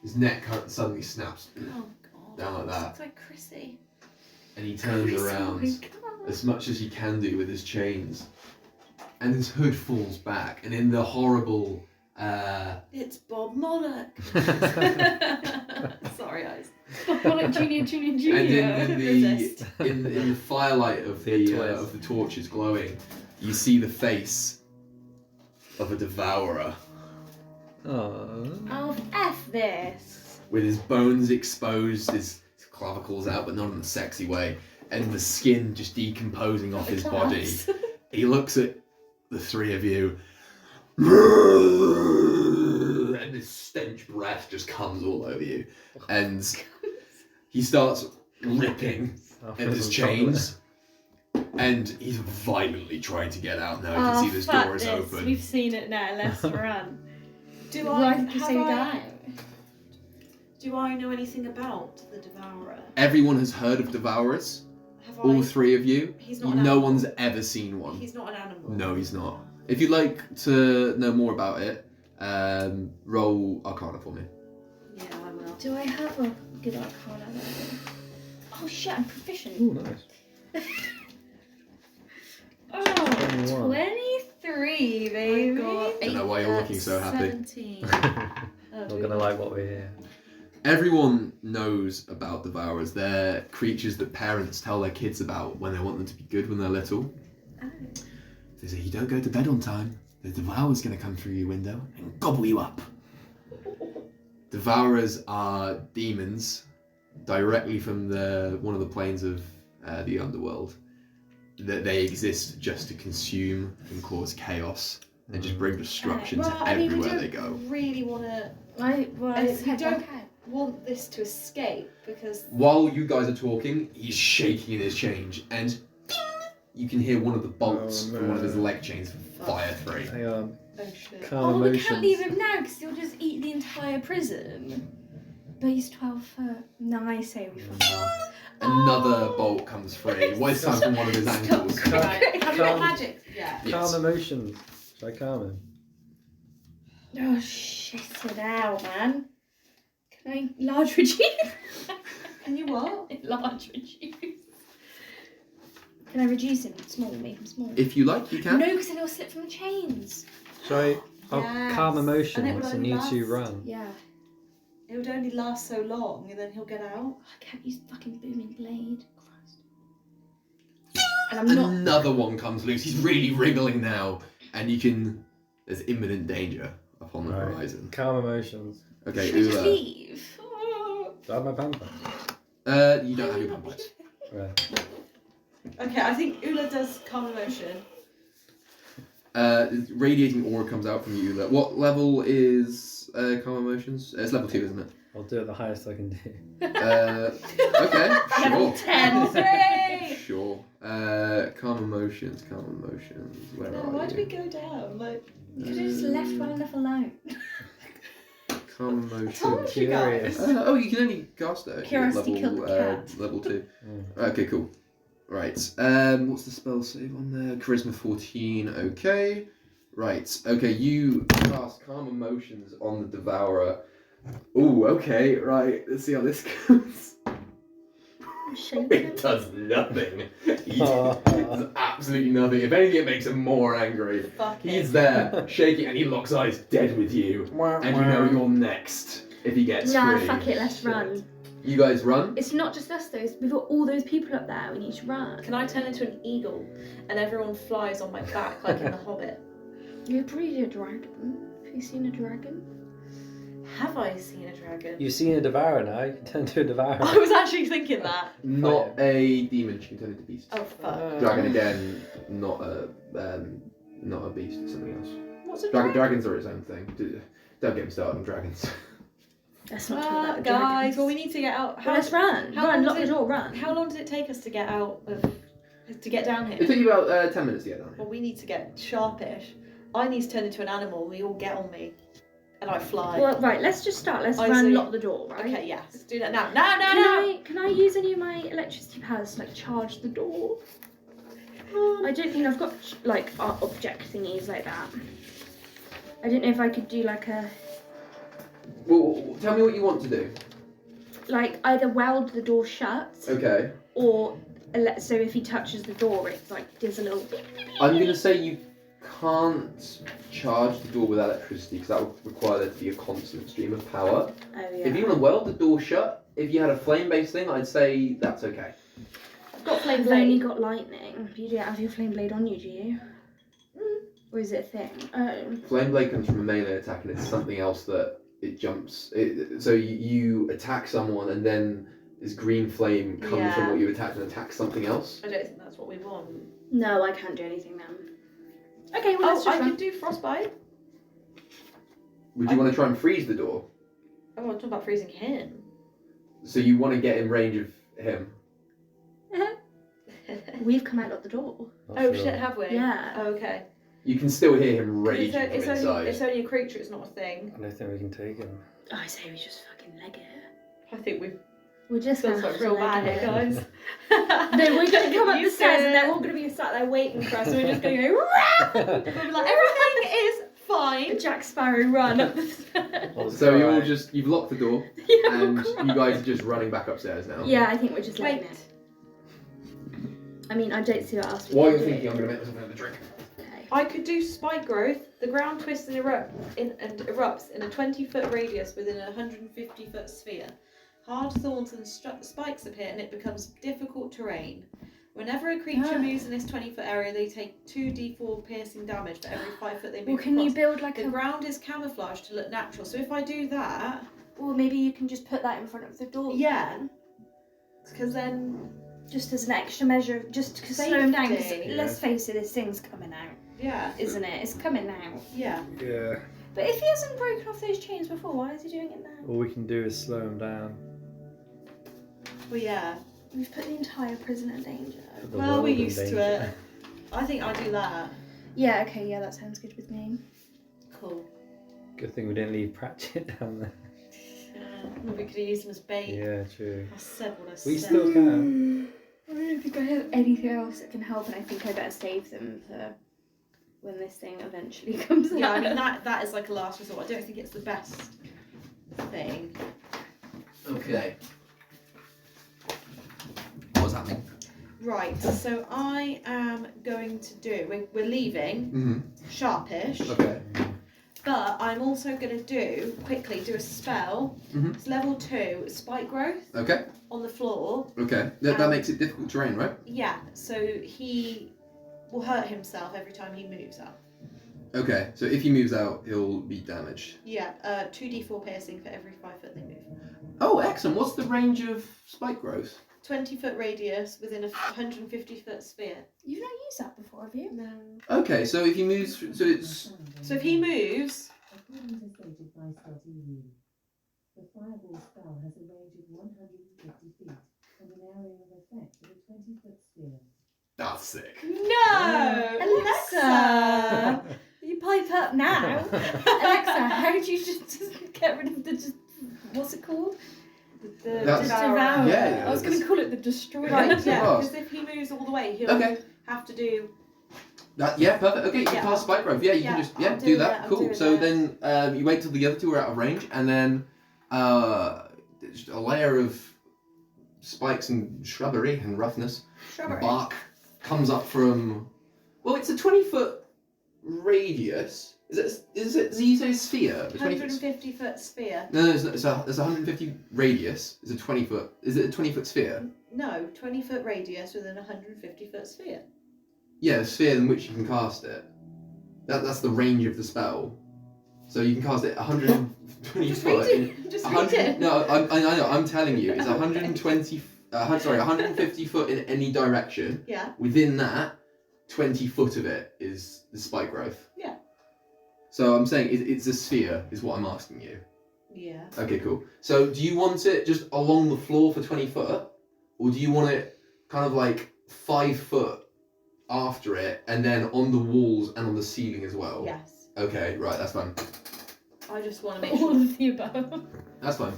[SPEAKER 1] his neck suddenly snaps
[SPEAKER 5] Oh god.
[SPEAKER 1] down like that,
[SPEAKER 5] Looks like Chrissy.
[SPEAKER 1] and he turns around as much as he can do with his chains, and his hood falls back, and in the horrible.
[SPEAKER 5] It's Bob Monarch. Sorry, guys.
[SPEAKER 3] Like junior.
[SPEAKER 1] And
[SPEAKER 5] Resist.
[SPEAKER 1] in the firelight of the torches glowing, you see the face of a devourer
[SPEAKER 2] Oh.
[SPEAKER 3] Oh, F this.
[SPEAKER 1] with his bones exposed, his clavicles out, but not in a sexy way, and the skin just decomposing off his body. He looks at the three of you, and his stench breath just comes all over you, and he starts ripping at his chains, And he's violently trying to get out now. You can see this
[SPEAKER 3] fuck
[SPEAKER 1] door is
[SPEAKER 3] this.
[SPEAKER 1] open.
[SPEAKER 3] We've seen it now. Let's run.
[SPEAKER 5] Do
[SPEAKER 3] Why
[SPEAKER 5] I
[SPEAKER 3] did you say that?
[SPEAKER 5] Do I know anything about the Devourer?
[SPEAKER 1] Everyone has heard of Devourers.
[SPEAKER 5] Have I?
[SPEAKER 1] All three of you.
[SPEAKER 5] He's not an
[SPEAKER 1] No
[SPEAKER 5] animal.
[SPEAKER 1] one's ever seen one.
[SPEAKER 5] He's not an animal.
[SPEAKER 1] No, he's not. If you'd like to know more about it, roll Arcana for me.
[SPEAKER 5] Yeah, I will.
[SPEAKER 3] Do I have a good arcana though? Oh shit, I'm proficient.
[SPEAKER 2] Ooh, nice.
[SPEAKER 3] Oh,
[SPEAKER 2] 21.
[SPEAKER 3] 23, baby.
[SPEAKER 5] I got
[SPEAKER 1] Don't know why you're looking so happy.
[SPEAKER 5] 17.
[SPEAKER 2] Not gonna like what we hear.
[SPEAKER 1] Everyone knows about Devourers. They're creatures that parents tell their kids about when they want them to be good when they're little.
[SPEAKER 3] Oh.
[SPEAKER 1] They say, you don't go to bed on time, the Devourer's going to come through your window and gobble you up. Devourers are demons directly from one of the planes of the underworld. That they exist just to consume and cause chaos and just bring destruction
[SPEAKER 5] Well,
[SPEAKER 1] to
[SPEAKER 5] I mean,
[SPEAKER 1] everywhere
[SPEAKER 5] we
[SPEAKER 1] they
[SPEAKER 5] don't
[SPEAKER 1] go.
[SPEAKER 5] really want to.
[SPEAKER 3] I
[SPEAKER 5] You don't want this to escape because.
[SPEAKER 1] While you guys are talking, he's shaking in his change, and you can hear one of the bolts from one of his leg chains fire free.
[SPEAKER 2] Hang on.
[SPEAKER 5] Oh shit.
[SPEAKER 2] Calm
[SPEAKER 3] Oh, we
[SPEAKER 2] emotions.
[SPEAKER 3] can't leave him now because he'll just eat the entire prison. But he's 12 foot. No, I say we fuck off.
[SPEAKER 1] Another bolt comes free. Well, this time from one of his ankles.
[SPEAKER 5] Right. Have you got
[SPEAKER 2] Calm-
[SPEAKER 5] magic? Yeah.
[SPEAKER 1] Yes.
[SPEAKER 2] Calm emotions. Should I calm him?
[SPEAKER 3] Oh, shit it out, man. Can I large reduce?
[SPEAKER 5] Can you what?
[SPEAKER 3] Large reduce. Can I reduce him? Small, make him small.
[SPEAKER 1] If you like, you can.
[SPEAKER 3] No, because then he'll slip from the chains.
[SPEAKER 2] Shall I? I'll
[SPEAKER 5] Yes.
[SPEAKER 2] calm
[SPEAKER 5] And it would
[SPEAKER 2] emotions and
[SPEAKER 5] only
[SPEAKER 2] you two
[SPEAKER 5] last-
[SPEAKER 2] run.
[SPEAKER 3] Yeah.
[SPEAKER 5] It would only last so long, and then he'll get out.
[SPEAKER 3] I can't use fucking booming blade. Christ. And I'm not.
[SPEAKER 1] Another one comes loose. He's really wriggling now, and you can. There's imminent danger upon the
[SPEAKER 2] Right.
[SPEAKER 1] horizon.
[SPEAKER 2] Calm emotions.
[SPEAKER 1] Okay,
[SPEAKER 3] Should we just
[SPEAKER 1] Ula.
[SPEAKER 3] leave? Oh.
[SPEAKER 2] Do I have my pamper?
[SPEAKER 1] You don't have your pampers.
[SPEAKER 2] Right.
[SPEAKER 5] Okay, I think Ula does calm emotion.
[SPEAKER 1] Radiating aura comes out from you, Ula. What level is calm emotions? It's level 2, isn't it?
[SPEAKER 2] I'll do it the highest I can do.
[SPEAKER 1] Okay,
[SPEAKER 3] Level
[SPEAKER 1] sure.
[SPEAKER 3] 10.
[SPEAKER 5] Hooray!
[SPEAKER 1] Sure. Calm emotions. Where
[SPEAKER 5] No,
[SPEAKER 1] are
[SPEAKER 5] why
[SPEAKER 1] you?
[SPEAKER 5] do we go down? Like,
[SPEAKER 3] You could have just left well enough alone.
[SPEAKER 1] Calm
[SPEAKER 5] told
[SPEAKER 1] emotions.
[SPEAKER 5] you guys.
[SPEAKER 2] Curious.
[SPEAKER 1] You can only cast it at
[SPEAKER 3] Curiosity
[SPEAKER 1] level,
[SPEAKER 3] killed the cat.
[SPEAKER 1] level 2.
[SPEAKER 2] Mm.
[SPEAKER 1] Okay, cool. Right. What's the spell save on there? Charisma 14. Okay. Right. Okay, you cast Calm Emotions on the Devourer. Ooh, okay. Right. Let's see how this goes. It does nothing. He does absolutely nothing. If anything, it makes him more angry.
[SPEAKER 5] fuck
[SPEAKER 1] He's
[SPEAKER 5] it.
[SPEAKER 1] there, shaking, and he locks eyes dead with you. And you know you're next if he gets
[SPEAKER 3] Nah,
[SPEAKER 1] free.
[SPEAKER 3] fuck it, let's run.
[SPEAKER 1] You guys run?
[SPEAKER 3] It's not just us though, we've got all those people up there, we need to run.
[SPEAKER 5] Can I turn into an eagle and everyone flies on my back like in The Hobbit?
[SPEAKER 3] You're probably a dragon. Have you seen a dragon?
[SPEAKER 5] Have I seen a dragon?
[SPEAKER 2] You've seen a devourer now. You can turn to a devourer.
[SPEAKER 5] I was actually thinking that.
[SPEAKER 1] Not a demon, she can turn into beast.
[SPEAKER 5] Oh fuck.
[SPEAKER 1] Dragon again, not a beast, it's something else.
[SPEAKER 5] What's a dragon?
[SPEAKER 1] Dragons are its own thing. Don't get me started on dragons.
[SPEAKER 3] Let's not talk about the
[SPEAKER 5] Guys,
[SPEAKER 3] dragons.
[SPEAKER 5] well we need to get out.
[SPEAKER 3] Well, let's run.
[SPEAKER 5] how
[SPEAKER 3] Run,
[SPEAKER 5] long
[SPEAKER 3] lock
[SPEAKER 5] does
[SPEAKER 3] the
[SPEAKER 5] it-
[SPEAKER 3] door, run.
[SPEAKER 5] How long does it take us to get out of to get down
[SPEAKER 1] It
[SPEAKER 5] here?
[SPEAKER 1] took you about 10 minutes to get down here.
[SPEAKER 5] Well, we need to get sharpish. I need to turn into an animal. We all get on me, and I fly.
[SPEAKER 3] Well, right, let's just start. Let's
[SPEAKER 5] I
[SPEAKER 3] run,
[SPEAKER 5] see.
[SPEAKER 3] lock the door, right?
[SPEAKER 5] Okay, yeah, let's do that now. No.
[SPEAKER 3] Can I use any of my electricity powers to like charge the door? I don't think I've got like object thingies like that. I don't know if I could do like a
[SPEAKER 1] Well, tell me what you want to do.
[SPEAKER 3] like either weld the door shut
[SPEAKER 1] Okay.
[SPEAKER 3] or so if he touches the door, it's like does a little.
[SPEAKER 1] I'm going to say you can't charge the door with electricity because that would require there to be a constant stream of power.
[SPEAKER 3] Oh
[SPEAKER 1] If you
[SPEAKER 3] yeah.
[SPEAKER 1] want to weld the door shut, if you had a flame-based thing, I'd say that's okay.
[SPEAKER 5] I've got flame
[SPEAKER 3] I've only
[SPEAKER 5] blade.
[SPEAKER 3] got lightning. You don't have your flame blade on you, do you? Or is it a thing? Oh.
[SPEAKER 1] Flame blade comes from a melee attack, and it's something else that it jumps. So you attack someone, and then this green flame comes
[SPEAKER 5] Yeah.
[SPEAKER 1] from what you attacked and attacks something else.
[SPEAKER 5] I don't think that's what we want.
[SPEAKER 3] No, I can't do anything then. Okay, well let's
[SPEAKER 5] Oh,
[SPEAKER 3] just
[SPEAKER 5] I
[SPEAKER 3] run.
[SPEAKER 5] could do frostbite.
[SPEAKER 1] Would you want to try and freeze the door?
[SPEAKER 5] Oh, I'm talking about freezing him.
[SPEAKER 1] So you want to get in range of him?
[SPEAKER 3] We've come out of the door.
[SPEAKER 2] Not
[SPEAKER 5] Oh
[SPEAKER 2] sure.
[SPEAKER 5] shit, have we?
[SPEAKER 3] Yeah.
[SPEAKER 5] Oh, okay.
[SPEAKER 1] You can still hear him raging
[SPEAKER 5] It's
[SPEAKER 1] from inside.
[SPEAKER 5] it's only a creature, it's not a thing.
[SPEAKER 2] I don't think we can take him.
[SPEAKER 3] I say we just fucking leg it.
[SPEAKER 5] I think we've
[SPEAKER 3] We're just
[SPEAKER 5] feels
[SPEAKER 3] gonna
[SPEAKER 5] like
[SPEAKER 3] have
[SPEAKER 5] real
[SPEAKER 3] to leg
[SPEAKER 5] bad
[SPEAKER 3] it.
[SPEAKER 5] here, guys.
[SPEAKER 3] No, we're gonna come up
[SPEAKER 5] You
[SPEAKER 3] the stairs and
[SPEAKER 5] said-
[SPEAKER 3] they're all gonna be sat there waiting for us. And we're just gonna go.
[SPEAKER 5] We'll be like, everything is fine.
[SPEAKER 3] Jack Sparrow run up the stairs.
[SPEAKER 2] Well,
[SPEAKER 1] So you all
[SPEAKER 2] alright.
[SPEAKER 1] just, you've locked the door,
[SPEAKER 3] Yeah,
[SPEAKER 1] and
[SPEAKER 3] we'll cry.
[SPEAKER 1] you guys are just running back upstairs now.
[SPEAKER 3] Yeah, I think we're just legging
[SPEAKER 5] Wait.
[SPEAKER 3] it. I mean, I don't see what else we
[SPEAKER 1] While
[SPEAKER 3] can
[SPEAKER 1] you're
[SPEAKER 3] do.
[SPEAKER 1] thinking, I'm going to make myself another drink.
[SPEAKER 3] Okay.
[SPEAKER 5] I could do spike growth. The ground twists and erupts in a 20-foot radius within a 150-foot sphere. Hard thorns and spikes appear and it becomes difficult terrain. Whenever a creature moves in this 20-foot area, they take 2d4 piercing damage for every 5 foot they move
[SPEAKER 3] Well, can you
[SPEAKER 5] across.
[SPEAKER 3] build like
[SPEAKER 5] The
[SPEAKER 3] a...
[SPEAKER 5] ground is camouflaged to look natural, so if I do that,
[SPEAKER 3] Or maybe you can just put that in front of the door.
[SPEAKER 5] Yeah.
[SPEAKER 3] then.
[SPEAKER 5] because then,
[SPEAKER 3] Just as an extra measure, just to slow him down. 'Cause
[SPEAKER 5] Safety.
[SPEAKER 3] let's face it, this thing's coming out,
[SPEAKER 5] yeah,
[SPEAKER 3] isn't it? It's coming out.
[SPEAKER 5] yeah.
[SPEAKER 2] Yeah.
[SPEAKER 3] But if he hasn't broken off those chains before, why is he doing it now?
[SPEAKER 2] All we can do is slow him down.
[SPEAKER 5] Well, yeah.
[SPEAKER 3] We've put the entire prison in danger.
[SPEAKER 2] Put the
[SPEAKER 5] Well,
[SPEAKER 2] world
[SPEAKER 5] we're
[SPEAKER 2] in
[SPEAKER 5] used to
[SPEAKER 2] danger.
[SPEAKER 5] it. I think I'll do that.
[SPEAKER 3] Yeah, okay, yeah, that sounds good with me.
[SPEAKER 5] Cool.
[SPEAKER 2] Good thing we didn't leave Pratchett down there.
[SPEAKER 5] We could have used him as bait.
[SPEAKER 2] Yeah, true.
[SPEAKER 5] I said what I said.
[SPEAKER 2] We still can.
[SPEAKER 3] I don't think I have anything else that can help, and I think I better save them for when this thing eventually comes out.
[SPEAKER 5] Yeah, I mean that is like a last resort. I don't think it's the best thing.
[SPEAKER 1] Okay. What's happening?
[SPEAKER 5] Right, so I am going to do. We're leaving
[SPEAKER 1] Mm-hmm.
[SPEAKER 5] sharpish,
[SPEAKER 1] Okay.
[SPEAKER 5] but I'm also going to do a spell.
[SPEAKER 1] Mhm.
[SPEAKER 5] It's level 2, spike growth
[SPEAKER 1] Okay.
[SPEAKER 5] on the floor.
[SPEAKER 1] Okay. That makes it difficult terrain, right?
[SPEAKER 5] Yeah, so he will hurt himself every time he moves up.
[SPEAKER 1] Okay. So if he moves out, he'll be damaged.
[SPEAKER 5] Yeah, 2d4 piercing for every 5 foot they move.
[SPEAKER 1] Oh, excellent. What's the range of spike growth?
[SPEAKER 5] 20-foot radius within a 150-foot sphere.
[SPEAKER 3] You've not used that before, have you?
[SPEAKER 5] No.
[SPEAKER 1] Okay, so if he moves, so it's
[SPEAKER 5] So if he moves,
[SPEAKER 6] According to stated by Scott EU, the fireball spell has a range of 150 feet and an area of effect of a 20-foot sphere.
[SPEAKER 1] that's sick.
[SPEAKER 5] no,
[SPEAKER 3] Alexa! You pipe up now. Alexa, how do you just get rid of the... what's it called?
[SPEAKER 5] The
[SPEAKER 1] That's-
[SPEAKER 3] Devourer.
[SPEAKER 1] Yeah,
[SPEAKER 3] I was going to
[SPEAKER 1] that's-
[SPEAKER 3] call it the Destroyer.
[SPEAKER 5] Right, yeah,
[SPEAKER 1] Oh.
[SPEAKER 5] because if he moves all the way, he'll
[SPEAKER 1] Okay.
[SPEAKER 5] have to do.
[SPEAKER 1] Yeah, perfect. Okay, you can
[SPEAKER 5] Yeah,
[SPEAKER 1] cast spike growth. Yeah, you
[SPEAKER 5] yeah,
[SPEAKER 1] can just
[SPEAKER 5] I'll
[SPEAKER 1] do
[SPEAKER 5] do
[SPEAKER 1] that.
[SPEAKER 5] that, I'm
[SPEAKER 1] Cool.
[SPEAKER 5] doing
[SPEAKER 1] So
[SPEAKER 5] that.
[SPEAKER 1] then you wait till the other two are out of range, and then just a layer of spikes and shrubbery and roughness.
[SPEAKER 5] Strawberry.
[SPEAKER 1] Bark comes up from. Well, it's a 20-foot radius. Is it? Do you say sphere? A 20 foot
[SPEAKER 5] 150-foot sphere.
[SPEAKER 1] No, it's a 150 radius. It's a 20-foot. Is it a 20-foot sphere?
[SPEAKER 5] No, 20-foot radius within a 150-foot sphere.
[SPEAKER 1] Yeah, a sphere in which you can cast it. That's the range of the spell. So you can cast it 120
[SPEAKER 5] Just
[SPEAKER 1] foot.
[SPEAKER 5] read it. Just read
[SPEAKER 1] 100,
[SPEAKER 5] it.
[SPEAKER 1] no, I know. I'm telling you, it's 120. Sorry, 150 foot in any direction.
[SPEAKER 5] Yeah.
[SPEAKER 1] Within that, 20 foot of it is the spike growth.
[SPEAKER 5] Yeah.
[SPEAKER 1] So I'm saying it's a sphere, is what I'm asking you.
[SPEAKER 5] Yeah.
[SPEAKER 1] Okay, cool. So do you want it just along the floor for 20 foot? Or do you want it kind of like 5 foot after it and then on the walls and on the ceiling as well?
[SPEAKER 5] Yes.
[SPEAKER 1] Okay, right, that's fine.
[SPEAKER 5] I just want to make
[SPEAKER 3] All
[SPEAKER 5] sure.
[SPEAKER 3] of the above.
[SPEAKER 1] That's fine.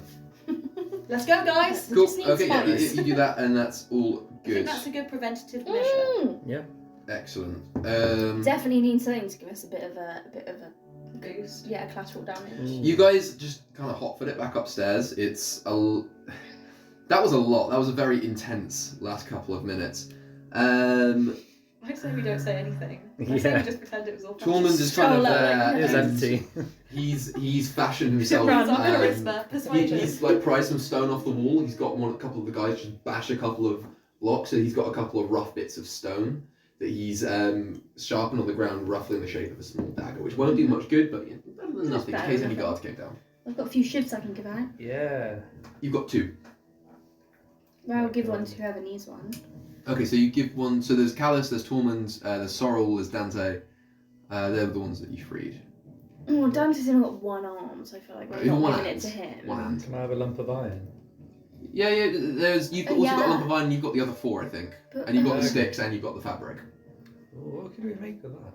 [SPEAKER 5] Let's go, guys.
[SPEAKER 3] We
[SPEAKER 1] Cool.
[SPEAKER 3] just need
[SPEAKER 1] Okay, yeah,
[SPEAKER 3] spikes.
[SPEAKER 1] you do that and that's all
[SPEAKER 5] I think
[SPEAKER 1] good.
[SPEAKER 5] that's a good preventative measure.
[SPEAKER 3] Mm.
[SPEAKER 1] Excellent.
[SPEAKER 3] Definitely need something to give us a bit of a
[SPEAKER 5] Boost.
[SPEAKER 3] yeah, collateral damage.
[SPEAKER 1] You guys just kind of hot foot it back upstairs. That was a lot. That was a very intense last couple of minutes.
[SPEAKER 5] I say we don't say anything. I say
[SPEAKER 2] Yeah.
[SPEAKER 5] we just pretend it was all
[SPEAKER 1] Tormund is
[SPEAKER 3] Stroll
[SPEAKER 1] kind of
[SPEAKER 3] up,
[SPEAKER 1] there.
[SPEAKER 3] like,
[SPEAKER 2] It was
[SPEAKER 1] and
[SPEAKER 2] empty.
[SPEAKER 1] He's fashioned himself.
[SPEAKER 5] I'm gonna
[SPEAKER 1] um,
[SPEAKER 5] whisper. Persuasion.
[SPEAKER 1] He's like pried some stone off the wall. He's got a couple of the guys just bash a couple of blocks. So he's got a couple of rough bits of stone that he's sharpened on the ground, roughly in the shape of a small dagger, which won't do much good, but better than nothing in
[SPEAKER 3] better
[SPEAKER 1] case
[SPEAKER 3] than
[SPEAKER 1] any
[SPEAKER 3] nothing.
[SPEAKER 1] guards came down.
[SPEAKER 3] I've got a few shivs I can give out.
[SPEAKER 2] Yeah.
[SPEAKER 1] You've got 2.
[SPEAKER 3] Well, I'll give one to whoever needs one.
[SPEAKER 1] Okay, so you give one. So there's Callus, there's Tormund, there's Sorrel, there's Dante. They're the ones that you freed.
[SPEAKER 3] Oh, Dante's only got one arm, so I feel like we're
[SPEAKER 1] Even
[SPEAKER 3] not
[SPEAKER 1] one
[SPEAKER 3] giving
[SPEAKER 1] hand.
[SPEAKER 3] it to him.
[SPEAKER 1] One hand.
[SPEAKER 2] Can I have a lump of iron?
[SPEAKER 1] Yeah. You've also got a lump of iron, and you've got the other 4, I think,
[SPEAKER 3] But,
[SPEAKER 1] and you've got the
[SPEAKER 2] Okay.
[SPEAKER 1] sticks, and you've got the fabric.
[SPEAKER 2] What can we make of that?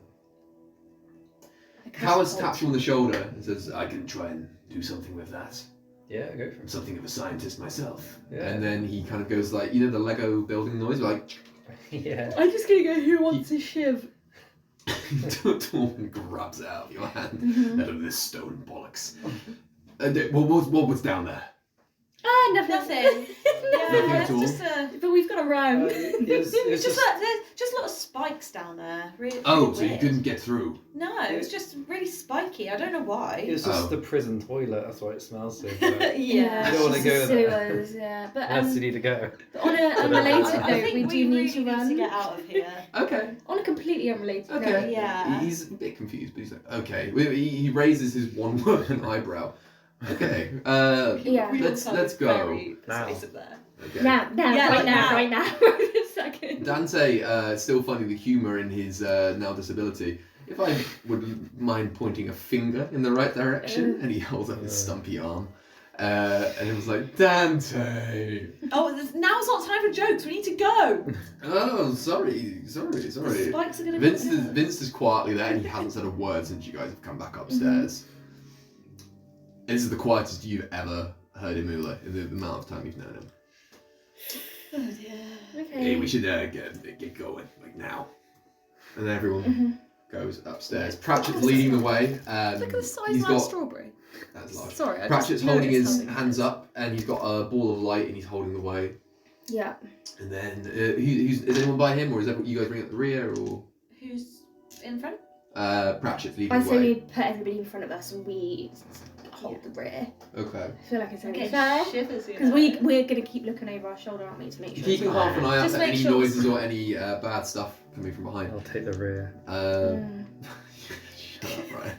[SPEAKER 1] Howard taps you on the shoulder and says, "I can try and do something with that.
[SPEAKER 2] Yeah, go for
[SPEAKER 1] I'm
[SPEAKER 2] it.
[SPEAKER 1] something of a scientist myself."
[SPEAKER 2] Yeah.
[SPEAKER 1] And then he kind of goes like, the Lego building noise, like.
[SPEAKER 2] Yeah.
[SPEAKER 3] I'm just gonna go. Who wants a shiv?
[SPEAKER 1] Tormund grabs it out of your hand.
[SPEAKER 3] Mhm.
[SPEAKER 1] Out of this stone bollocks. What was down there?
[SPEAKER 3] Ah, nothing.
[SPEAKER 5] Nothing. Yeah,
[SPEAKER 1] Nothing
[SPEAKER 5] it's
[SPEAKER 1] at all.
[SPEAKER 5] just a.
[SPEAKER 3] But we've got a round.
[SPEAKER 5] It's just like there's just a lot of spikes down there. Really,
[SPEAKER 1] Oh,
[SPEAKER 5] really
[SPEAKER 1] so you
[SPEAKER 5] weird.
[SPEAKER 1] couldn't get through.
[SPEAKER 5] No, it's just really spiky. I don't know why.
[SPEAKER 2] It's just
[SPEAKER 1] Oh.
[SPEAKER 2] the prison toilet, that's why it smells so bad.
[SPEAKER 5] Yeah.
[SPEAKER 2] You don't wanna go there.
[SPEAKER 3] Sewers, yeah. But
[SPEAKER 2] Unless you need to go.
[SPEAKER 3] but on an
[SPEAKER 2] I
[SPEAKER 3] unrelated
[SPEAKER 5] I
[SPEAKER 3] note,
[SPEAKER 5] think
[SPEAKER 3] we do need to run.
[SPEAKER 5] get out of here.
[SPEAKER 1] Okay.
[SPEAKER 3] On a completely unrelated
[SPEAKER 1] Okay.
[SPEAKER 3] note,
[SPEAKER 5] Yeah.
[SPEAKER 1] He's a bit confused, but he's like, okay. He raises his one wooden eyebrow. Okay.
[SPEAKER 3] Yeah.
[SPEAKER 1] Let's go.
[SPEAKER 5] Very
[SPEAKER 2] Now.
[SPEAKER 5] persuasive there.
[SPEAKER 1] Okay.
[SPEAKER 3] Now,
[SPEAKER 5] Yeah,
[SPEAKER 3] right
[SPEAKER 5] like
[SPEAKER 3] now,
[SPEAKER 5] now.
[SPEAKER 3] right now, right this second.
[SPEAKER 1] Dante, still finding the humour in his now disability. If I would mind pointing a finger in the right direction, and he holds up his stumpy arm, and it was like, Dante.
[SPEAKER 5] Oh, now's not time for jokes. We need to go.
[SPEAKER 1] Oh, sorry.
[SPEAKER 5] The spikes are gonna
[SPEAKER 1] Vince is quietly there, and he hasn't said a word since you guys have come back upstairs. And this is the quietest you've ever heard Imula in the amount of time you've known him.
[SPEAKER 5] Oh dear.
[SPEAKER 3] Okay.
[SPEAKER 1] Hey, we should get going, like now. And then everyone goes upstairs. Pratchett's leading the way.
[SPEAKER 4] Look at the size
[SPEAKER 1] he's
[SPEAKER 4] of that
[SPEAKER 1] got,
[SPEAKER 4] strawberry.
[SPEAKER 1] That's large.
[SPEAKER 4] Sorry, I
[SPEAKER 1] Pratchett's
[SPEAKER 4] just
[SPEAKER 1] holding
[SPEAKER 4] noticed
[SPEAKER 1] his
[SPEAKER 4] something.
[SPEAKER 1] hands up, and he's got a ball of light, and he's holding the way.
[SPEAKER 3] Yeah.
[SPEAKER 1] And then, is anyone by him, or is that you guys bring up the rear, or?
[SPEAKER 5] Who's in front?
[SPEAKER 1] Pratchett's leading
[SPEAKER 3] I
[SPEAKER 1] the
[SPEAKER 3] say
[SPEAKER 1] way.
[SPEAKER 3] we put everybody in front of us and we hold the rear.
[SPEAKER 1] Okay.
[SPEAKER 3] I feel like it's only
[SPEAKER 5] Okay,
[SPEAKER 3] fair.
[SPEAKER 5] shivers.
[SPEAKER 3] Because we're going to keep looking over our shoulder, aren't we, to make sure.
[SPEAKER 1] You're keeping
[SPEAKER 3] it's not
[SPEAKER 1] half an eye out
[SPEAKER 5] Just
[SPEAKER 1] for
[SPEAKER 5] make
[SPEAKER 1] any
[SPEAKER 5] sure
[SPEAKER 1] noises or any bad stuff coming from behind.
[SPEAKER 2] I'll take the rear.
[SPEAKER 1] Shut up, Ryan.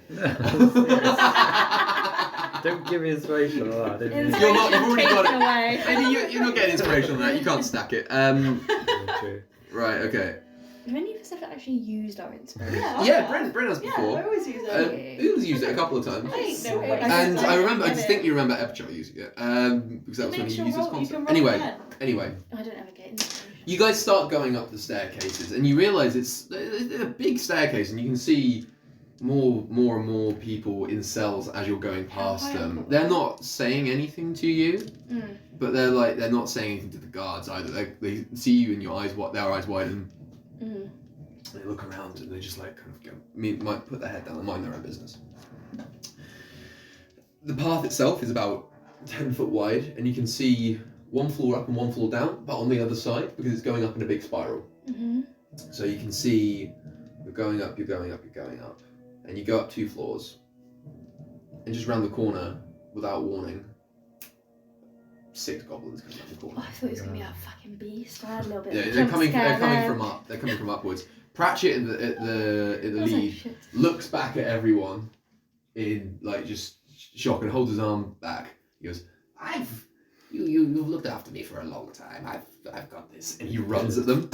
[SPEAKER 2] Don't give me inspiration on that, didn't you?
[SPEAKER 1] You're not, you've already got
[SPEAKER 3] Taken
[SPEAKER 1] it.
[SPEAKER 3] away.
[SPEAKER 1] Maybe you're not getting inspiration on that. You can't stack it.
[SPEAKER 2] Yeah, true.
[SPEAKER 1] Right. Okay.
[SPEAKER 3] Have any of us ever actually used our inspiration?
[SPEAKER 1] Yeah, Brent has
[SPEAKER 5] Yeah, I
[SPEAKER 1] before.
[SPEAKER 5] always use it.
[SPEAKER 1] Who's used it a couple of times.
[SPEAKER 5] I ain't no way.
[SPEAKER 1] And I remember, I distinctly remember Ebchar using it, because that was when he used his concept. Anyway,
[SPEAKER 3] I don't ever get inspiration.
[SPEAKER 1] you guys start going up the staircases, and you realise it's a big staircase, and you can see more and more people in cells as you're going past them. They're not saying anything to you, but they're not saying anything to the guards either. They see you, and their eyes widen. They look around, and they just like kind of go. Might put their head down and mind their own business. The path itself is about 10 foot wide, and you can see one floor up and one floor down, but on the other side, because it's going up in a big spiral. So you can see you're going up, you're going up, you're going up, and you go up 2 floors, and just round the corner, without warning, 6 goblins come around the corner.
[SPEAKER 3] Oh, I thought it was going to be a fucking beast. I had a little bit
[SPEAKER 1] Yeah,
[SPEAKER 3] of a
[SPEAKER 1] they're
[SPEAKER 3] jump
[SPEAKER 1] coming
[SPEAKER 3] scare there.
[SPEAKER 1] from up. They're coming from upwards. Pratchett in the
[SPEAKER 3] I was like,
[SPEAKER 1] lead
[SPEAKER 3] shit.
[SPEAKER 1] looks back at everyone in like just shock and holds his arm back. He goes, You've looked after me for a long time. I've got this. And he runs at them.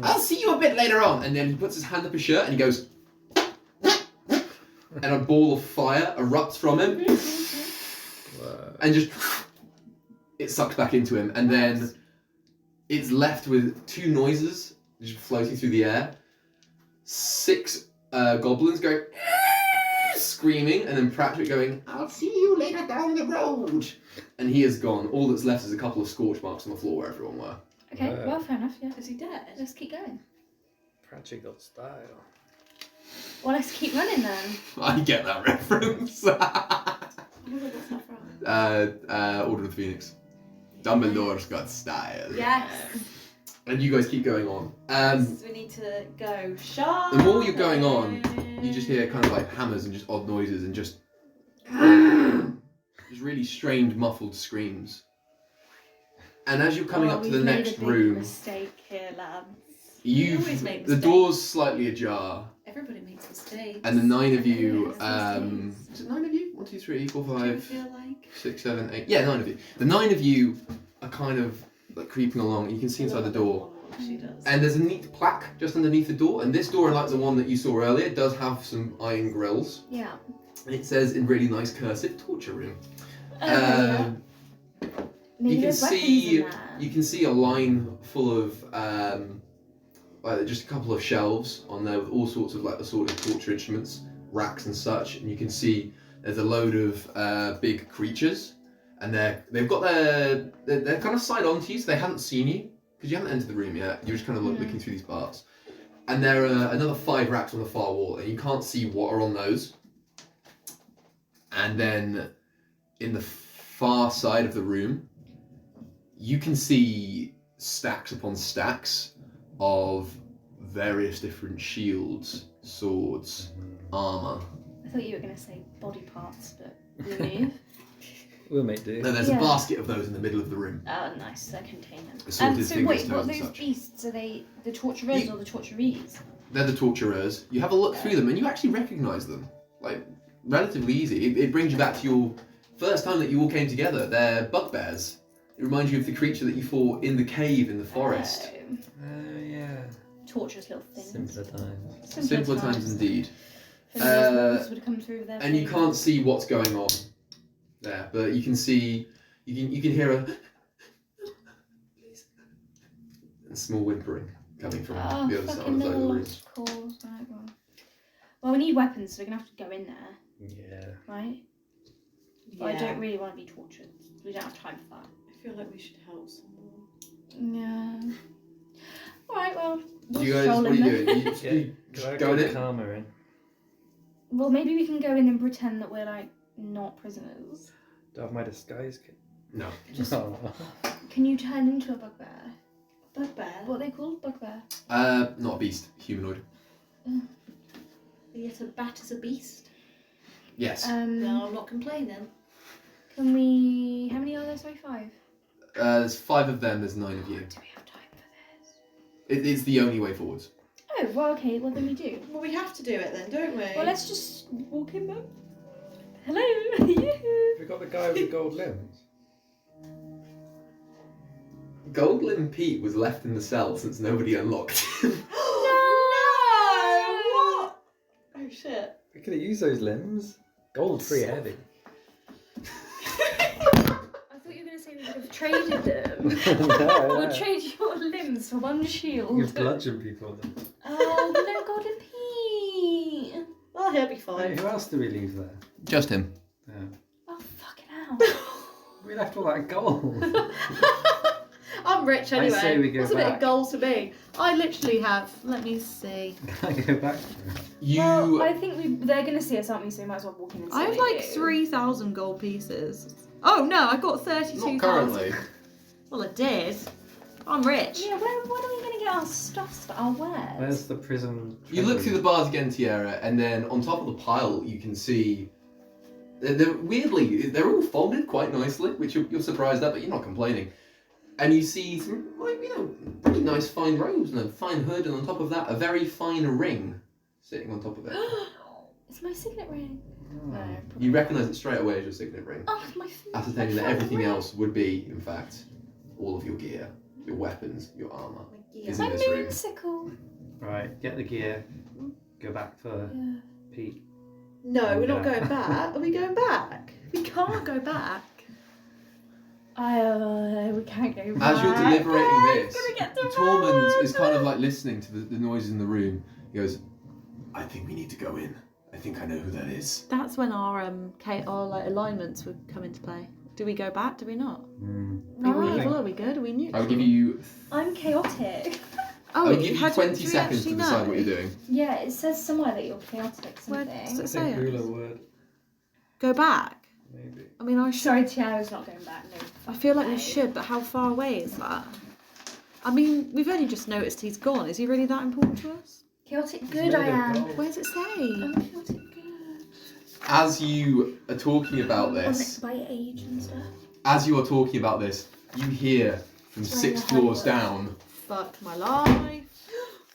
[SPEAKER 1] I'll see you a bit later on. And then he puts his hand up his shirt and he goes, and a ball of fire erupts from him, and just it sucks back into him. And then it's left with 2 noises just floating through the air. 6 goblins going screaming, and then Pratchett going, I'll see you later down the road. And he is gone. All that's left is a couple of scorch marks on the floor where everyone were.
[SPEAKER 3] Okay, well, fair enough, yeah.
[SPEAKER 5] Is he dead?
[SPEAKER 3] Let's keep going.
[SPEAKER 2] Pratchett got style.
[SPEAKER 3] Well, let's keep running then.
[SPEAKER 1] I get that reference.
[SPEAKER 5] Oh my god, what's that from?
[SPEAKER 1] Order of the Phoenix. Dumbledore's got style.
[SPEAKER 5] Yes.
[SPEAKER 1] And you guys keep going on.
[SPEAKER 5] We need to go sharp.
[SPEAKER 1] The more you're going on, you just hear kind of like hammers and just odd noises and just really strained, muffled screams. And as you're coming up to the
[SPEAKER 3] we've made
[SPEAKER 1] next
[SPEAKER 3] a big
[SPEAKER 1] room,
[SPEAKER 3] mistake here, lads.
[SPEAKER 5] always make
[SPEAKER 1] the
[SPEAKER 5] mistakes.
[SPEAKER 1] door's slightly ajar,
[SPEAKER 5] Everybody makes mistakes.
[SPEAKER 1] and the 9 of you.
[SPEAKER 3] Everybody makes
[SPEAKER 1] Is it 9 of you? 1, 2, 3, 4,
[SPEAKER 5] Do you
[SPEAKER 1] 5,
[SPEAKER 5] feel like
[SPEAKER 1] 6, 7, 8. Yeah, 9 of you. The 9 of you are kind of like creeping along. You can see inside the door.
[SPEAKER 5] She does.
[SPEAKER 1] And there's a neat plaque just underneath the door, and this door, like the one that you saw earlier, does have some iron grills.
[SPEAKER 3] Yeah.
[SPEAKER 1] It says in really nice cursive, torture room.
[SPEAKER 3] Yeah. Maybe
[SPEAKER 1] you can
[SPEAKER 3] there's weapons
[SPEAKER 1] see
[SPEAKER 3] in there.
[SPEAKER 1] you can see a line full of just a couple of shelves on there with all sorts of like assorted torture instruments, racks and such, and you can see there's a load of big creatures, and they've got they're kind of side on to you, so they haven't seen you because you haven't entered the room yet. You're just kind of looking through these bars, and there are another 5 racks on the far wall, and you can't see what are on those. And then in the far side of the room, you can see stacks upon stacks of various different shields, swords, armour.
[SPEAKER 3] I thought you were going to say body parts, but remove.
[SPEAKER 2] We'll make do.
[SPEAKER 1] No, there's a basket of those in the middle of the room.
[SPEAKER 3] Oh, nice. They contain them.
[SPEAKER 1] Assorted
[SPEAKER 3] So
[SPEAKER 1] fingers,
[SPEAKER 3] wait, what are
[SPEAKER 1] toes and
[SPEAKER 3] those
[SPEAKER 1] such.
[SPEAKER 3] beasts? Are they the torturers or the torturees?
[SPEAKER 1] They're the torturers. You have a look through them and you actually recognise them. Like, relatively easy. It brings you back to your first time that you all came together. They're bugbears. It reminds you of the creature that you fought in the cave in the forest.
[SPEAKER 2] Oh, yeah.
[SPEAKER 3] Torturous little things.
[SPEAKER 2] Simpler times.
[SPEAKER 1] Simpler times indeed.
[SPEAKER 3] If any of those wolves would come through with their
[SPEAKER 1] And you
[SPEAKER 3] fingers.
[SPEAKER 1] can't see what's going on there, but you can see, you can hear a small whimpering coming from the other side of the room.
[SPEAKER 3] lost cause. Right, well, we need weapons, so we're going to have to go in there,
[SPEAKER 2] Yeah.
[SPEAKER 3] right?
[SPEAKER 5] Yeah.
[SPEAKER 3] But I don't really want to be tortured. We don't have time for that.
[SPEAKER 5] I feel like we should help someone.
[SPEAKER 3] Yeah. Alright, well, we'll
[SPEAKER 1] You guys,
[SPEAKER 3] stroll
[SPEAKER 1] what are
[SPEAKER 3] in
[SPEAKER 1] you
[SPEAKER 3] then.
[SPEAKER 1] doing?
[SPEAKER 2] Can I
[SPEAKER 1] Go in
[SPEAKER 2] get
[SPEAKER 1] it?
[SPEAKER 2] karma in?
[SPEAKER 3] Well, maybe we can go in and pretend that we're, like, not prisoners.
[SPEAKER 2] Do I have my disguise kit?
[SPEAKER 1] No.
[SPEAKER 3] Just,
[SPEAKER 2] Oh.
[SPEAKER 3] can you turn into a bugbear?
[SPEAKER 5] Bugbear?
[SPEAKER 3] What are they called? Bugbear?
[SPEAKER 1] Not a beast, humanoid.
[SPEAKER 5] Yet a bat is a beast?
[SPEAKER 1] Yes.
[SPEAKER 5] No, I'm not complaining.
[SPEAKER 3] Can we... How many are there? Sorry, 5?
[SPEAKER 1] There's 5 of them, there's 9 of you.
[SPEAKER 3] Do we have time for this?
[SPEAKER 1] It is the only way forwards.
[SPEAKER 3] Oh, well, okay, well then we do.
[SPEAKER 5] Well, we have to do it then, don't we?
[SPEAKER 3] Well, let's just walk in then. Hello! Yoo-hoo!
[SPEAKER 2] We got the guy with the gold limbs.
[SPEAKER 1] Goldlin Pete was left in the cell since nobody unlocked him.
[SPEAKER 5] No! What? Oh shit.
[SPEAKER 2] We could have used those limbs. Gold's pretty heavy.
[SPEAKER 3] I thought you were going to say we would have traded them.
[SPEAKER 2] No,
[SPEAKER 3] We'll trade your limbs for one shield.
[SPEAKER 2] You bludgeon people with them.
[SPEAKER 3] Oh, no, Golden Pete!
[SPEAKER 5] Well, he'll be
[SPEAKER 2] Hey,
[SPEAKER 5] fine.
[SPEAKER 2] who else do we leave there?
[SPEAKER 1] Just him.
[SPEAKER 2] Yeah.
[SPEAKER 3] Oh, fucking hell.
[SPEAKER 2] We left all that gold.
[SPEAKER 5] I'm rich anyway.
[SPEAKER 2] I say we go
[SPEAKER 5] What's a bit of
[SPEAKER 2] back.
[SPEAKER 5] gold to me? I literally have. Let me see.
[SPEAKER 2] Can I go back for it?
[SPEAKER 1] You.
[SPEAKER 3] Well, I think they're going to see us, aren't we? So we might as well walk in and see
[SPEAKER 5] I have
[SPEAKER 3] what
[SPEAKER 5] like
[SPEAKER 3] they do.
[SPEAKER 5] 3,000 gold pieces. Oh no, I got 32,000.
[SPEAKER 1] Not currently.
[SPEAKER 5] Well, I did. I'm rich.
[SPEAKER 3] Yeah, when are we going to get our stuff, our wares?
[SPEAKER 2] Where's the prison?
[SPEAKER 1] You look through the bars again, Tiara, and then on top of the pile you can see. Weirdly, they're all folded quite nicely, which you're surprised at, but you're not complaining. And you see some, like, pretty nice fine robes and a fine hood, and on top of that, a very fine ring sitting on top of it.
[SPEAKER 3] It's my signet ring.
[SPEAKER 2] Oh.
[SPEAKER 3] No,
[SPEAKER 1] You recognise it straight away as your signet ring,
[SPEAKER 3] Oh, it's my
[SPEAKER 1] ascertaining
[SPEAKER 3] my
[SPEAKER 1] that everything
[SPEAKER 3] ring.
[SPEAKER 1] else would be, in fact, all of your gear, your weapons, your armour. Is
[SPEAKER 3] My
[SPEAKER 1] in this room.
[SPEAKER 3] moonsicle.
[SPEAKER 2] Right, get the gear. Go back for
[SPEAKER 3] Yeah.
[SPEAKER 2] Pete.
[SPEAKER 5] No, we're not going back. Are we going back? We can't go back.
[SPEAKER 3] We can't go back.
[SPEAKER 1] As you're deliberating this,
[SPEAKER 3] Can we get the
[SPEAKER 1] Tormund is
[SPEAKER 3] road?
[SPEAKER 1] kind of like listening to the noises in the room. He goes, I think we need to go in. I think I know who that is.
[SPEAKER 5] That's when our like alignments would come into play. Do we go back? Do we not? Are we
[SPEAKER 3] Right.
[SPEAKER 5] evil? Are we good? Are we neutral?
[SPEAKER 1] I'll give you.
[SPEAKER 3] I'm chaotic.
[SPEAKER 5] Oh,
[SPEAKER 1] I'll give you
[SPEAKER 5] how do
[SPEAKER 1] 20
[SPEAKER 5] we
[SPEAKER 1] seconds to
[SPEAKER 5] actually
[SPEAKER 1] decide
[SPEAKER 5] know?
[SPEAKER 1] what you're doing.
[SPEAKER 3] Yeah, it says somewhere that you're chaotic
[SPEAKER 5] Where
[SPEAKER 3] something.
[SPEAKER 5] does it
[SPEAKER 2] I
[SPEAKER 5] say
[SPEAKER 2] think
[SPEAKER 5] it?
[SPEAKER 2] ruler word,
[SPEAKER 5] Go back.
[SPEAKER 2] maybe.
[SPEAKER 5] I mean, I should.
[SPEAKER 3] Sorry, Tiara's not going back. No.
[SPEAKER 5] I feel like we
[SPEAKER 3] No.
[SPEAKER 5] should, but how far away is that? I mean, we've only just noticed he's gone. Is he really that important to us?
[SPEAKER 3] Chaotic good I am.
[SPEAKER 5] Where does it say?
[SPEAKER 3] I'm chaotic good.
[SPEAKER 1] As you are talking about this,
[SPEAKER 3] By age and stuff.
[SPEAKER 1] as you are talking about this, you hear from
[SPEAKER 3] Sorry,
[SPEAKER 1] 6
[SPEAKER 3] I
[SPEAKER 1] floors
[SPEAKER 3] had
[SPEAKER 1] down,
[SPEAKER 5] Fuck my life.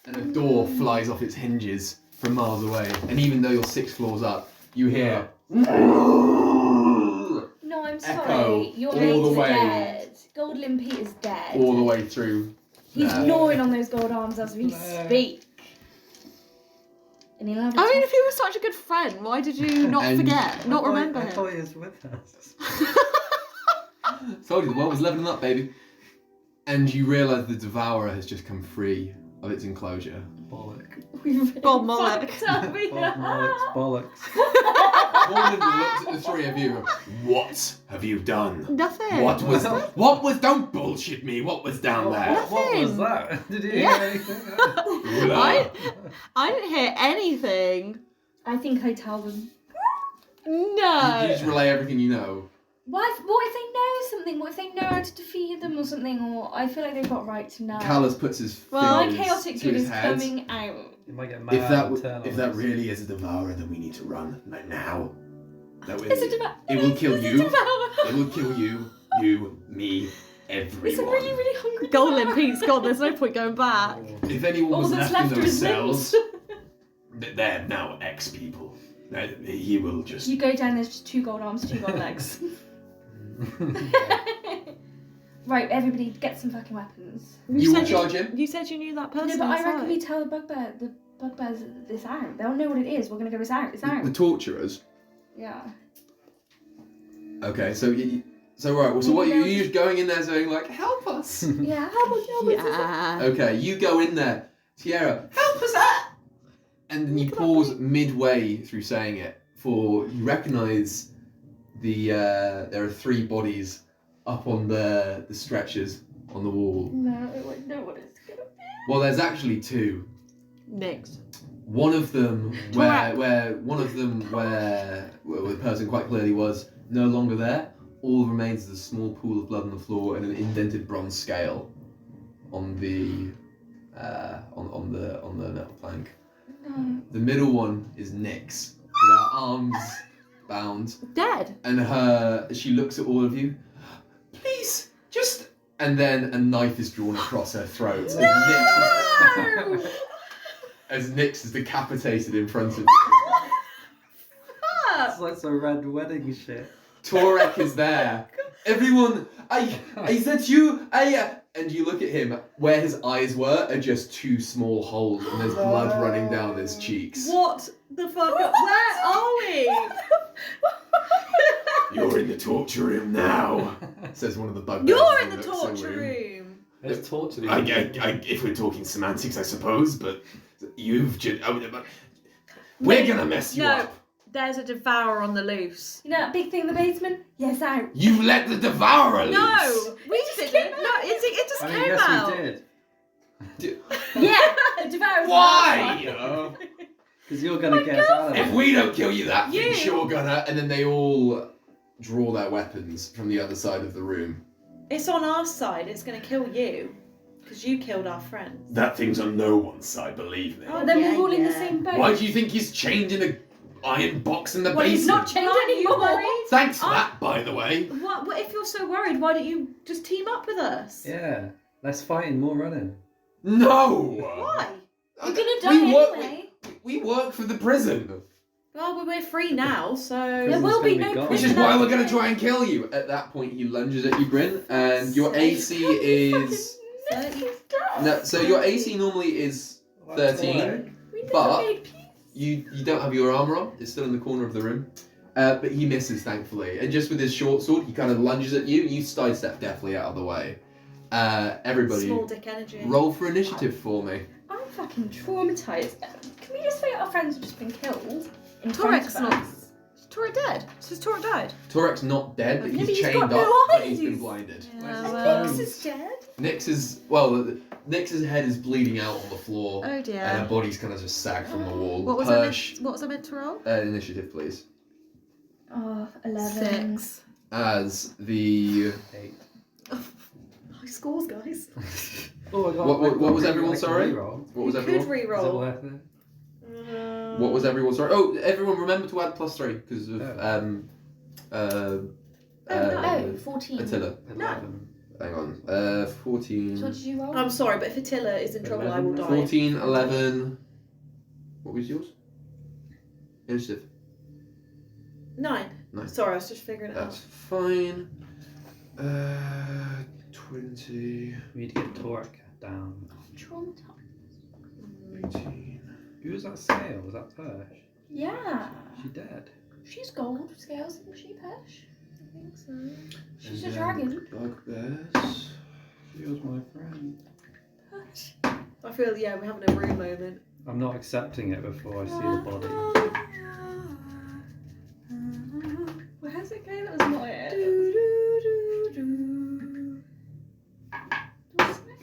[SPEAKER 1] and a door flies off its hinges from miles away. And even though you're 6 floors up, you hear.
[SPEAKER 3] No, I'm
[SPEAKER 1] Echo
[SPEAKER 3] sorry. Your
[SPEAKER 1] all
[SPEAKER 3] mate's
[SPEAKER 1] the way.
[SPEAKER 3] dead. Goldlin Pete is dead.
[SPEAKER 1] All the way through.
[SPEAKER 3] He's
[SPEAKER 1] there.
[SPEAKER 3] gnawing on those gold arms as we
[SPEAKER 2] No.
[SPEAKER 3] speak. And he'll have a
[SPEAKER 5] I mean,
[SPEAKER 3] tough-
[SPEAKER 5] if he was such a good friend, why did you not
[SPEAKER 1] And-
[SPEAKER 5] forget, not remember
[SPEAKER 2] I
[SPEAKER 5] him?
[SPEAKER 2] thought he was with us.
[SPEAKER 1] Told you the world was leveling up, baby. And you realise the devourer has just come free of its enclosure.
[SPEAKER 2] Bollock.
[SPEAKER 4] Bob Mollock.
[SPEAKER 2] Bollocks.
[SPEAKER 1] Morland looks at the three of you. What have you done?
[SPEAKER 4] Nothing.
[SPEAKER 1] What was? Don't bullshit me. What was down there?
[SPEAKER 2] What was
[SPEAKER 4] Nothing.
[SPEAKER 2] that? Did you hear
[SPEAKER 4] Yeah.
[SPEAKER 2] anything?
[SPEAKER 4] I didn't hear anything.
[SPEAKER 3] I think I tell them.
[SPEAKER 1] You
[SPEAKER 4] No.
[SPEAKER 1] just relay everything you know.
[SPEAKER 3] What if they know something? What if they know how to defeat them or something? Or I feel like they've got right to know.
[SPEAKER 1] Callus puts his
[SPEAKER 3] My
[SPEAKER 1] fingers
[SPEAKER 3] chaotic
[SPEAKER 1] to
[SPEAKER 3] good
[SPEAKER 1] his
[SPEAKER 3] is
[SPEAKER 1] head.
[SPEAKER 3] coming out.
[SPEAKER 2] You might get mad.
[SPEAKER 1] If that really is a devourer, then we need to run like now. That way,
[SPEAKER 3] It's a devourer.
[SPEAKER 1] it will kill
[SPEAKER 3] It's a
[SPEAKER 1] you.
[SPEAKER 3] devourer.
[SPEAKER 1] It will kill you, me, everyone.
[SPEAKER 3] It's a really, really hungry
[SPEAKER 4] Golden
[SPEAKER 3] devourer.
[SPEAKER 4] Pete's gone. There's no point going back.
[SPEAKER 1] If anyone
[SPEAKER 3] All
[SPEAKER 1] was
[SPEAKER 3] that's
[SPEAKER 1] left in
[SPEAKER 3] left are
[SPEAKER 1] those
[SPEAKER 3] his
[SPEAKER 1] cells,
[SPEAKER 3] limbs.
[SPEAKER 1] they're now ex-people. He will just...
[SPEAKER 3] You go down, there's just 2 gold arms, 2 gold legs. Right, everybody, get some fucking weapons.
[SPEAKER 1] You will charge him?
[SPEAKER 4] You said you knew that person.
[SPEAKER 3] No, but I
[SPEAKER 4] inside.
[SPEAKER 3] reckon we tell the bugbears this out. They'll know what it is. We're gonna go this out. It's out.
[SPEAKER 1] The torturers?
[SPEAKER 3] Yeah.
[SPEAKER 1] Okay, so right, so what, you just going in there saying like, help us?
[SPEAKER 3] Yeah. How much?
[SPEAKER 4] Yeah.
[SPEAKER 1] Okay, you go in there. Tierra, help us out! And then you pause midway through saying it, for you recognise there are 3 bodies up on the stretchers on the wall.
[SPEAKER 3] No, I won't know what it's gonna be.
[SPEAKER 1] Well, there's actually 2.
[SPEAKER 4] Next.
[SPEAKER 1] One of them where the person quite clearly was no longer there. All remains is a small pool of blood on the floor and an indented bronze scale on the metal plank.
[SPEAKER 3] No.
[SPEAKER 1] The middle one is Nyx, with her arms bound,
[SPEAKER 4] Dead.
[SPEAKER 1] and she looks at all of you. Please, just. And then a knife is drawn across her throat. As Nyx is decapitated in front of you.
[SPEAKER 2] It's like some red wedding shit.
[SPEAKER 1] Torek is there. Everyone, is that you? And you look at him, where his eyes were are just 2 small holes, and there's blood running down his cheeks.
[SPEAKER 4] What the fuck? Where are we?
[SPEAKER 1] You're in the torture room now, says one of the bugbears.
[SPEAKER 4] You're
[SPEAKER 1] as
[SPEAKER 4] in
[SPEAKER 1] he
[SPEAKER 4] the
[SPEAKER 1] looks
[SPEAKER 4] torture room.
[SPEAKER 2] Let's torture
[SPEAKER 1] I,
[SPEAKER 2] you.
[SPEAKER 1] if we're talking semantics, I suppose, but you've just... we're gonna mess you up.
[SPEAKER 4] There's a devourer on the loose.
[SPEAKER 3] You know that big thing in the basement? Yes, out.
[SPEAKER 1] You let the devourer loose.
[SPEAKER 4] No, we didn't. No, it just
[SPEAKER 2] I
[SPEAKER 4] came
[SPEAKER 2] mean, yes,
[SPEAKER 4] out.
[SPEAKER 2] we did.
[SPEAKER 3] Yeah, the devourer.
[SPEAKER 1] Why?
[SPEAKER 2] Because you're gonna get us out of
[SPEAKER 1] If
[SPEAKER 2] it.
[SPEAKER 1] we don't kill you, that
[SPEAKER 4] You.
[SPEAKER 1] thing's sure gonna... And then they all draw their weapons from the other side of the room.
[SPEAKER 5] It's on our side. It's going to kill you. Because you killed our friends.
[SPEAKER 1] That thing's on no one's side, believe me.
[SPEAKER 5] Oh,
[SPEAKER 3] Then
[SPEAKER 5] yeah,
[SPEAKER 3] we're all in the
[SPEAKER 5] yeah.
[SPEAKER 3] same boat.
[SPEAKER 1] Why do you think he's chained in a iron box in the
[SPEAKER 3] Well, he's not
[SPEAKER 1] basement?
[SPEAKER 3] chained
[SPEAKER 5] Aren't you
[SPEAKER 3] anymore.
[SPEAKER 5] worried?
[SPEAKER 1] Thanks for that, by the way.
[SPEAKER 5] What if you're so worried? Why don't you just team up with us?
[SPEAKER 2] Yeah. Less fighting, more running.
[SPEAKER 1] No!
[SPEAKER 5] Why?
[SPEAKER 3] You're gonna die
[SPEAKER 1] We work-
[SPEAKER 3] anyway.
[SPEAKER 1] We work for the prison.
[SPEAKER 5] Well, we're free now, so...
[SPEAKER 3] There
[SPEAKER 2] Prison's
[SPEAKER 3] will be
[SPEAKER 2] gonna be
[SPEAKER 3] no
[SPEAKER 2] gone.
[SPEAKER 1] Which is
[SPEAKER 3] prison
[SPEAKER 1] why we're
[SPEAKER 3] after
[SPEAKER 1] going to
[SPEAKER 3] this.
[SPEAKER 1] try and kill you. At that point, he lunges at you, Bryn, and your AC is... No, so your AC normally is 13, but you don't have your armour on. It's still in the corner of the room. But he misses, thankfully. And just with his short sword, he kind of lunges at you. You sidestep definitely out of the way. Everybody,
[SPEAKER 5] Small dick energy.
[SPEAKER 1] roll for initiative for me.
[SPEAKER 3] I'm fucking traumatised. Can we just say our friends have just been killed? In front
[SPEAKER 4] Torek's
[SPEAKER 3] of
[SPEAKER 4] not.
[SPEAKER 3] us?
[SPEAKER 4] Is Torek dead? Says Torek died.
[SPEAKER 1] Torek's not dead, but
[SPEAKER 3] Yeah,
[SPEAKER 1] he's
[SPEAKER 3] but he's
[SPEAKER 1] chained
[SPEAKER 3] got
[SPEAKER 1] up,
[SPEAKER 3] no
[SPEAKER 1] but he's
[SPEAKER 3] eyes.
[SPEAKER 1] been blinded.
[SPEAKER 3] Nyx is dead.
[SPEAKER 1] Nyx's head is bleeding out on the floor,
[SPEAKER 4] Oh
[SPEAKER 1] and her
[SPEAKER 4] dear.
[SPEAKER 1] body's kind of just sagged from the wall.
[SPEAKER 4] What was I meant to roll?
[SPEAKER 1] Initiative, please.
[SPEAKER 3] Oh, 11.
[SPEAKER 4] 6.
[SPEAKER 1] As the
[SPEAKER 2] 8.
[SPEAKER 5] High scores, guys.
[SPEAKER 2] Oh, I got.
[SPEAKER 1] What was everyone, sorry?
[SPEAKER 2] Reroll.
[SPEAKER 1] What was
[SPEAKER 5] You
[SPEAKER 1] everyone?
[SPEAKER 5] could
[SPEAKER 2] Is it
[SPEAKER 5] re-roll.
[SPEAKER 2] worth it?
[SPEAKER 1] What was everyone? Sorry. Oh, everyone, remember to add +3 because of
[SPEAKER 3] Oh, 14.
[SPEAKER 1] Attila.
[SPEAKER 2] 11.
[SPEAKER 1] Hang on.
[SPEAKER 3] So
[SPEAKER 1] 14.
[SPEAKER 3] what did you roll?
[SPEAKER 5] I'm sorry, but if Attila is in trouble, I will die.
[SPEAKER 1] 14, 11. What was yours? Initiative.
[SPEAKER 5] 9.
[SPEAKER 1] 9.
[SPEAKER 5] Sorry, I was just figuring it
[SPEAKER 1] That's
[SPEAKER 5] out.
[SPEAKER 1] fine. 20.
[SPEAKER 2] We need to get Torek down.
[SPEAKER 3] Traumatised.
[SPEAKER 1] 18.
[SPEAKER 2] Who was that scale? Was that Persh?
[SPEAKER 3] Yeah.
[SPEAKER 2] She dead.
[SPEAKER 3] She's gold scales, isn't she, Pesh?
[SPEAKER 4] think so.
[SPEAKER 3] She's a
[SPEAKER 1] And
[SPEAKER 3] dragon.
[SPEAKER 1] Bugbears.
[SPEAKER 2] She was my friend.
[SPEAKER 5] I feel, yeah, we're having a room moment.
[SPEAKER 2] I'm not accepting it before I see the body.
[SPEAKER 3] Where's it going? That was not it.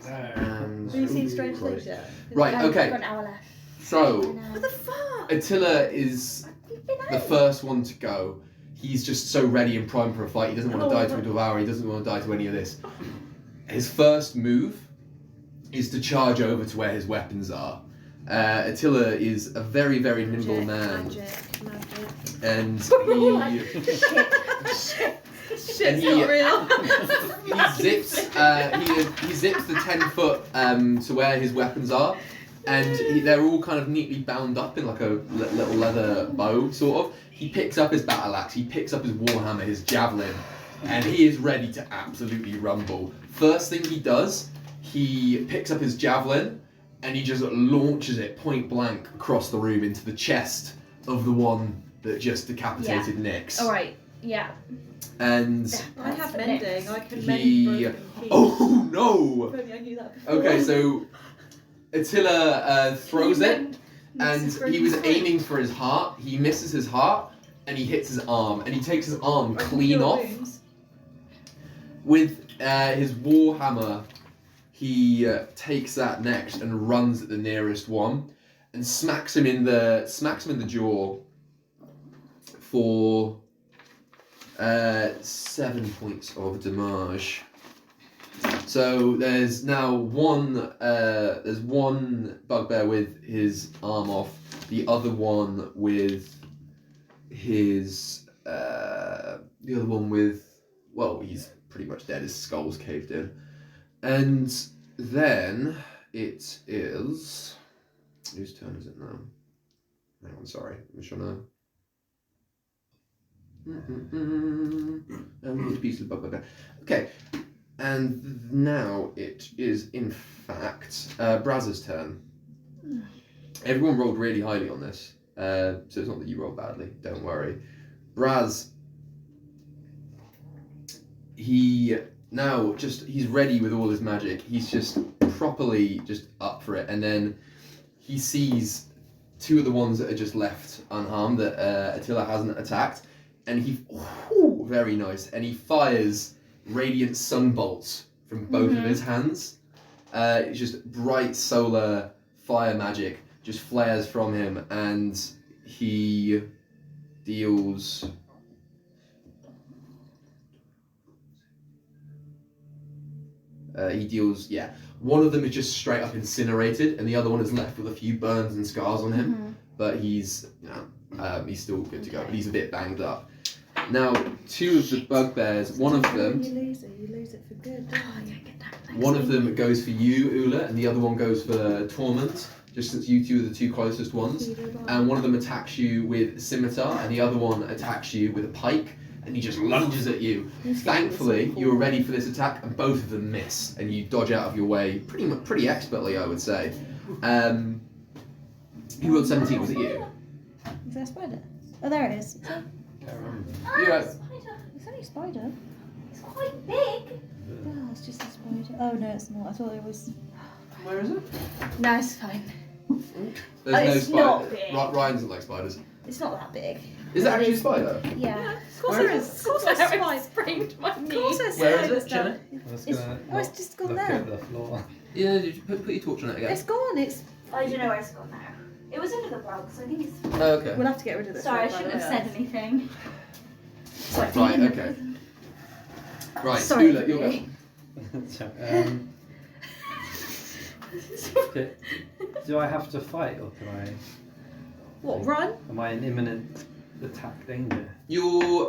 [SPEAKER 1] And
[SPEAKER 5] Have you seen Strange
[SPEAKER 1] Christ.
[SPEAKER 5] Things yet?
[SPEAKER 1] Right,
[SPEAKER 3] I've
[SPEAKER 1] okay.
[SPEAKER 3] got an hour left.
[SPEAKER 1] So
[SPEAKER 5] What the fuck?
[SPEAKER 1] Attila is
[SPEAKER 3] You've been
[SPEAKER 1] the first one to go. He's just so ready and primed for a fight. He doesn't want to die to a devourer. He doesn't want to die to any of this. His first move is to charge over to where his weapons are. Attila is a very, very nimble man,
[SPEAKER 5] Magic.
[SPEAKER 1] and
[SPEAKER 5] Shit's
[SPEAKER 1] And he-
[SPEAKER 5] not real.
[SPEAKER 1] he zips he zips the 10 foot to where his weapons are, and they're all kind of neatly bound up in like a little leather bow, sort of. He picks up his battle axe, he picks up his warhammer, his javelin, and he is ready to absolutely rumble. First thing he does, he picks up his javelin and he just launches it point blank across the room into the chest of the one that just decapitated Nyx.
[SPEAKER 3] Alright, yeah.
[SPEAKER 1] And
[SPEAKER 5] I have
[SPEAKER 3] the
[SPEAKER 5] mending.
[SPEAKER 3] next.
[SPEAKER 5] I can
[SPEAKER 1] He-
[SPEAKER 5] mend broken keys.
[SPEAKER 1] oh no!
[SPEAKER 5] If only I knew that before.
[SPEAKER 1] Okay, so Attila throws it, and he was aiming for his heart. He misses his heart, and he hits his arm, and he takes his arm
[SPEAKER 5] I can
[SPEAKER 1] clean
[SPEAKER 5] cure
[SPEAKER 1] off.
[SPEAKER 5] wounds.
[SPEAKER 1] With his warhammer, he takes that next and runs at the nearest one, and smacks him in the jaw for 7 points of damage. So there's now one bugbear with his arm off, the other one with his he's pretty much dead, his skull's caved in. And then it is, whose turn is it now? Hang on, sorry, I'm just trying to a piece of the bugbear. Okay. And now it is, in fact, Braz's turn. Everyone rolled really highly on this, so it's not that you rolled badly, don't worry. Braz, he's ready with all his magic. He's just properly just up for it, and then he sees two of the ones that are just left unharmed that Attila hasn't attacked, and very nice, and he fires radiant sunbolts from both of his hands. It's just bright solar fire magic just flares from him, and he deals one of them is just straight up incinerated, and the other one is left with a few burns and scars on him, but he's still good to go, but he's a bit banged up. Now, two of the bugbears, one of them...
[SPEAKER 5] You lose it for good.
[SPEAKER 3] Oh, yeah, get that. Thanks,
[SPEAKER 1] One of
[SPEAKER 3] mate.
[SPEAKER 1] them goes for you, Ula, and the other one goes for Torment, just since you two are the two closest ones. And one of them attacks you with scimitar, and the other one attacks you with a pike, and he just lunges at you. Thankfully, you were ready for this attack, and both of them miss, and you dodge out of your way pretty expertly, I would say. Who rolled 17? Was it you?
[SPEAKER 7] Is there a spider? Oh, there it is.
[SPEAKER 2] Can't remember.
[SPEAKER 1] Yeah.
[SPEAKER 7] It's only a spider.
[SPEAKER 3] It's quite big.
[SPEAKER 7] Oh, it's just a spider. Oh, no, it's not. I thought it was.
[SPEAKER 1] Where is it?
[SPEAKER 3] No, it's fine.
[SPEAKER 1] There's
[SPEAKER 3] It's
[SPEAKER 1] no
[SPEAKER 3] not
[SPEAKER 1] spider.
[SPEAKER 3] big.
[SPEAKER 1] Ryan doesn't like spiders.
[SPEAKER 3] It's not that big.
[SPEAKER 1] Is it actually a spider?
[SPEAKER 3] Yeah.
[SPEAKER 5] Of course
[SPEAKER 1] Where
[SPEAKER 5] there
[SPEAKER 1] is
[SPEAKER 5] is. Of course there's spiders.
[SPEAKER 3] sprained my
[SPEAKER 5] Of course there's
[SPEAKER 1] Where is
[SPEAKER 5] spiders
[SPEAKER 1] it,
[SPEAKER 5] down.
[SPEAKER 1] Jenna?
[SPEAKER 2] I was
[SPEAKER 7] It's-
[SPEAKER 2] gonna
[SPEAKER 7] oh, it's
[SPEAKER 2] not
[SPEAKER 7] just gone
[SPEAKER 2] look
[SPEAKER 7] there.
[SPEAKER 2] at the floor.
[SPEAKER 1] Yeah, did you put your torch on it again?
[SPEAKER 7] It's gone. It's.
[SPEAKER 3] I don't know where it's gone now. It was under the rug, so I think it's.
[SPEAKER 1] Oh, okay.
[SPEAKER 5] We'll have to get rid of this.
[SPEAKER 3] Sorry, I
[SPEAKER 5] one, by
[SPEAKER 3] shouldn't
[SPEAKER 5] the
[SPEAKER 3] have
[SPEAKER 5] way.
[SPEAKER 3] said anything. It's like
[SPEAKER 1] Right,
[SPEAKER 3] being in
[SPEAKER 1] okay.
[SPEAKER 3] prison.
[SPEAKER 1] Right,
[SPEAKER 3] Sorry,
[SPEAKER 1] Ula, you'll go.
[SPEAKER 3] Louis.
[SPEAKER 2] So, okay. Do I have to fight, or can I?
[SPEAKER 5] What, run?
[SPEAKER 2] Am I in imminent attack danger?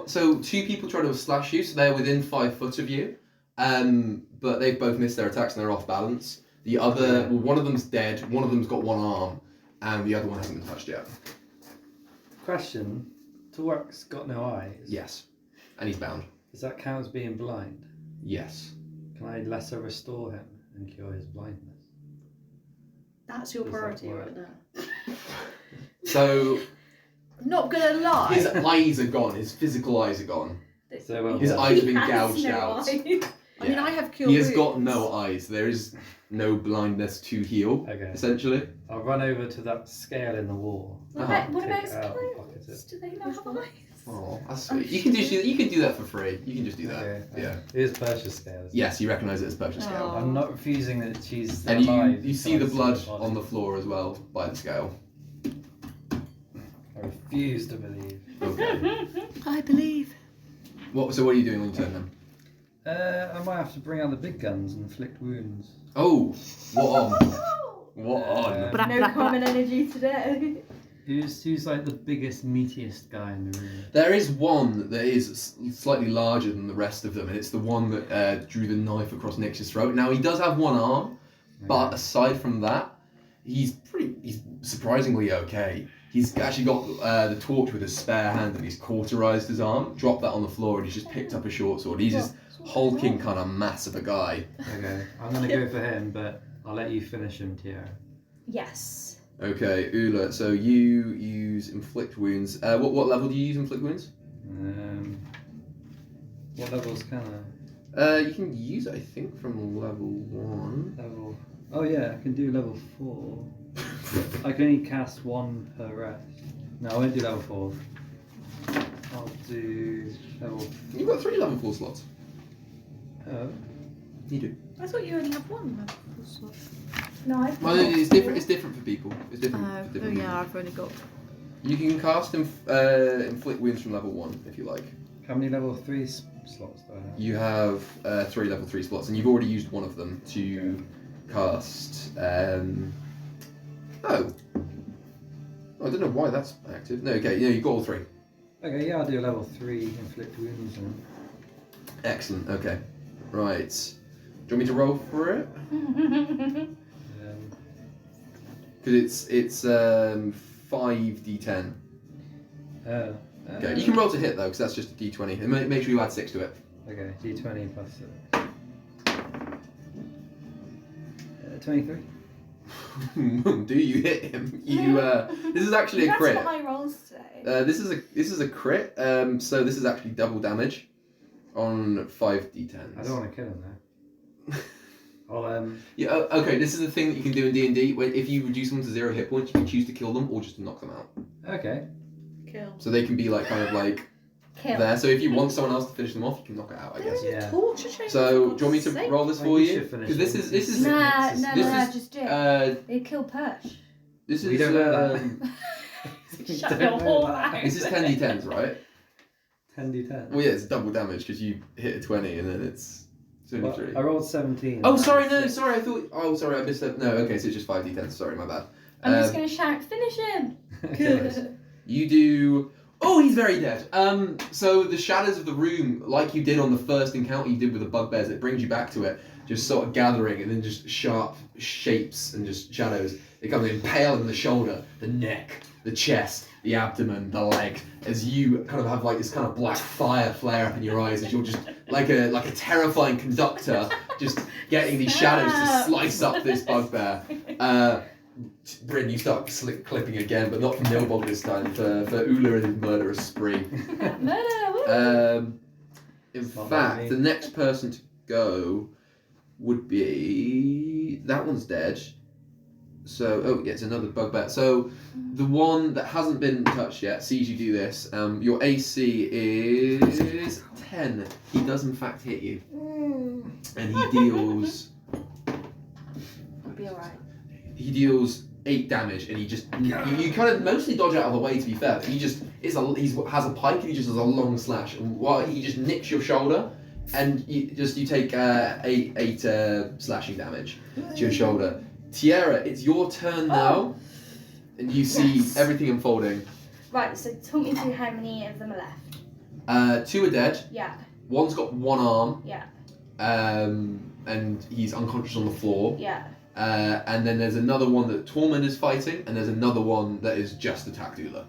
[SPEAKER 1] So two people try to slash you, so they're within 5 foot of you. But they've both missed their attacks and they're off balance. One of them's dead, one of them's got one arm, and the other one hasn't been touched yet.
[SPEAKER 2] Question: Torque's got no eyes.
[SPEAKER 1] Yes. And he's bound.
[SPEAKER 2] Does that count as being blind?
[SPEAKER 1] Yes.
[SPEAKER 2] Can I lesser restore him and cure his blindness?
[SPEAKER 5] That's your
[SPEAKER 2] Does that
[SPEAKER 5] priority
[SPEAKER 2] work?
[SPEAKER 5] right now.
[SPEAKER 1] So
[SPEAKER 5] I'm not gonna lie.
[SPEAKER 1] his eyes are gone, his physical eyes are gone.
[SPEAKER 2] So
[SPEAKER 1] His
[SPEAKER 2] yeah.
[SPEAKER 1] eyes have been
[SPEAKER 5] He has
[SPEAKER 1] gouged
[SPEAKER 5] no
[SPEAKER 1] out.
[SPEAKER 5] eyes.
[SPEAKER 4] I mean,
[SPEAKER 1] Yeah.
[SPEAKER 4] I have cure
[SPEAKER 1] He has
[SPEAKER 4] wounds.
[SPEAKER 1] got no eyes. There is no blindness to heal,
[SPEAKER 2] Okay.
[SPEAKER 1] essentially.
[SPEAKER 2] I'll run over to that scale in the wall.
[SPEAKER 3] What
[SPEAKER 1] Uh-huh.
[SPEAKER 3] about, what
[SPEAKER 2] Take
[SPEAKER 3] about
[SPEAKER 2] it out and pocket
[SPEAKER 3] clothes?
[SPEAKER 2] it.
[SPEAKER 3] Do they not have eyes?
[SPEAKER 1] Oh, that's sweet. You can do that for free. You can just do that.
[SPEAKER 2] Okay.
[SPEAKER 1] Yeah.
[SPEAKER 2] It is Persia scale. isn't it?
[SPEAKER 1] Yes, you recognise it as purchase scale.
[SPEAKER 2] I'm not refusing that she's still
[SPEAKER 1] And
[SPEAKER 2] alive.
[SPEAKER 1] you see
[SPEAKER 2] Can I
[SPEAKER 1] the blood
[SPEAKER 2] body?
[SPEAKER 1] on the floor as well by the scale.
[SPEAKER 2] I refuse to believe.
[SPEAKER 1] Okay.
[SPEAKER 4] I believe.
[SPEAKER 1] So what are you doing on your turn then?
[SPEAKER 2] I might have to bring out the big guns and inflict wounds.
[SPEAKER 1] Oh, what on? What on?
[SPEAKER 2] Uh,
[SPEAKER 3] No common energy today.
[SPEAKER 2] Who's like the biggest, meatiest guy in the room?
[SPEAKER 1] There is one that is slightly larger than the rest of them, and it's the one that drew the knife across Nix's throat. Now, he does have one arm, but aside from that, he's surprisingly okay. He's actually got the torch with a spare hand, and he's cauterized his arm, dropped that on the floor, and he's just picked up a short sword. He's this hulking kind of mass of a guy.
[SPEAKER 2] Okay, I'm gonna go for him, but I'll let you finish him, Tiara.
[SPEAKER 3] Yes.
[SPEAKER 1] Okay, Ula, so you use inflict wounds. What level do you use inflict wounds?
[SPEAKER 2] What levels can I?
[SPEAKER 1] You can use it, I think, from level 1.
[SPEAKER 2] Level. Oh yeah, I can do level 4. I can only cast one per rest. No, I won't do level 4. I'll do level.
[SPEAKER 1] You've got 3 level 4 slots.
[SPEAKER 2] Oh.
[SPEAKER 1] You do.
[SPEAKER 4] I thought you only have one level slot.
[SPEAKER 3] No, I've
[SPEAKER 1] Well, it's different. It's different for people. It's different. for
[SPEAKER 4] Oh
[SPEAKER 1] different
[SPEAKER 4] yeah, I've only got.
[SPEAKER 1] people. You can cast inflict wounds from level 1 if you like.
[SPEAKER 2] How many level 3 slots do I have?
[SPEAKER 1] You have 3 level 3 slots, and you've already used one of them to cast. Oh, I don't know why that's active. No, okay, yeah, you've got all 3.
[SPEAKER 2] Okay, yeah, I'll do level 3 inflict wounds then.
[SPEAKER 1] Excellent. Okay, right. Do you want me to roll for it? Because it's 5d10. Okay, you can roll to hit though, because that's just a d20. And make sure you add 6 to it.
[SPEAKER 2] Okay, d20 plus 23.
[SPEAKER 1] Do you hit him? You. This is actually a
[SPEAKER 3] That's
[SPEAKER 1] crit.
[SPEAKER 3] what my rolls today.
[SPEAKER 1] This is a crit. So this is actually double damage on 5d10s.
[SPEAKER 2] I don't want to kill him though. I'll
[SPEAKER 1] Yeah. Okay. This is the thing that you can do in D&D. If you reduce someone to 0 hit points, you can choose to kill them or just to knock them out.
[SPEAKER 2] Okay.
[SPEAKER 5] Kill.
[SPEAKER 1] So they can be like kind of like
[SPEAKER 3] Kill.
[SPEAKER 1] there. So if you want someone else to finish them off, you can knock it out. I guess.
[SPEAKER 2] Yeah.
[SPEAKER 4] Torture chamber.
[SPEAKER 1] So do you want me to roll this
[SPEAKER 2] Well,
[SPEAKER 1] for
[SPEAKER 2] you
[SPEAKER 1] you?
[SPEAKER 2] should finish
[SPEAKER 1] Because
[SPEAKER 2] them.
[SPEAKER 1] this is
[SPEAKER 3] Nah,
[SPEAKER 2] this is-
[SPEAKER 3] no,
[SPEAKER 1] this
[SPEAKER 3] no,
[SPEAKER 1] is,
[SPEAKER 3] just do it.
[SPEAKER 1] They
[SPEAKER 3] kill Persh.
[SPEAKER 1] This
[SPEAKER 2] We
[SPEAKER 1] is
[SPEAKER 2] don't know that.
[SPEAKER 3] Shut
[SPEAKER 2] Don't
[SPEAKER 3] your
[SPEAKER 2] know
[SPEAKER 3] whole
[SPEAKER 2] that.
[SPEAKER 3] mouth.
[SPEAKER 1] this is 10d10s, right?
[SPEAKER 2] 10d10.
[SPEAKER 1] Well, yeah, it's double damage because you hit a 20 and then it's
[SPEAKER 2] Well,
[SPEAKER 1] 23.
[SPEAKER 2] I rolled 17.
[SPEAKER 1] Oh, sorry, no, sorry, I thought. Oh, sorry, I missed that. No, okay, so it's just 5d10. Sorry, my bad.
[SPEAKER 3] I'm just gonna shout, finish him!
[SPEAKER 2] Okay.
[SPEAKER 1] You do. Oh, he's very dead. So the shadows of the room, like you did on the first encounter you did with the bugbears, it brings you back to it, just sort of gathering, and then just sharp shapes and just shadows. They come in pale in the shoulder, the neck, the chest, the abdomen, the leg, as you kind of have like this kind of black fire flare up in your eyes as you're just like a terrifying conductor, just getting these shadows to slice up this bugbear. Bryn, you start clipping again, but not from Nilbog this time, for Ula and his murderous spree.
[SPEAKER 3] Murder!
[SPEAKER 1] In
[SPEAKER 2] Not
[SPEAKER 1] fact,
[SPEAKER 2] me.
[SPEAKER 1] the next person to go would be... That one's dead. So, oh yeah, it's another bugbear. So, the one that hasn't been touched yet sees you do this. Your AC is 10. He does in fact hit you. And he deals...
[SPEAKER 3] I'll be alright.
[SPEAKER 1] He deals 8 damage, and he just you kind of mostly dodge out of the way. To be fair, but he just has a pike, and he just has a long slash, and while he just nicks your shoulder, and you take 8 slashing damage to your shoulder. Tiara, it's your turn now, and you see
[SPEAKER 3] Yes.
[SPEAKER 1] everything unfolding.
[SPEAKER 3] Right, so talk me through how many of them are left.
[SPEAKER 1] 2 are dead.
[SPEAKER 3] Yeah,
[SPEAKER 1] One's got 1 arm,
[SPEAKER 3] yeah,
[SPEAKER 1] and he's unconscious on the floor.
[SPEAKER 3] yeah.
[SPEAKER 1] And then there's another one that Tormund is fighting, and there's another one that is just attacked Ula.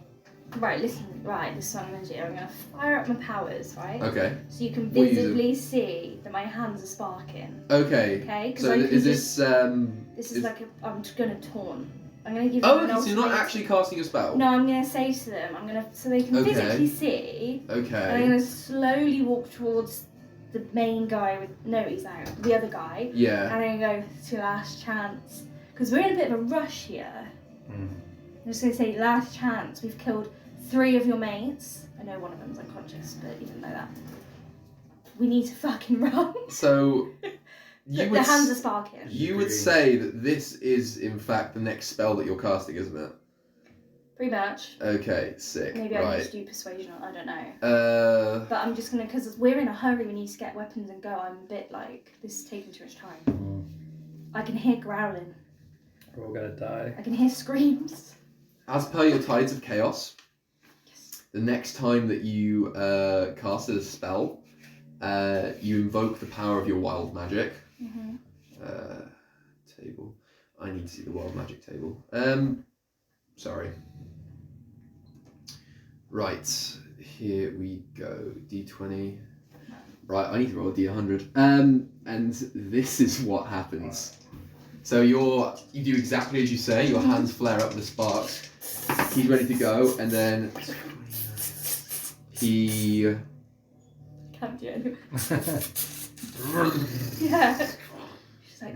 [SPEAKER 3] Right, listen, right, this is what I'm going to do. I'm going to fire up my powers, right?
[SPEAKER 1] Okay.
[SPEAKER 3] So you can
[SPEAKER 1] What are you
[SPEAKER 3] visibly see that my hands are sparking.
[SPEAKER 1] Okay.
[SPEAKER 3] Okay? 'Cause
[SPEAKER 1] So
[SPEAKER 3] I can
[SPEAKER 1] is
[SPEAKER 3] just,
[SPEAKER 1] this
[SPEAKER 3] this is like I'm just going to taunt. I'm gonna give
[SPEAKER 1] Oh,
[SPEAKER 3] them an
[SPEAKER 1] okay, so you're not
[SPEAKER 3] ultimate-
[SPEAKER 1] actually casting a spell?
[SPEAKER 3] No, I'm gonna say to them, so they can
[SPEAKER 1] Okay.
[SPEAKER 3] physically see. And I'm
[SPEAKER 1] Okay.
[SPEAKER 3] gonna slowly walk towards the main guy with he's out. The other guy.
[SPEAKER 1] Yeah.
[SPEAKER 3] And I'm gonna go to last chance because we're in a bit of a rush here. I'm just gonna say last chance. We've killed 3 of your mates. I know one of them's unconscious, but you didn't know that. We need to fucking run.
[SPEAKER 1] So you
[SPEAKER 3] The
[SPEAKER 1] would
[SPEAKER 3] hands are sparking.
[SPEAKER 1] you would say that this is in fact the next spell that you're casting, isn't it?
[SPEAKER 3] Pretty much.
[SPEAKER 1] Okay, sick.
[SPEAKER 3] Maybe I need
[SPEAKER 1] right.
[SPEAKER 3] to do persuasion. I don't know.
[SPEAKER 1] Uh,
[SPEAKER 3] But I'm just gonna, because we're in a hurry, we need to get weapons and go. I'm a bit like, this is taking too much time. I can hear growling.
[SPEAKER 2] We're all gonna die.
[SPEAKER 3] I can hear screams.
[SPEAKER 1] as per your Tides of Chaos,
[SPEAKER 3] Yes.
[SPEAKER 1] the next time that you casted a spell, you invoke the power of your wild magic.
[SPEAKER 3] Mm-hmm.
[SPEAKER 1] Table. I need to see the wild magic table. Sorry. Right, here we go. D20. Right, I need to roll a D100. And this is what happens. So you do exactly as you say. Your hands flare up with sparks. He's ready to go, and then he.
[SPEAKER 3] Can't do it. Yeah. She's like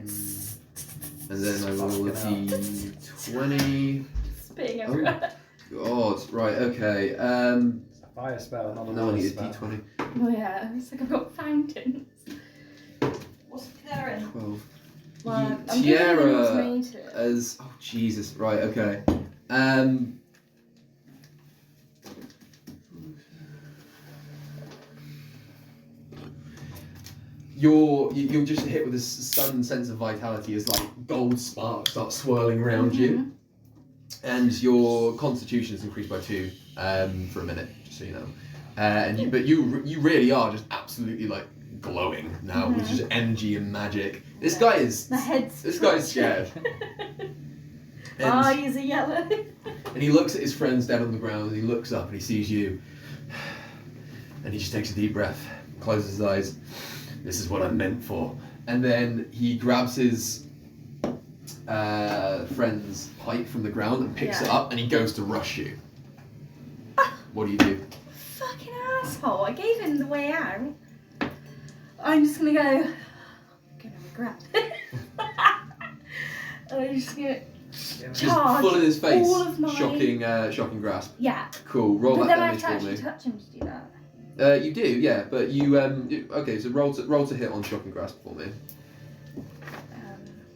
[SPEAKER 1] And then I roll a D20.
[SPEAKER 3] spitting everywhere.
[SPEAKER 1] God, right, okay.
[SPEAKER 2] It's a fire spell, not a
[SPEAKER 1] No, I
[SPEAKER 2] water
[SPEAKER 1] need a
[SPEAKER 2] spell.
[SPEAKER 1] D20.
[SPEAKER 3] Oh yeah, it's like I've got fountains.
[SPEAKER 5] What's occurring?
[SPEAKER 1] 12.
[SPEAKER 3] Well,
[SPEAKER 1] You-
[SPEAKER 3] I'm giving them
[SPEAKER 1] Tiara
[SPEAKER 3] ultimatum.
[SPEAKER 1] as oh Jesus, right, okay. You're just hit with a sudden sense of vitality as like gold sparks start swirling around you, and your constitution is increased by 2 for a minute, just so you know. But you really are just absolutely like glowing now with just energy and magic. This guy is
[SPEAKER 3] My head's
[SPEAKER 1] this guy's scared. And,
[SPEAKER 3] Eyes are yellow.
[SPEAKER 1] and he looks at his friends dead on the ground, and he looks up and he sees you, and he just takes a deep breath, closes his eyes. This is what I'm meant for. And then he grabs his friend's pipe from the ground and picks it up, and he goes to rush you. What do you do?
[SPEAKER 3] Fucking asshole! I gave him the way out. I'm just gonna go. I'm gonna regret it. I'm just gonna
[SPEAKER 1] Just
[SPEAKER 3] charge
[SPEAKER 1] full in his face,
[SPEAKER 3] all of my.
[SPEAKER 1] shocking grasp.
[SPEAKER 3] Yeah.
[SPEAKER 1] Cool. Roll
[SPEAKER 3] But
[SPEAKER 1] that
[SPEAKER 3] then I have
[SPEAKER 1] damage
[SPEAKER 3] to
[SPEAKER 1] for
[SPEAKER 3] actually
[SPEAKER 1] me.
[SPEAKER 3] touch him to do that.
[SPEAKER 1] You do, yeah, but you okay. So roll to hit on shocking grasp for me.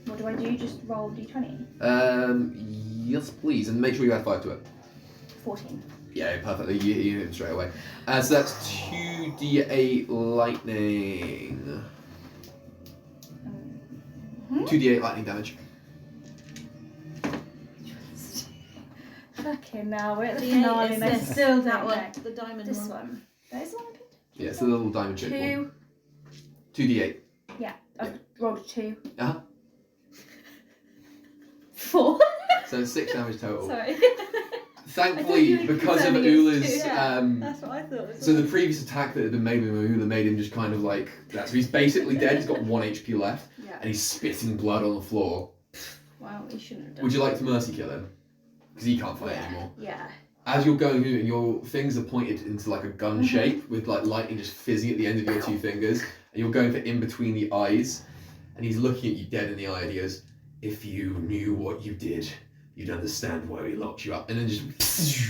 [SPEAKER 3] What do I do? Just roll d20.
[SPEAKER 1] Yes, please, and make sure you add 5 to it.
[SPEAKER 3] 14.
[SPEAKER 1] Yeah, perfectly. You hit him straight away. So that's 2d8 lightning. 2d8 lightning damage.
[SPEAKER 3] Fucking now we're at the
[SPEAKER 5] The
[SPEAKER 3] finale.
[SPEAKER 5] eight is
[SPEAKER 3] and I
[SPEAKER 5] this.
[SPEAKER 3] still
[SPEAKER 5] That
[SPEAKER 3] don't
[SPEAKER 5] one,
[SPEAKER 3] know.
[SPEAKER 5] the diamond
[SPEAKER 3] This
[SPEAKER 5] one.
[SPEAKER 3] one. That is the one I picked.
[SPEAKER 1] Yeah, it's a little diamond shaped one.
[SPEAKER 3] 2.
[SPEAKER 1] 2d8.
[SPEAKER 3] Yeah, I've rolled a 2.
[SPEAKER 1] Uh-huh.
[SPEAKER 3] 4.
[SPEAKER 1] So 6 damage total.
[SPEAKER 3] Sorry.
[SPEAKER 1] Thankfully, because of Ula's
[SPEAKER 7] That's what I thought.
[SPEAKER 1] so the previous attack that had been made with Ula made him just kind of like that. So he's basically dead. He's got 1 HP left,
[SPEAKER 3] Yeah.
[SPEAKER 1] and he's spitting blood on the floor.
[SPEAKER 3] Well, you shouldn't have done.
[SPEAKER 1] Would you like to mercy kill him? Because he can't fight anymore.
[SPEAKER 3] Yeah.
[SPEAKER 1] As you're going through, your fingers are pointed into like a gun shape with like lightning just fizzing at the end of your 2 fingers, and you're going for in between the eyes, and he's looking at you dead in the eye, and he goes, "If you knew what you did, you'd understand why we locked you up." And then just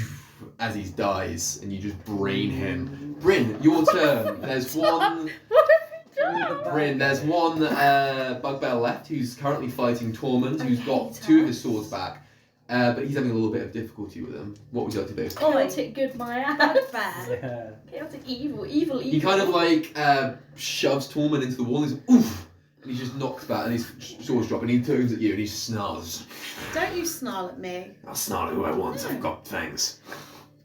[SPEAKER 1] as he dies, and you just brain him. Bryn, your turn. There's one. Bryn, there's one bugbear left who's currently fighting Tormund, who's got 2 of his swords back. But he's having a little bit of difficulty with them. What would you like to do?
[SPEAKER 3] Chaotic good my ass.
[SPEAKER 5] Bugbear.
[SPEAKER 2] Yeah.
[SPEAKER 3] Chaotic evil.
[SPEAKER 1] He kind of like shoves Tormund into the wall. He's like, oof, and he just knocks back, and his swords drop, and he turns at you, and he snarls.
[SPEAKER 5] Don't you snarl at me.
[SPEAKER 1] I'll snarl who I want. I've got fangs.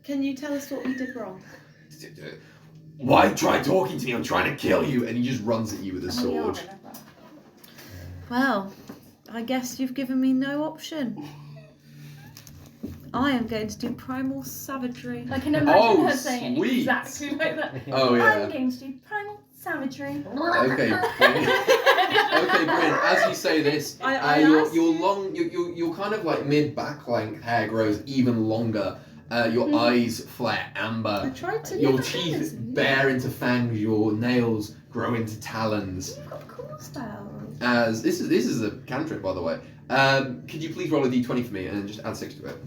[SPEAKER 5] Can you tell us what we did wrong?
[SPEAKER 1] Why try talking to me? I'm trying to kill you, and he just runs at you with a sword.
[SPEAKER 5] Well, I guess you've given me no option. I am going to do primal savagery.
[SPEAKER 3] I can imagine
[SPEAKER 1] Oh,
[SPEAKER 3] her saying it
[SPEAKER 1] sweet.
[SPEAKER 3] exactly like that.
[SPEAKER 1] Oh
[SPEAKER 3] I'm
[SPEAKER 1] yeah.
[SPEAKER 3] going to do primal Savagery.
[SPEAKER 1] Okay, Bryn. Okay, Bryn. As you say this, your kind of like mid back length hair grows even longer. Your eyes flare amber.
[SPEAKER 4] I tried to.
[SPEAKER 1] Your teeth bare into fangs. Your nails grow into talons.
[SPEAKER 7] You've got cool spells.
[SPEAKER 1] As this is a cantrip, by the way. Could you please roll a d20 for me and just add 6 to it?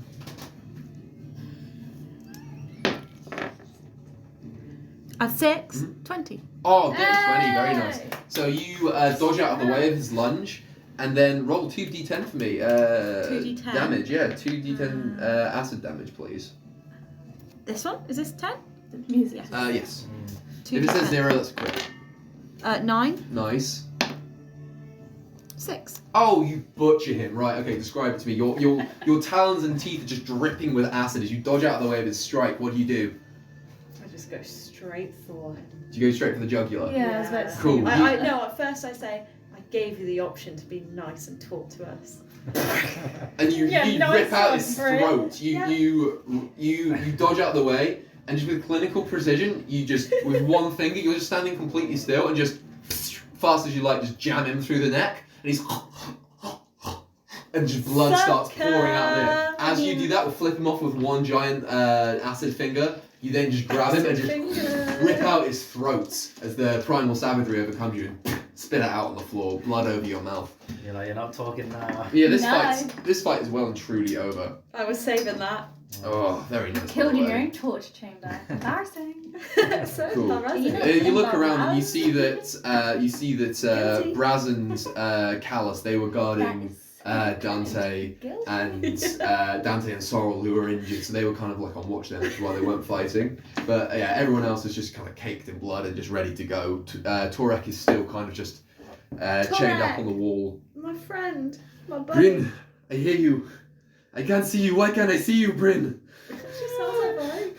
[SPEAKER 4] At 6, 20.
[SPEAKER 1] Oh, good, 20, very nice. So you dodge out of the way of his lunge, and then roll 2d10 for me.
[SPEAKER 4] 2d10?
[SPEAKER 1] Damage, yeah, 2d10 acid damage, please.
[SPEAKER 4] This one? Is this 10?
[SPEAKER 3] The music.
[SPEAKER 1] Yes.
[SPEAKER 4] 2d10.
[SPEAKER 1] If it says 0, that's a crit.
[SPEAKER 4] 9.
[SPEAKER 1] Nice.
[SPEAKER 4] 6.
[SPEAKER 1] Oh, you butcher him. Right, okay, describe it to me. Your talons and teeth are just dripping with acid. As you dodge out of the way of his strike, what do?
[SPEAKER 5] I just go straight for it.
[SPEAKER 1] Do you go straight for the jugular?
[SPEAKER 3] Yeah, I was about to say.
[SPEAKER 1] Cool.
[SPEAKER 5] No, at first I say, I gave you the option to be nice and talk to us.
[SPEAKER 1] And you
[SPEAKER 5] nice
[SPEAKER 1] rip out
[SPEAKER 5] one,
[SPEAKER 1] his
[SPEAKER 5] Brit.
[SPEAKER 1] throat. You dodge out the way, and just with clinical precision, you just with one finger, you're just standing completely still, and just fast as you like, just jam him through the neck, and he's and just blood starts pouring out there. As you do that, we'll flip him off with one giant acid finger. You then just grab him and just rip out his throat as the primal savagery overcomes you and spit it out on the floor, blood over your mouth.
[SPEAKER 2] You're like, you're not talking now.
[SPEAKER 1] Yeah,
[SPEAKER 3] No.
[SPEAKER 1] this fight is well and truly over.
[SPEAKER 5] I was saving that.
[SPEAKER 1] Oh, very nice.
[SPEAKER 3] Killed
[SPEAKER 1] by
[SPEAKER 3] in
[SPEAKER 1] the
[SPEAKER 3] your
[SPEAKER 1] way.
[SPEAKER 3] own torture chamber. Embarrassing.
[SPEAKER 5] So
[SPEAKER 1] Cool.
[SPEAKER 5] embarrassing.
[SPEAKER 3] You know-
[SPEAKER 1] You look around and you
[SPEAKER 3] Baz.
[SPEAKER 1] see that
[SPEAKER 3] Guilty.
[SPEAKER 1] Braz and Callus, they were guarding Dante and Dante and Sorrel, who were injured, so they were kind of like on watch then, which is why they weren't fighting. But yeah, everyone else is just kind of caked in blood and just ready to go. Torek is still kind of just chained up on the wall.
[SPEAKER 5] My friend. My buddy.
[SPEAKER 1] Bryn, I hear you. I can't see you. Why can't I see you, Bryn?
[SPEAKER 5] She sounds like mine.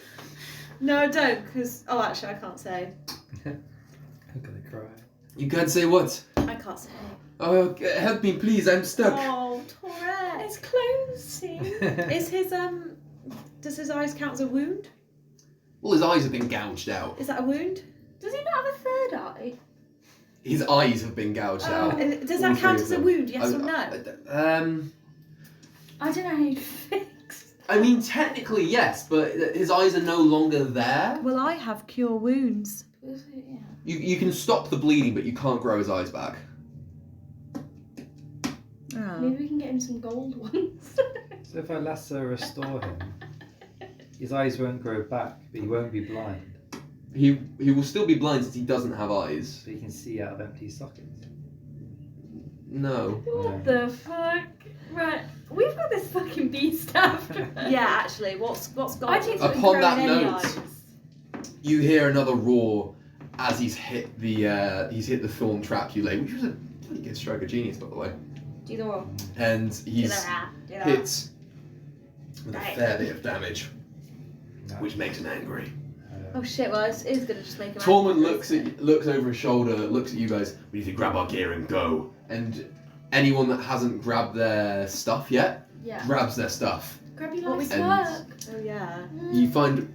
[SPEAKER 5] No, I don't, because... Oh, actually, I can't say.
[SPEAKER 2] I'm gonna cry.
[SPEAKER 1] You can't say what?
[SPEAKER 5] I can't say.
[SPEAKER 1] Oh, help me, please. I'm stuck.
[SPEAKER 5] Oh, Torres.
[SPEAKER 3] It's closing.
[SPEAKER 5] Is his, Does his eyes count as a wound?
[SPEAKER 1] Well, his eyes have been gouged out.
[SPEAKER 5] Is that a wound?
[SPEAKER 3] Does he not have a third eye?
[SPEAKER 1] His eyes have been gouged out.
[SPEAKER 5] And does
[SPEAKER 1] All
[SPEAKER 5] that count
[SPEAKER 1] three
[SPEAKER 5] as
[SPEAKER 1] of
[SPEAKER 5] a
[SPEAKER 1] them.
[SPEAKER 5] wound, yes or no?
[SPEAKER 3] I don't know how you fix.
[SPEAKER 1] I mean, technically yes, but his eyes are no longer there.
[SPEAKER 4] Well, I have cure wounds.
[SPEAKER 3] Yeah.
[SPEAKER 1] You can stop the bleeding, but you can't grow his eyes back.
[SPEAKER 4] Oh.
[SPEAKER 3] Maybe we can get him some gold ones.
[SPEAKER 2] So if I lasso restore him, his eyes won't grow back, but he won't be blind.
[SPEAKER 1] He will still be blind since he doesn't have eyes.
[SPEAKER 2] So he can see out of empty sockets.
[SPEAKER 1] No.
[SPEAKER 3] What the fuck? Right, we've got this fucking beast after us.
[SPEAKER 5] Yeah, actually, what's gone?
[SPEAKER 3] I think
[SPEAKER 1] Upon that
[SPEAKER 3] any
[SPEAKER 1] note-
[SPEAKER 3] eyes.
[SPEAKER 1] You hear another roar as he's hit the thorn trap you laid, which was a pretty good stroke of genius, by the way.
[SPEAKER 3] Do the roll.
[SPEAKER 1] And he's
[SPEAKER 3] Do the
[SPEAKER 1] hit with a
[SPEAKER 3] Right.
[SPEAKER 1] fair bit of damage,
[SPEAKER 2] No.
[SPEAKER 1] which makes him angry.
[SPEAKER 5] Oh shit, well, it is going to just make him
[SPEAKER 1] Tormund
[SPEAKER 5] angry.
[SPEAKER 1] looks over his shoulder, looks at you guys. We need to grab our gear and go. And anyone that hasn't grabbed their stuff yet
[SPEAKER 3] Yeah.
[SPEAKER 1] grabs their stuff.
[SPEAKER 3] Grab your
[SPEAKER 5] What
[SPEAKER 3] life's
[SPEAKER 1] we-
[SPEAKER 3] work.
[SPEAKER 5] Oh, yeah.
[SPEAKER 1] You find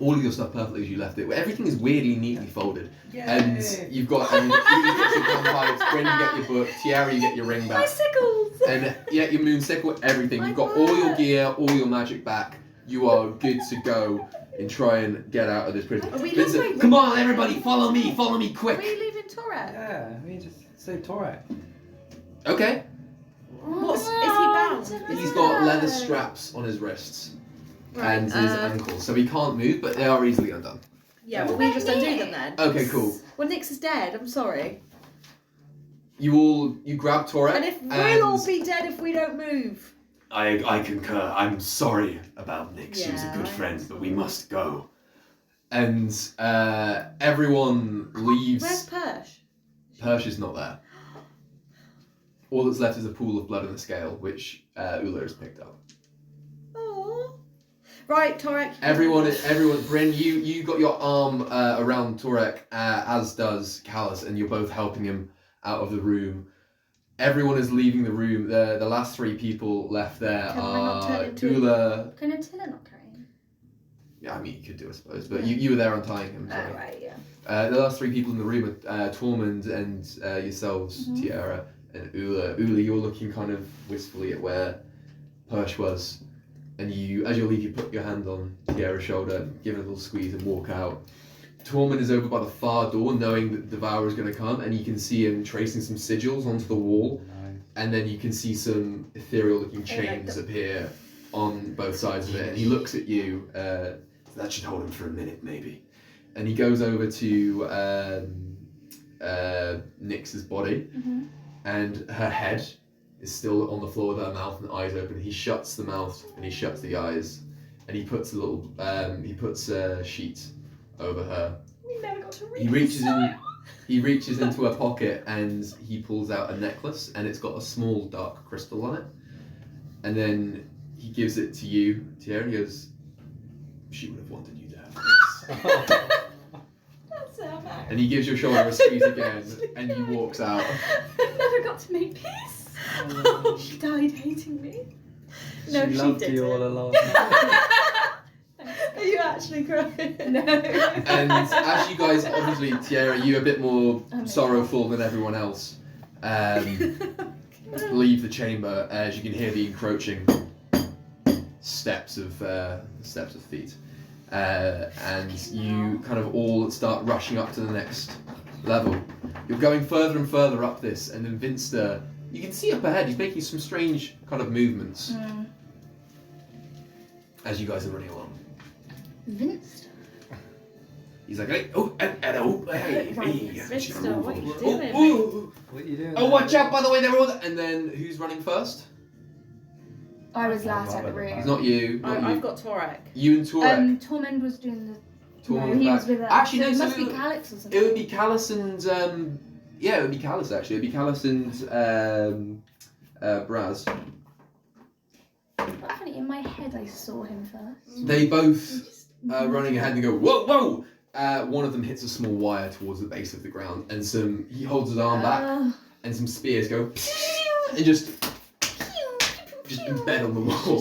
[SPEAKER 1] all of your stuff perfectly as you left it. Everything is weirdly neatly folded. And you've got you get your gunpipes, Bryn, you get your book, Tiara, you get your ring back.
[SPEAKER 3] Bicycles!
[SPEAKER 1] And yeah, your moon sickle, everything. You've got all your gear, all your magic back. You are good to go and try and get out of this prison.
[SPEAKER 5] Are we
[SPEAKER 1] Vincent,
[SPEAKER 5] leaving?
[SPEAKER 1] come on, everybody, follow me
[SPEAKER 5] Are
[SPEAKER 1] quick.
[SPEAKER 5] we leaving Torres?
[SPEAKER 2] Yeah, I mean, just say Torek.
[SPEAKER 1] Okay.
[SPEAKER 5] What's is he bound?
[SPEAKER 1] He's got leather straps on his wrists
[SPEAKER 5] Right,
[SPEAKER 1] and his ankles, so he can't move, but they are easily undone.
[SPEAKER 5] Yeah, well, we just undo them then.
[SPEAKER 1] Okay, cool.
[SPEAKER 5] Well, Nyx is dead, I'm sorry.
[SPEAKER 1] You grab Torek,
[SPEAKER 5] And if we'll all be dead if we don't move.
[SPEAKER 1] I concur. I'm sorry about Nyx. She was a
[SPEAKER 5] Yeah,
[SPEAKER 1] good
[SPEAKER 5] I'm
[SPEAKER 1] friend, but we
[SPEAKER 5] sorry.
[SPEAKER 1] must go. And everyone leaves.
[SPEAKER 5] Where's Persh?
[SPEAKER 1] Persh is not there. All that's left is a pool of blood in the scale, which Ula has picked up.
[SPEAKER 5] Oh. Right, Torek.
[SPEAKER 1] Everyone, Bryn, you got your arm around Torek, as does Callus, and you're both helping him out of the room. Everyone is leaving the room. The last three people left there
[SPEAKER 3] Can I not turn
[SPEAKER 1] are
[SPEAKER 3] into-
[SPEAKER 1] Ula.
[SPEAKER 3] Can Attila not carry him?
[SPEAKER 1] Yeah, I mean, you could do, I suppose, but you were there untying him. So.
[SPEAKER 3] Oh, right, yeah.
[SPEAKER 1] The last three people in the room are Tormund and yourselves, Tiara and Ula. Ula, you're looking kind of wistfully at where Persh was, and you, as you leave, you put your hand on Tiara's shoulder, give it a little squeeze, and walk out. Tormund is over by the far door, knowing that the Devourer is going to come, and you can see him tracing some sigils onto the wall, and then you can see some ethereal-looking chains appear on both sides of it, and he looks at you. That should hold him for a minute, maybe. And he goes over to Nyx's body, and her head is still on the floor with her mouth and eyes open. He shuts the mouth and he shuts the eyes, and he puts a sheet over her.
[SPEAKER 3] We never got to read
[SPEAKER 1] He reaches into a pocket and he pulls out a necklace, and it's got a small dark crystal on it. And then he gives it to you, Tiara, and he goes, "She would have wanted you to have this."
[SPEAKER 3] That's so bad.
[SPEAKER 1] And he gives your shoulder a squeeze again, and he walks out.
[SPEAKER 3] Never got to make peace.
[SPEAKER 4] She died hating me.
[SPEAKER 5] No,
[SPEAKER 2] she
[SPEAKER 5] she
[SPEAKER 2] loved
[SPEAKER 5] didn't.
[SPEAKER 2] you all along.
[SPEAKER 5] Are you actually crying?
[SPEAKER 3] No.
[SPEAKER 1] And as you guys, obviously, Tiara, you're a bit more sorrowful than everyone else. Leave the chamber as you can hear the encroaching steps of feet, and you kind of all start rushing up to the next level. You're going further and further up this, and then Vinster, you can see up ahead. He's making some strange kind of movements as you guys are running along.
[SPEAKER 3] Vinster.
[SPEAKER 1] He's like, hey, oh, hello, hey,
[SPEAKER 5] Vinster, what are you doing?
[SPEAKER 2] What are you doing?
[SPEAKER 1] Oh, watch out! By the way, they're all. And then who's running first?
[SPEAKER 3] I was last at the room.
[SPEAKER 1] It's not you. Not you.
[SPEAKER 5] I've got Torek.
[SPEAKER 1] You and Torek.
[SPEAKER 3] Tormund was doing the.
[SPEAKER 1] Tormund
[SPEAKER 3] No, he
[SPEAKER 1] back.
[SPEAKER 3] was with us.
[SPEAKER 1] Actually, no.
[SPEAKER 3] So it
[SPEAKER 1] So
[SPEAKER 3] must be Calix or something.
[SPEAKER 1] it would be Callus and yeah, it would be Callus actually. It'd be Callus and Braz.
[SPEAKER 3] But funny, in my head I saw him first.
[SPEAKER 1] They both running ahead and go whoa, whoa. One of them hits a small wire towards the base of the ground, and he holds his arm back, and some spears go and just embed on the wall.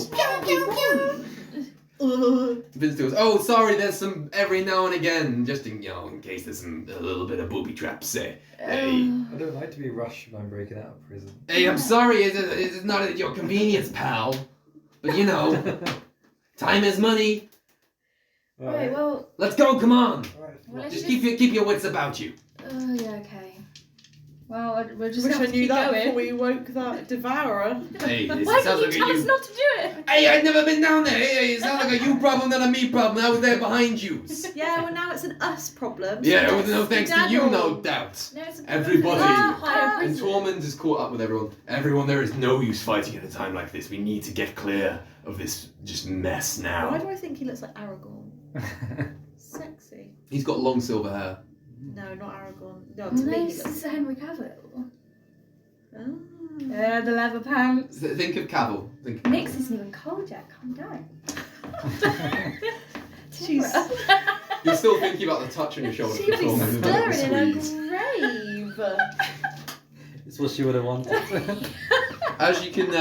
[SPEAKER 1] Vince goes, "Oh, sorry. There's some every now and again, just in case there's a little bit of booby traps there. Hey,
[SPEAKER 2] I don't like to be rushed when I'm breaking out of prison.
[SPEAKER 1] hey, I'm sorry. It's not at your convenience, pal. But time is money.
[SPEAKER 3] Right, well.
[SPEAKER 1] Let's go. Come on.
[SPEAKER 3] Well, let's
[SPEAKER 1] Just keep your wits about you.
[SPEAKER 3] Yeah, okay. Well, we're just
[SPEAKER 5] Wish
[SPEAKER 3] gonna
[SPEAKER 5] I
[SPEAKER 3] have to
[SPEAKER 5] knew
[SPEAKER 3] keep
[SPEAKER 5] that
[SPEAKER 3] going.
[SPEAKER 5] before we woke that devourer.
[SPEAKER 1] Hey, this
[SPEAKER 3] Why
[SPEAKER 1] sounds
[SPEAKER 3] did you
[SPEAKER 1] like
[SPEAKER 3] tell us not to do it?
[SPEAKER 1] Hey, I've never been down there. Hey, it sounds like a you problem, not a me problem. I was there behind you.
[SPEAKER 5] Yeah, well now it's an us problem.
[SPEAKER 1] Yeah,
[SPEAKER 5] So
[SPEAKER 1] well, no thanks to you, no doubt.
[SPEAKER 3] No, it's a
[SPEAKER 1] Everybody.
[SPEAKER 3] higher
[SPEAKER 1] And
[SPEAKER 3] prison.
[SPEAKER 1] Tormund is caught up with everyone. Everyone, there is no use fighting at a time like this. We need to get clear of this just mess
[SPEAKER 5] Why
[SPEAKER 1] now.
[SPEAKER 5] do I think he looks like Aragorn? Sexy.
[SPEAKER 1] He's got long silver hair.
[SPEAKER 5] No, not Aragorn. No, to
[SPEAKER 3] No,
[SPEAKER 5] me he
[SPEAKER 3] this
[SPEAKER 5] looks.
[SPEAKER 3] is Henry Cavill.
[SPEAKER 5] Oh.
[SPEAKER 3] Yeah, the leather pants.
[SPEAKER 1] Think of Cavill. Think.
[SPEAKER 3] Nyx isn't even cold yet. Calm down.
[SPEAKER 5] She's-
[SPEAKER 3] Tara.
[SPEAKER 1] You're still thinking about the touch on your shoulder.
[SPEAKER 5] She'd be
[SPEAKER 1] from Tormund and the
[SPEAKER 5] stirring in
[SPEAKER 1] squeeze.
[SPEAKER 5] her grave.
[SPEAKER 2] It's what she would have wanted.
[SPEAKER 1] As you can,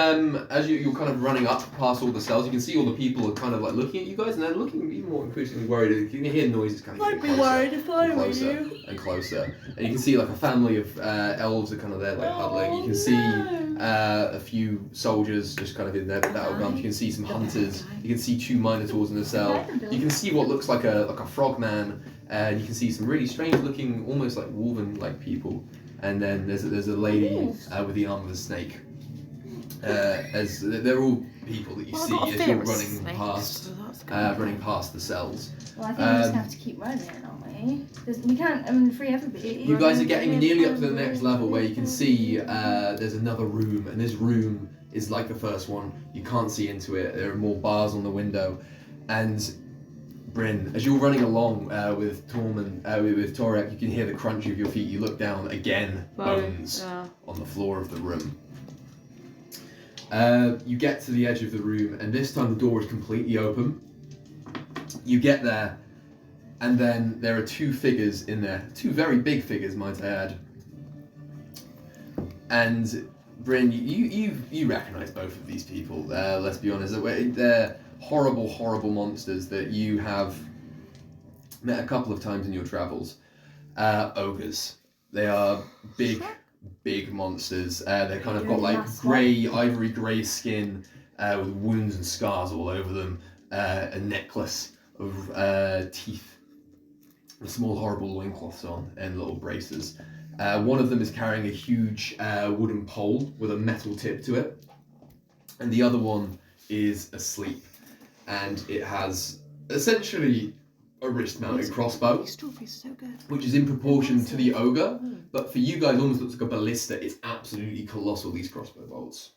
[SPEAKER 1] you're kind of running up past all the cells, you can see all the people are kind of like looking at you guys, and they're looking even more increasingly worried. You can hear noises kind of
[SPEAKER 5] I'd
[SPEAKER 1] getting
[SPEAKER 5] be
[SPEAKER 1] closer
[SPEAKER 5] worried if I
[SPEAKER 1] and
[SPEAKER 5] were
[SPEAKER 1] closer
[SPEAKER 5] you.
[SPEAKER 1] and closer. And you can see like a family of elves are kind of there like huddling. You can see a few soldiers just kind of in their battleground. You can see some hunters. You can see 2 minotaurs in the cell. You can see what looks like a frogman, and you can see some really strange looking, almost like wolven like people. And then there's a lady with the arm of a snake. As they're all people that you see as you're running past the cells.
[SPEAKER 3] Well, I think we're just gonna have to keep running, aren't we? We can't, free everybody.
[SPEAKER 1] You guys are getting nearly up to the next level where you can see there's another room, and this room is like the first one. You can't see into it. There are more bars on the window, and Bryn, as you're running along with Tormund, with Torek, you can hear the crunch of your feet. You look down again, bones on the floor of the room. You get to the edge of the room, and this time the door is completely open. You get there, and then there are 2 figures in there, 2 very big figures, might I add. And Bryn, you recognise both of these people. Let's be honest, they're horrible, horrible monsters that you have met a couple of times in your travels. ogres. They are big monsters. They kind of got like
[SPEAKER 3] Last
[SPEAKER 1] ivory grey skin with wounds and scars all over them. A necklace of teeth, with small horrible loincloths on, and little braces. One of them is carrying a huge wooden pole with a metal tip to it, and the other one is asleep, and it has essentially a wrist-mounted crossbow,
[SPEAKER 4] These strawberries are so good.
[SPEAKER 1] which is in proportion to the ogre, but for you guys almost looks like a ballista. It's absolutely colossal, these crossbow bolts.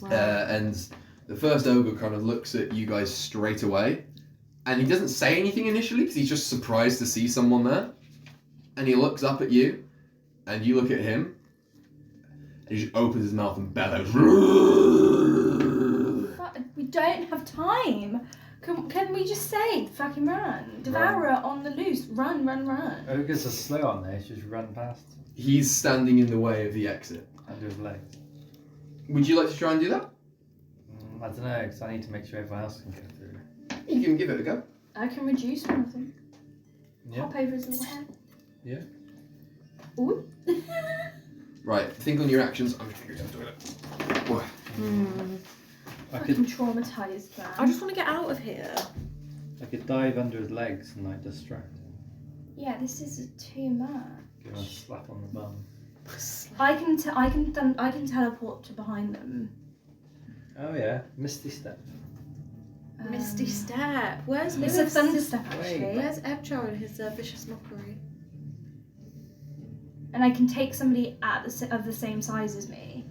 [SPEAKER 4] Wow.
[SPEAKER 1] And the first ogre kind of looks at you guys straight away, and he doesn't say anything initially because he's just surprised to see someone there. And he looks up at you, and you look at him, and he just opens his mouth and bellows.
[SPEAKER 3] We don't have time. Can we just say fucking run? Devourer on the loose. Run.
[SPEAKER 2] Ogres are slow, aren't they? Just run past
[SPEAKER 1] He's standing in the way of the exit.
[SPEAKER 2] under his legs.
[SPEAKER 1] Would you like to try and do that?
[SPEAKER 2] I don't know, because I need to make sure everyone else can go through.
[SPEAKER 1] You can give it a go.
[SPEAKER 3] I can reduce one of them.
[SPEAKER 2] Yeah.
[SPEAKER 3] Hop over his little head.
[SPEAKER 2] Yeah.
[SPEAKER 3] Ooh.
[SPEAKER 1] Right, think on your actions. I'm just going to do it.
[SPEAKER 2] I
[SPEAKER 3] Fucking
[SPEAKER 2] could
[SPEAKER 3] traumatized man.
[SPEAKER 4] I just want to get out of here.
[SPEAKER 2] dive under his legs and like distract him.
[SPEAKER 3] Yeah, this is too much.
[SPEAKER 2] Give him a slap on the bum.
[SPEAKER 3] I can teleport to behind them.
[SPEAKER 2] Oh yeah, Misty Step.
[SPEAKER 4] Misty Step. Where's
[SPEAKER 3] It's
[SPEAKER 4] Lewis?
[SPEAKER 3] a thunder step
[SPEAKER 2] Wait.
[SPEAKER 3] actually.
[SPEAKER 4] Where's Ebchar and his vicious mockery?
[SPEAKER 3] And I can take somebody of the same size as me.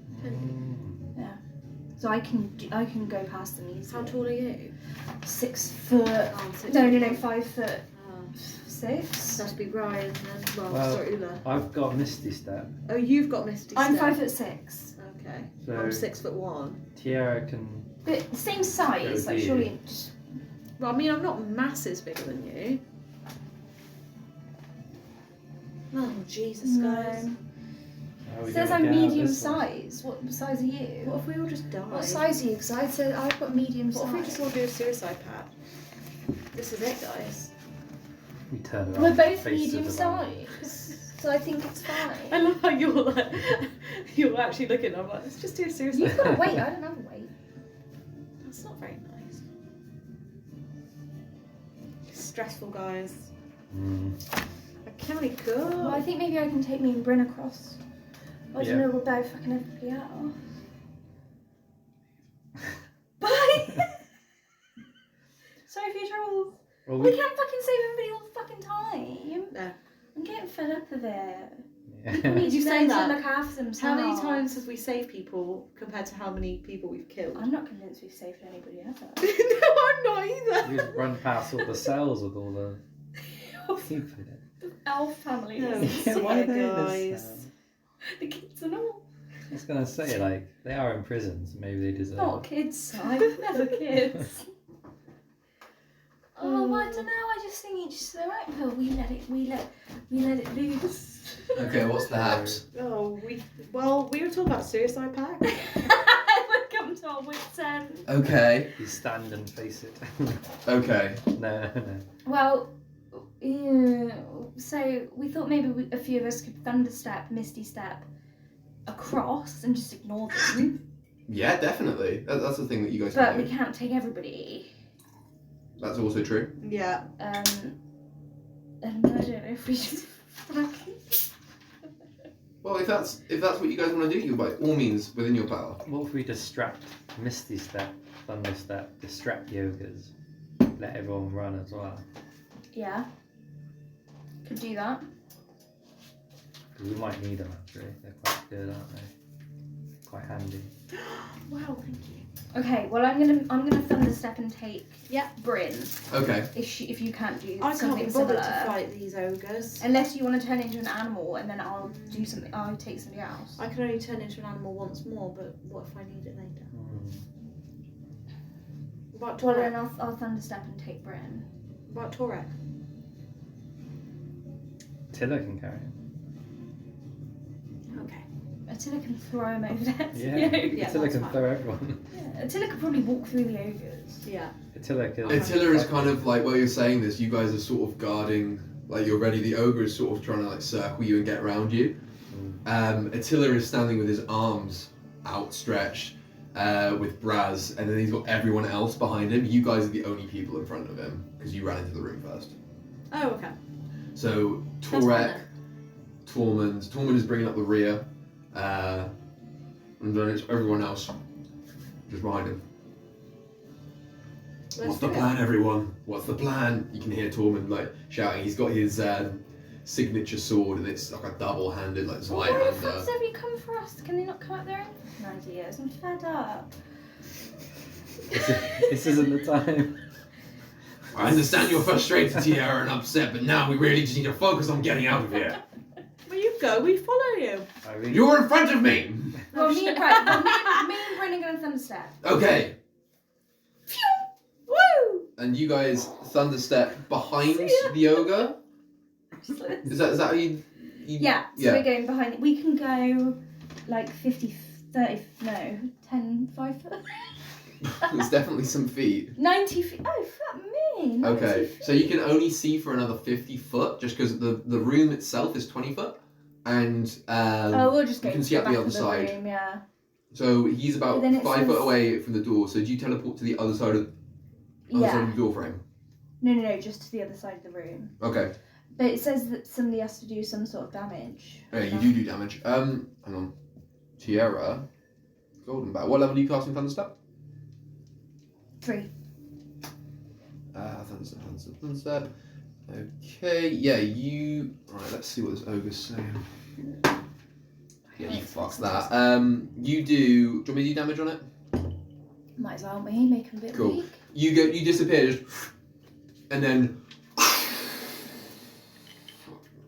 [SPEAKER 3] So I can go past them easily.
[SPEAKER 4] How tall are you?
[SPEAKER 3] 6 foot.
[SPEAKER 4] Oh, 6
[SPEAKER 3] No,
[SPEAKER 4] foot.
[SPEAKER 3] 5 foot
[SPEAKER 4] Oh,
[SPEAKER 3] 6.
[SPEAKER 4] that'd be Brian then.
[SPEAKER 2] Well,
[SPEAKER 4] Sorry, Ula.
[SPEAKER 2] I've got Misty Step,
[SPEAKER 4] Oh, you've got Misty Step.
[SPEAKER 3] I'm 5 foot 6.
[SPEAKER 4] Okay.
[SPEAKER 2] so
[SPEAKER 4] I'm 6'1".
[SPEAKER 2] Tiara can.
[SPEAKER 3] But same size,
[SPEAKER 2] Go
[SPEAKER 3] like
[SPEAKER 2] deep.
[SPEAKER 3] surely. Just,
[SPEAKER 4] Well, I mean, I'm not masses bigger than you. Oh, Jesus,
[SPEAKER 3] no.
[SPEAKER 4] guys.
[SPEAKER 2] Oh, we
[SPEAKER 3] It says
[SPEAKER 2] gotta
[SPEAKER 3] I'm
[SPEAKER 2] get out
[SPEAKER 3] medium
[SPEAKER 2] this way.
[SPEAKER 3] size. What size are you?
[SPEAKER 4] What if we all just die?
[SPEAKER 3] What size are you? Because I said I've got medium
[SPEAKER 4] What if we
[SPEAKER 3] size.
[SPEAKER 4] just all do a suicide pact? This is it, guys.
[SPEAKER 2] We turn around.
[SPEAKER 3] We're both
[SPEAKER 2] face to
[SPEAKER 3] medium
[SPEAKER 2] the
[SPEAKER 3] size, so I think it's
[SPEAKER 4] I
[SPEAKER 3] fine.
[SPEAKER 4] love how you're like, you're actually looking. I'm like, let's just do a suicide.
[SPEAKER 3] You've got a weight. I don't have a weight.
[SPEAKER 4] That's not very nice. Stressful, guys. Okay, we cool.
[SPEAKER 3] Well, I think maybe I can take me and Bryn across. I
[SPEAKER 2] Yeah.
[SPEAKER 3] don't know. We'll both fucking everybody out. Bye. Sorry for your troubles.
[SPEAKER 2] Well,
[SPEAKER 3] We can't fucking save everybody all the fucking time.
[SPEAKER 4] No.
[SPEAKER 3] I'm getting fed up of it.
[SPEAKER 2] yeah.
[SPEAKER 3] People need
[SPEAKER 4] You
[SPEAKER 3] to
[SPEAKER 4] say
[SPEAKER 3] learn
[SPEAKER 4] that.
[SPEAKER 3] to look after themselves.
[SPEAKER 4] How many times have we saved people compared to how many people we've killed?
[SPEAKER 3] I'm not convinced we've saved anybody ever.
[SPEAKER 4] No, I'm not either.
[SPEAKER 2] We just run past all the cells with all the people in it.
[SPEAKER 3] Elf family.
[SPEAKER 4] No.
[SPEAKER 2] Yeah, why are they in
[SPEAKER 4] guys.
[SPEAKER 2] this cell?
[SPEAKER 3] The kids and all.
[SPEAKER 2] I was gonna say, like, they are in prison, so maybe they deserve
[SPEAKER 3] Not
[SPEAKER 2] it.
[SPEAKER 3] kids, I've never kids. Oh, I don't know. I just think it's the right pill. We let it loose.
[SPEAKER 1] Okay, what's the haps?
[SPEAKER 4] Oh, we were talking about suicide pact.
[SPEAKER 3] We've come to our wits' end.
[SPEAKER 1] Okay,
[SPEAKER 2] You stand and face it.
[SPEAKER 1] okay.
[SPEAKER 2] No.
[SPEAKER 3] Well, yeah, so we thought maybe a few of us could thunder step, misty step across and just ignore them.
[SPEAKER 1] Yeah, definitely. That's the thing that you guys
[SPEAKER 3] But
[SPEAKER 1] can
[SPEAKER 3] we
[SPEAKER 1] do.
[SPEAKER 3] can't take everybody.
[SPEAKER 1] That's also true.
[SPEAKER 4] Yeah.
[SPEAKER 3] And I don't know if we just fucking.
[SPEAKER 1] Well, if that's what you guys want to do, you by all means within your power.
[SPEAKER 2] What if we distract Misty Step, Thunder Step, distract the ogres, let everyone run as well?
[SPEAKER 3] Yeah. Could do that.
[SPEAKER 2] 'Cause we might need them actually. They're quite good, aren't they? Quite handy.
[SPEAKER 4] Wow, thank you.
[SPEAKER 3] Okay, well I'm gonna thunder step and take Bryn
[SPEAKER 1] Okay.
[SPEAKER 3] if you can't do
[SPEAKER 4] I can't
[SPEAKER 3] something
[SPEAKER 4] be bothered
[SPEAKER 3] similar.
[SPEAKER 4] to fight these ogres.
[SPEAKER 3] Unless you want to turn into an animal and then I'll do something. I'll take somebody else.
[SPEAKER 4] I can only turn into an animal once more, but what if I need it later? What
[SPEAKER 3] Well,
[SPEAKER 4] about
[SPEAKER 3] then
[SPEAKER 4] Torek?
[SPEAKER 3] I'll thunder step and take Bryn.
[SPEAKER 4] What about Torek?
[SPEAKER 2] Tiller can carry him.
[SPEAKER 4] Okay.
[SPEAKER 3] Attila can throw him over there.
[SPEAKER 2] Yeah.
[SPEAKER 4] Yeah,
[SPEAKER 2] Attila
[SPEAKER 4] that's
[SPEAKER 2] can
[SPEAKER 4] fine.
[SPEAKER 2] throw everyone.
[SPEAKER 3] Yeah, Attila could probably walk through the ogres.
[SPEAKER 4] Yeah.
[SPEAKER 2] Attila can.
[SPEAKER 1] Attila is kind of like, while you're saying this, you guys are sort of guarding like you're ready. The ogre is sort of trying to like circle you and get around you. Attila is standing with his arms outstretched with Braz, and then he's got everyone else behind him. You guys are the only people in front of him because you ran into the room first.
[SPEAKER 5] Oh, okay.
[SPEAKER 1] So
[SPEAKER 5] That's fine
[SPEAKER 1] Torek,
[SPEAKER 5] then.
[SPEAKER 1] Tormund is bringing up the rear, and then it's everyone else just behind him. What's the plan, everyone? What's the plan? You can hear Tormund like shouting. He's got his signature sword, and it's like a double-handed, like
[SPEAKER 3] Why the fuck
[SPEAKER 1] Zweihander.
[SPEAKER 3] does everybody come for us? Can they not come up their own ideas? I'm fed up.
[SPEAKER 2] This isn't the time.
[SPEAKER 1] I understand you're frustrated, Tiara, and upset, but now we really just need to focus on getting out of here.
[SPEAKER 5] Where you go, we follow you.
[SPEAKER 1] You're in front of me!
[SPEAKER 3] Well, me and Bryn are going to thunderstep.
[SPEAKER 1] Okay,
[SPEAKER 5] Woo!
[SPEAKER 1] and you guys thunderstep behind the ogre? Is that how you
[SPEAKER 3] Yeah, so we're going behind it. We can go like 50, 30, no, 10, 5 foot.
[SPEAKER 1] There's definitely some feet.
[SPEAKER 3] 90 feet. Oh, fuck me. 90
[SPEAKER 1] Okay,
[SPEAKER 3] feet.
[SPEAKER 1] so you can only see for another 50 foot just because the room itself is 20 foot. And
[SPEAKER 3] We'll just go
[SPEAKER 1] you can
[SPEAKER 3] to
[SPEAKER 1] see out the
[SPEAKER 3] back
[SPEAKER 1] other
[SPEAKER 3] of
[SPEAKER 1] side.
[SPEAKER 3] Room, yeah.
[SPEAKER 1] So he's about
[SPEAKER 3] But then it
[SPEAKER 1] 5 foot
[SPEAKER 3] says-
[SPEAKER 1] away from the door. So do you teleport to the other side of
[SPEAKER 3] Yeah.
[SPEAKER 1] the door frame?
[SPEAKER 3] No, just to the other side of the room.
[SPEAKER 1] Okay.
[SPEAKER 3] But it says that somebody has to do some sort of damage.
[SPEAKER 1] Okay, you do damage. Hang on. Tiara. Golden Bat. What level are you casting Thunderstep?
[SPEAKER 3] 3.
[SPEAKER 1] Thunderstep. Okay, yeah, you... Right, let's see what this ogre's saying. Yeah, you fucked that. You do... Do you want me to do damage on it?
[SPEAKER 3] Might as well, make him a bit
[SPEAKER 1] Cool.
[SPEAKER 3] weak.
[SPEAKER 1] You disappear, just... And then...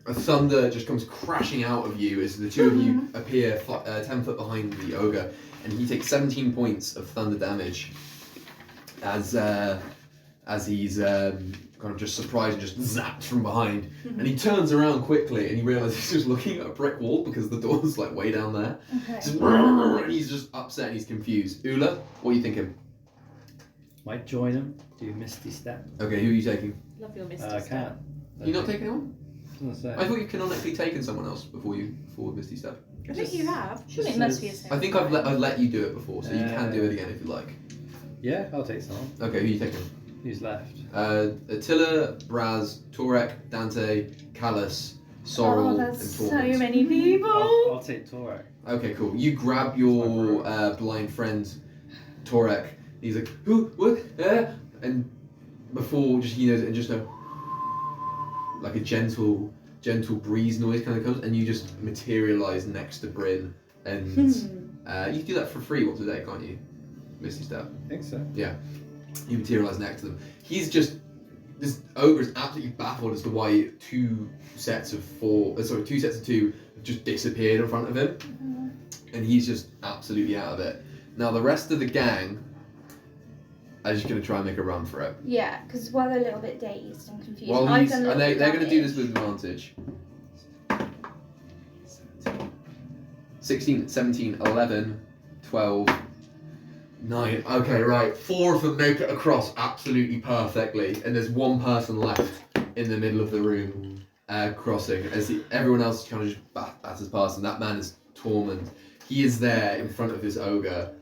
[SPEAKER 1] A thunder just comes crashing out of you as the two of you appear 10 foot behind the ogre. And he takes 17 points of thunder damage as he's kind of just surprised and just zapped from behind. And he turns around quickly and he realizes he's just looking at a brick wall because the door's like way down there.
[SPEAKER 3] Okay.
[SPEAKER 1] And he's just upset and he's confused. Ula, what are you thinking?
[SPEAKER 2] Might join him. Do Misty Step.
[SPEAKER 1] Okay, who are you taking?
[SPEAKER 5] Love your Misty
[SPEAKER 2] I
[SPEAKER 5] Step.
[SPEAKER 2] can't.
[SPEAKER 1] You not taking anyone?
[SPEAKER 2] Doesn't say.
[SPEAKER 1] I thought you'd canonically taken someone else before Misty Step.
[SPEAKER 5] I think you have.
[SPEAKER 3] Surely it must be a same.
[SPEAKER 1] I think I've let you do it before, so you can
[SPEAKER 2] Yeah.
[SPEAKER 1] do it again if you like.
[SPEAKER 2] Yeah, I'll take someone.
[SPEAKER 1] Okay, who are you taking?
[SPEAKER 2] Who's left?
[SPEAKER 1] Attila, Braz, Torek, Dante, Callus, Sorrel, and
[SPEAKER 3] that's so
[SPEAKER 1] Torment.
[SPEAKER 3] many people.
[SPEAKER 2] I'll take Torek.
[SPEAKER 1] Okay, cool. You grab your blind friend, Torek. He's like, who, what, and before just he knows it, and just like a gentle breeze noise kind of comes, and you just materialize next to Bryn, and you can do that for free once a day, can't you? Misty Step.
[SPEAKER 2] I think so.
[SPEAKER 1] You materialize next to them. This ogre is absolutely baffled as to why two sets of two have just disappeared in front of him, and he's just absolutely out of it. Now the rest of the gang are just going to try and make a run for it.
[SPEAKER 3] Yeah, because while they're a little bit dazed and confused,
[SPEAKER 1] While
[SPEAKER 3] I've
[SPEAKER 1] he's,
[SPEAKER 3] done a
[SPEAKER 1] and
[SPEAKER 3] little
[SPEAKER 1] they're
[SPEAKER 3] bit
[SPEAKER 1] going to do this
[SPEAKER 3] damage.
[SPEAKER 1] with advantage. 16, 17, 11, 12, 9. Okay, right. 4 of them make it across absolutely perfectly, and there's one person left in the middle of the room crossing. As everyone else kind of just batters past, and that man is Tormund. He is there in front of this ogre,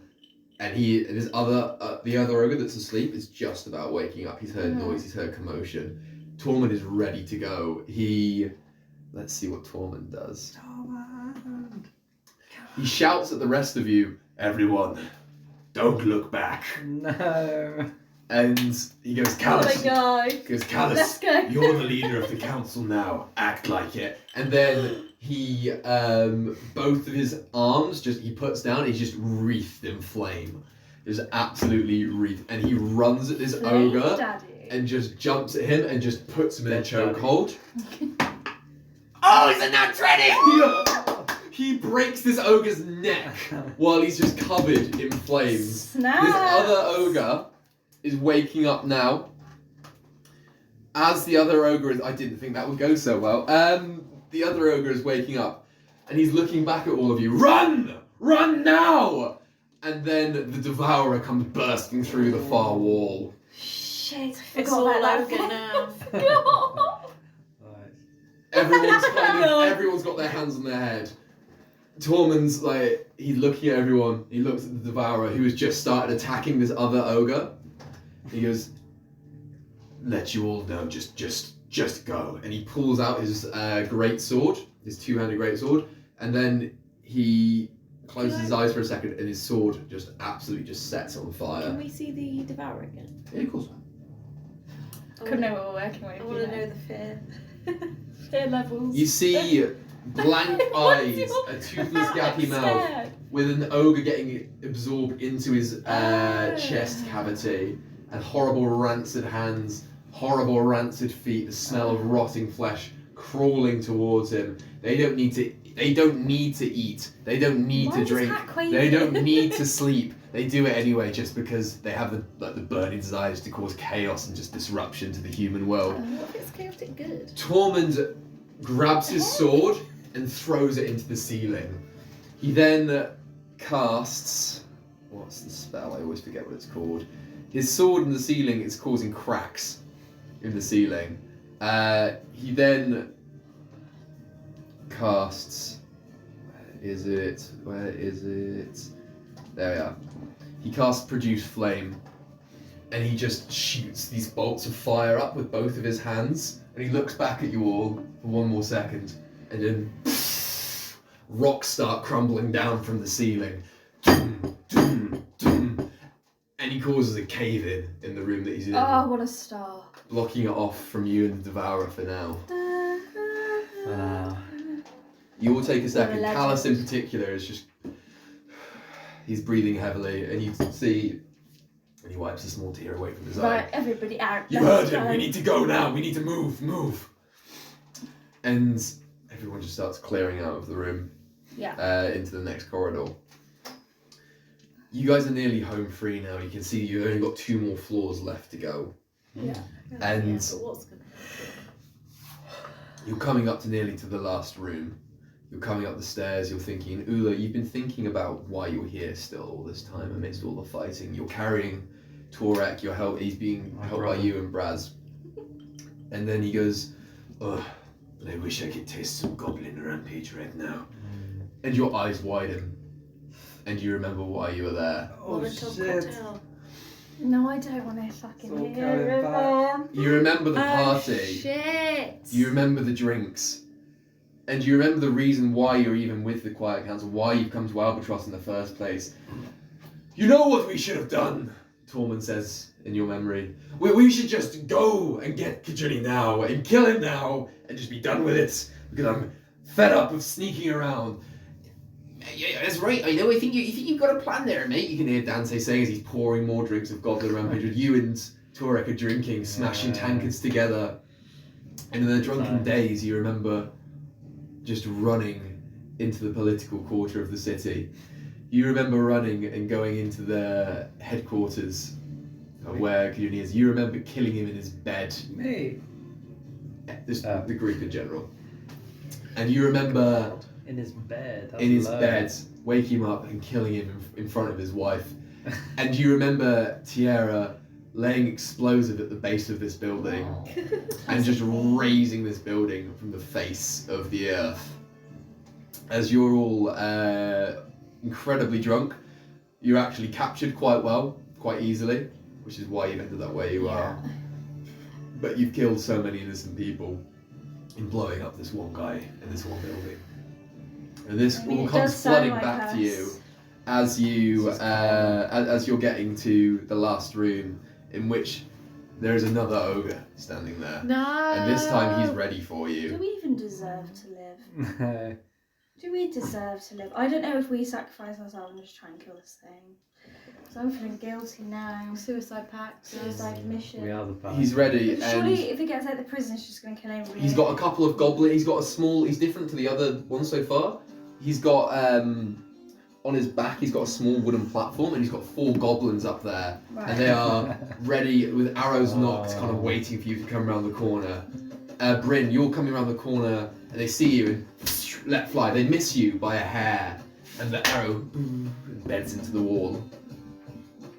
[SPEAKER 1] and the other ogre that's asleep is just about waking up. He's heard noise, he's heard commotion. Tormund is ready to go. Let's see what Tormund does. He shouts at the rest of you, everyone, don't look back.
[SPEAKER 2] No.
[SPEAKER 1] And he goes,
[SPEAKER 3] Oh
[SPEAKER 1] Callus.
[SPEAKER 3] my god.
[SPEAKER 1] Callus,
[SPEAKER 3] Let's go.
[SPEAKER 1] you're the leader of the council now. Act like it. And then he, both of his arms, he puts down, he's just wreathed in flame. Just absolutely wreathed. And he runs at this ogre
[SPEAKER 3] Daddy.
[SPEAKER 1] and just jumps at him and just puts him in a
[SPEAKER 2] Dead daddy.
[SPEAKER 1] chokehold. Oh, he's a nat 20! He breaks this ogre's neck while he's just covered in flames.
[SPEAKER 3] Snap.
[SPEAKER 1] This other ogre is waking up now. As the other ogre is... I didn't think that would go so well. The other ogre is waking up, and he's looking back at all of you. Run! Run now! And then the Devourer comes bursting through the far wall.
[SPEAKER 3] Shit, I
[SPEAKER 5] It's
[SPEAKER 3] forgot
[SPEAKER 5] all
[SPEAKER 3] about
[SPEAKER 5] over
[SPEAKER 3] that.
[SPEAKER 5] now.
[SPEAKER 3] Forgot.
[SPEAKER 2] Right,
[SPEAKER 1] Everyone's got their hands on their head. Tormund's like, he's looking at everyone. He looks at the Devourer who has just started attacking this other ogre. He goes, let you all know, just go. And he pulls out his great sword, his two-handed great sword, and then he closes his eyes for a second, and his sword just absolutely just sets on fire.
[SPEAKER 5] Can we see the Devourer again?
[SPEAKER 1] Yeah, of course.
[SPEAKER 3] Couldn't know what we're working with.
[SPEAKER 5] I want to know the fear.
[SPEAKER 3] Fear levels.
[SPEAKER 1] You see blank eyes, a toothless, gappy mouth, with an ogre getting absorbed into his chest cavity, and horrible rancid hands, horrible rancid feet, the smell of rotting flesh crawling towards him. They don't need to eat. They don't need to drink. They don't need to sleep. They do it anyway just because they have the burning desires to cause chaos and just disruption to the human world.
[SPEAKER 5] What if it's chaotic good?
[SPEAKER 1] Tormund grabs his sword and throws it into the ceiling. He then casts... What's the spell? I always forget what it's called. His sword in the ceiling is causing cracks in the ceiling. He then casts... Where is it? There we are. He casts Produce Flame, and he just shoots these bolts of fire up with both of his hands, and he looks back at you all for one more second, and then rocks start crumbling down from the ceiling. And he causes a cave in the room that he's in,
[SPEAKER 3] Oh, what a star.
[SPEAKER 1] blocking it off from you and the Devourer for now.
[SPEAKER 2] Wow.
[SPEAKER 1] You all take a second.
[SPEAKER 3] legend.
[SPEAKER 1] Callus in particular is just... He's breathing heavily, and you see... And he wipes a small tear away from his eye.
[SPEAKER 3] Right, everybody out.
[SPEAKER 1] You heard him. We need to go now. We need to move. And everyone just starts clearing out of the room.
[SPEAKER 3] Yeah.
[SPEAKER 1] Into the next corridor. You guys are nearly home free now. You can see you've only got 2 more floors left to go.
[SPEAKER 3] Yeah.
[SPEAKER 1] And
[SPEAKER 5] Yeah, but what's going to happen?
[SPEAKER 1] you're coming up to nearly to the last room. You're coming up the stairs, you're thinking, Ula, you've been thinking about why you're here still all this time amidst all the fighting. You're carrying Torek, he's being helped by you and Braz. And then he goes, oh, I wish I could taste some goblin rampage right now. And your eyes widen, and you remember why you were there.
[SPEAKER 2] Oh shit.
[SPEAKER 3] No, I don't want to fucking
[SPEAKER 2] It's all
[SPEAKER 3] hear
[SPEAKER 2] coming
[SPEAKER 3] it.
[SPEAKER 2] back.
[SPEAKER 1] You remember the
[SPEAKER 5] Oh,
[SPEAKER 1] party.
[SPEAKER 5] shit.
[SPEAKER 1] You remember the drinks. And you remember the reason why you're even with the Quiet Council, why you've come to Albatross in the first place. You know what we should have done, Tormund says in your memory. We should just go and get Kajuni now, and kill him now, and just be done with it. Because I'm fed up of sneaking around. Yeah, that's right, I know, I think you've got a plan there, mate. You can hear Dante saying as he's pouring more drinks of Goblin Rampage with you and Torek are drinking, smashing tankards together. And in the drunken days, you remember just running into the political quarter of the city. You remember running and going into the headquarters of where Kajuni is. You remember killing him in his bed.
[SPEAKER 2] Me?
[SPEAKER 1] The group in general. And you remember
[SPEAKER 2] In his bed.
[SPEAKER 1] in his bed, waking him up and killing him in front of his wife. And you remember Tierra laying explosive at the base of this building and just raising this building from the face of the earth. As you're all incredibly drunk, you're actually captured quite well, quite easily, which is why you've ended up where you are. But you've killed so many innocent people in blowing up this one guy in this one building. And this all comes flooding back to you as you're getting to the last room, in which there is another ogre standing there.
[SPEAKER 5] No.
[SPEAKER 1] And this time he's ready for
[SPEAKER 3] Do
[SPEAKER 1] you.
[SPEAKER 3] we even deserve to live?
[SPEAKER 2] Oh,
[SPEAKER 3] Do we deserve to live? I don't know if we sacrifice ourselves and just try and kill this thing. So I'm feeling guilty now.
[SPEAKER 5] Suicide pact.
[SPEAKER 3] Suicide mission.
[SPEAKER 2] we are the party.
[SPEAKER 1] He's ready, and
[SPEAKER 3] Surely if he gets out of the prison, it's just going to kill everybody.
[SPEAKER 1] he's got a couple of goblins. He's got a small. He's different to the other ones so far. He's got on his back. He's got a small wooden platform, and he's got 4 goblins up there,
[SPEAKER 3] Right.
[SPEAKER 1] and they are ready with arrows knocked, kind of waiting for you to come around the corner. Bryn, you're coming around the corner, and they see you and let fly. They miss you by a hair, and the arrow embeds into the wall.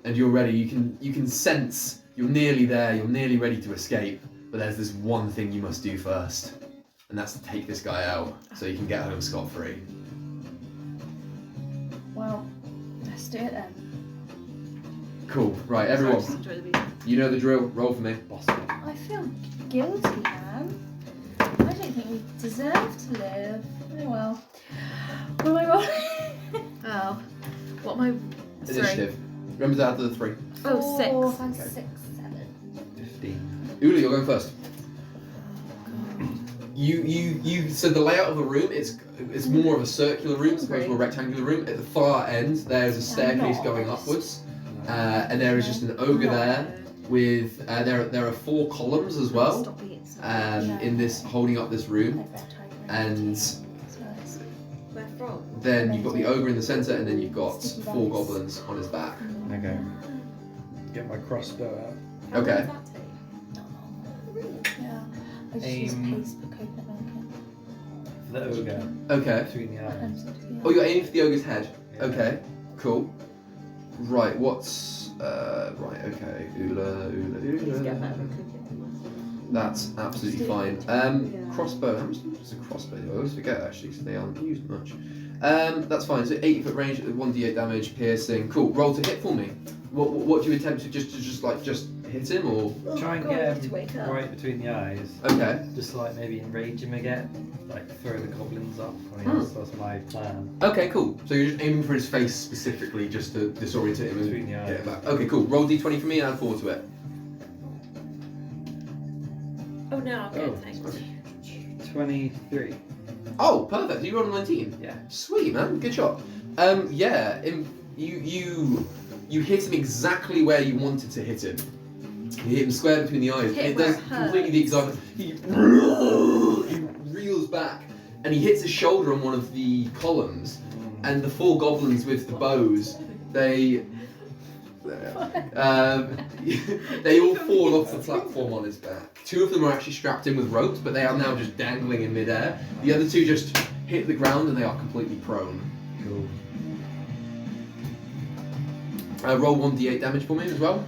[SPEAKER 1] And you're ready. You can sense you're nearly there. You're nearly ready to escape. But there's this one thing you must do first. and that's to take this guy out so you can get home scot-free.
[SPEAKER 3] Well, let's do it then.
[SPEAKER 1] Cool. Right, everyone.
[SPEAKER 4] Just enjoy the video.
[SPEAKER 1] You know the drill. Roll for me.
[SPEAKER 3] I feel guilty, man. I don't think we deserve to live. Oh well. What am I rolling?
[SPEAKER 4] Oh. What am I... Sorry.
[SPEAKER 1] Initiative. Remember to add the 3.
[SPEAKER 4] Oh, 6.
[SPEAKER 3] 4, 5,
[SPEAKER 1] Okay.
[SPEAKER 3] 6, 7.
[SPEAKER 2] 15.
[SPEAKER 1] Ula, you're going first. You so the layout of the room it's more of a circular room as opposed to a rectangular room. At the far end there's a staircase going upwards, and there is just an ogre there with there are 4 columns as well
[SPEAKER 4] Stop eating so
[SPEAKER 1] in this holding up this room, and
[SPEAKER 5] Where from?
[SPEAKER 1] then you've got the ogre in the centre, and then you've got 4 goblins on his back.
[SPEAKER 2] Okay. Get my crossbow out.
[SPEAKER 5] How
[SPEAKER 1] Okay.
[SPEAKER 5] long does that take?
[SPEAKER 3] Yeah. I just use
[SPEAKER 2] Aim.
[SPEAKER 3] paste for coconut
[SPEAKER 2] For the ogre
[SPEAKER 1] Okay.
[SPEAKER 2] between the eyes.
[SPEAKER 3] milk.
[SPEAKER 1] Oh, you're aiming for the ogre's head.
[SPEAKER 2] Yeah.
[SPEAKER 1] Okay. Cool. Right. What's right? Okay. Ula.
[SPEAKER 5] Please get better at cooking.
[SPEAKER 1] That's absolutely fine.
[SPEAKER 5] Yeah.
[SPEAKER 1] Crossbow. How much is a crossbow? I always forget actually, because they aren't used much. That's fine. So 80-foot range, 1d8 damage, piercing. Cool. Roll to hit for me. What do you attempt to just hit him or?
[SPEAKER 2] Try and
[SPEAKER 3] God, I
[SPEAKER 2] get
[SPEAKER 3] need to wake
[SPEAKER 2] him
[SPEAKER 3] up.
[SPEAKER 2] right between the eyes.
[SPEAKER 1] Okay.
[SPEAKER 2] Just like maybe enrage him again. Like throw the goblins off. I mean, that's my plan.
[SPEAKER 1] Okay. Cool. So you're just aiming for his face specifically, just to disorientate him
[SPEAKER 2] Between
[SPEAKER 1] and
[SPEAKER 2] the
[SPEAKER 1] get
[SPEAKER 2] eyes.
[SPEAKER 1] him back. Okay. Cool. Roll d20 for me and add 4 to it.
[SPEAKER 5] Oh no, I'm good,
[SPEAKER 2] Oh.
[SPEAKER 5] thanks.
[SPEAKER 2] 23.
[SPEAKER 1] Oh, perfect. You rolled a 19.
[SPEAKER 2] Yeah.
[SPEAKER 1] Sweet, man. Good shot. Yeah. You hit him exactly where you wanted to hit him. You hit him square between the eyes.
[SPEAKER 4] Hit
[SPEAKER 1] It
[SPEAKER 4] where
[SPEAKER 1] does
[SPEAKER 4] it
[SPEAKER 1] completely the exact. He reels back and he hits his shoulder on one of the columns. And the 4 goblins with the bows, they all fall off the platform on his back. 2 of them are actually strapped in with ropes, but they are now just dangling in midair. The other 2 just hit the ground and they are completely prone.
[SPEAKER 2] Cool.
[SPEAKER 1] Roll 1d8 damage for me as well.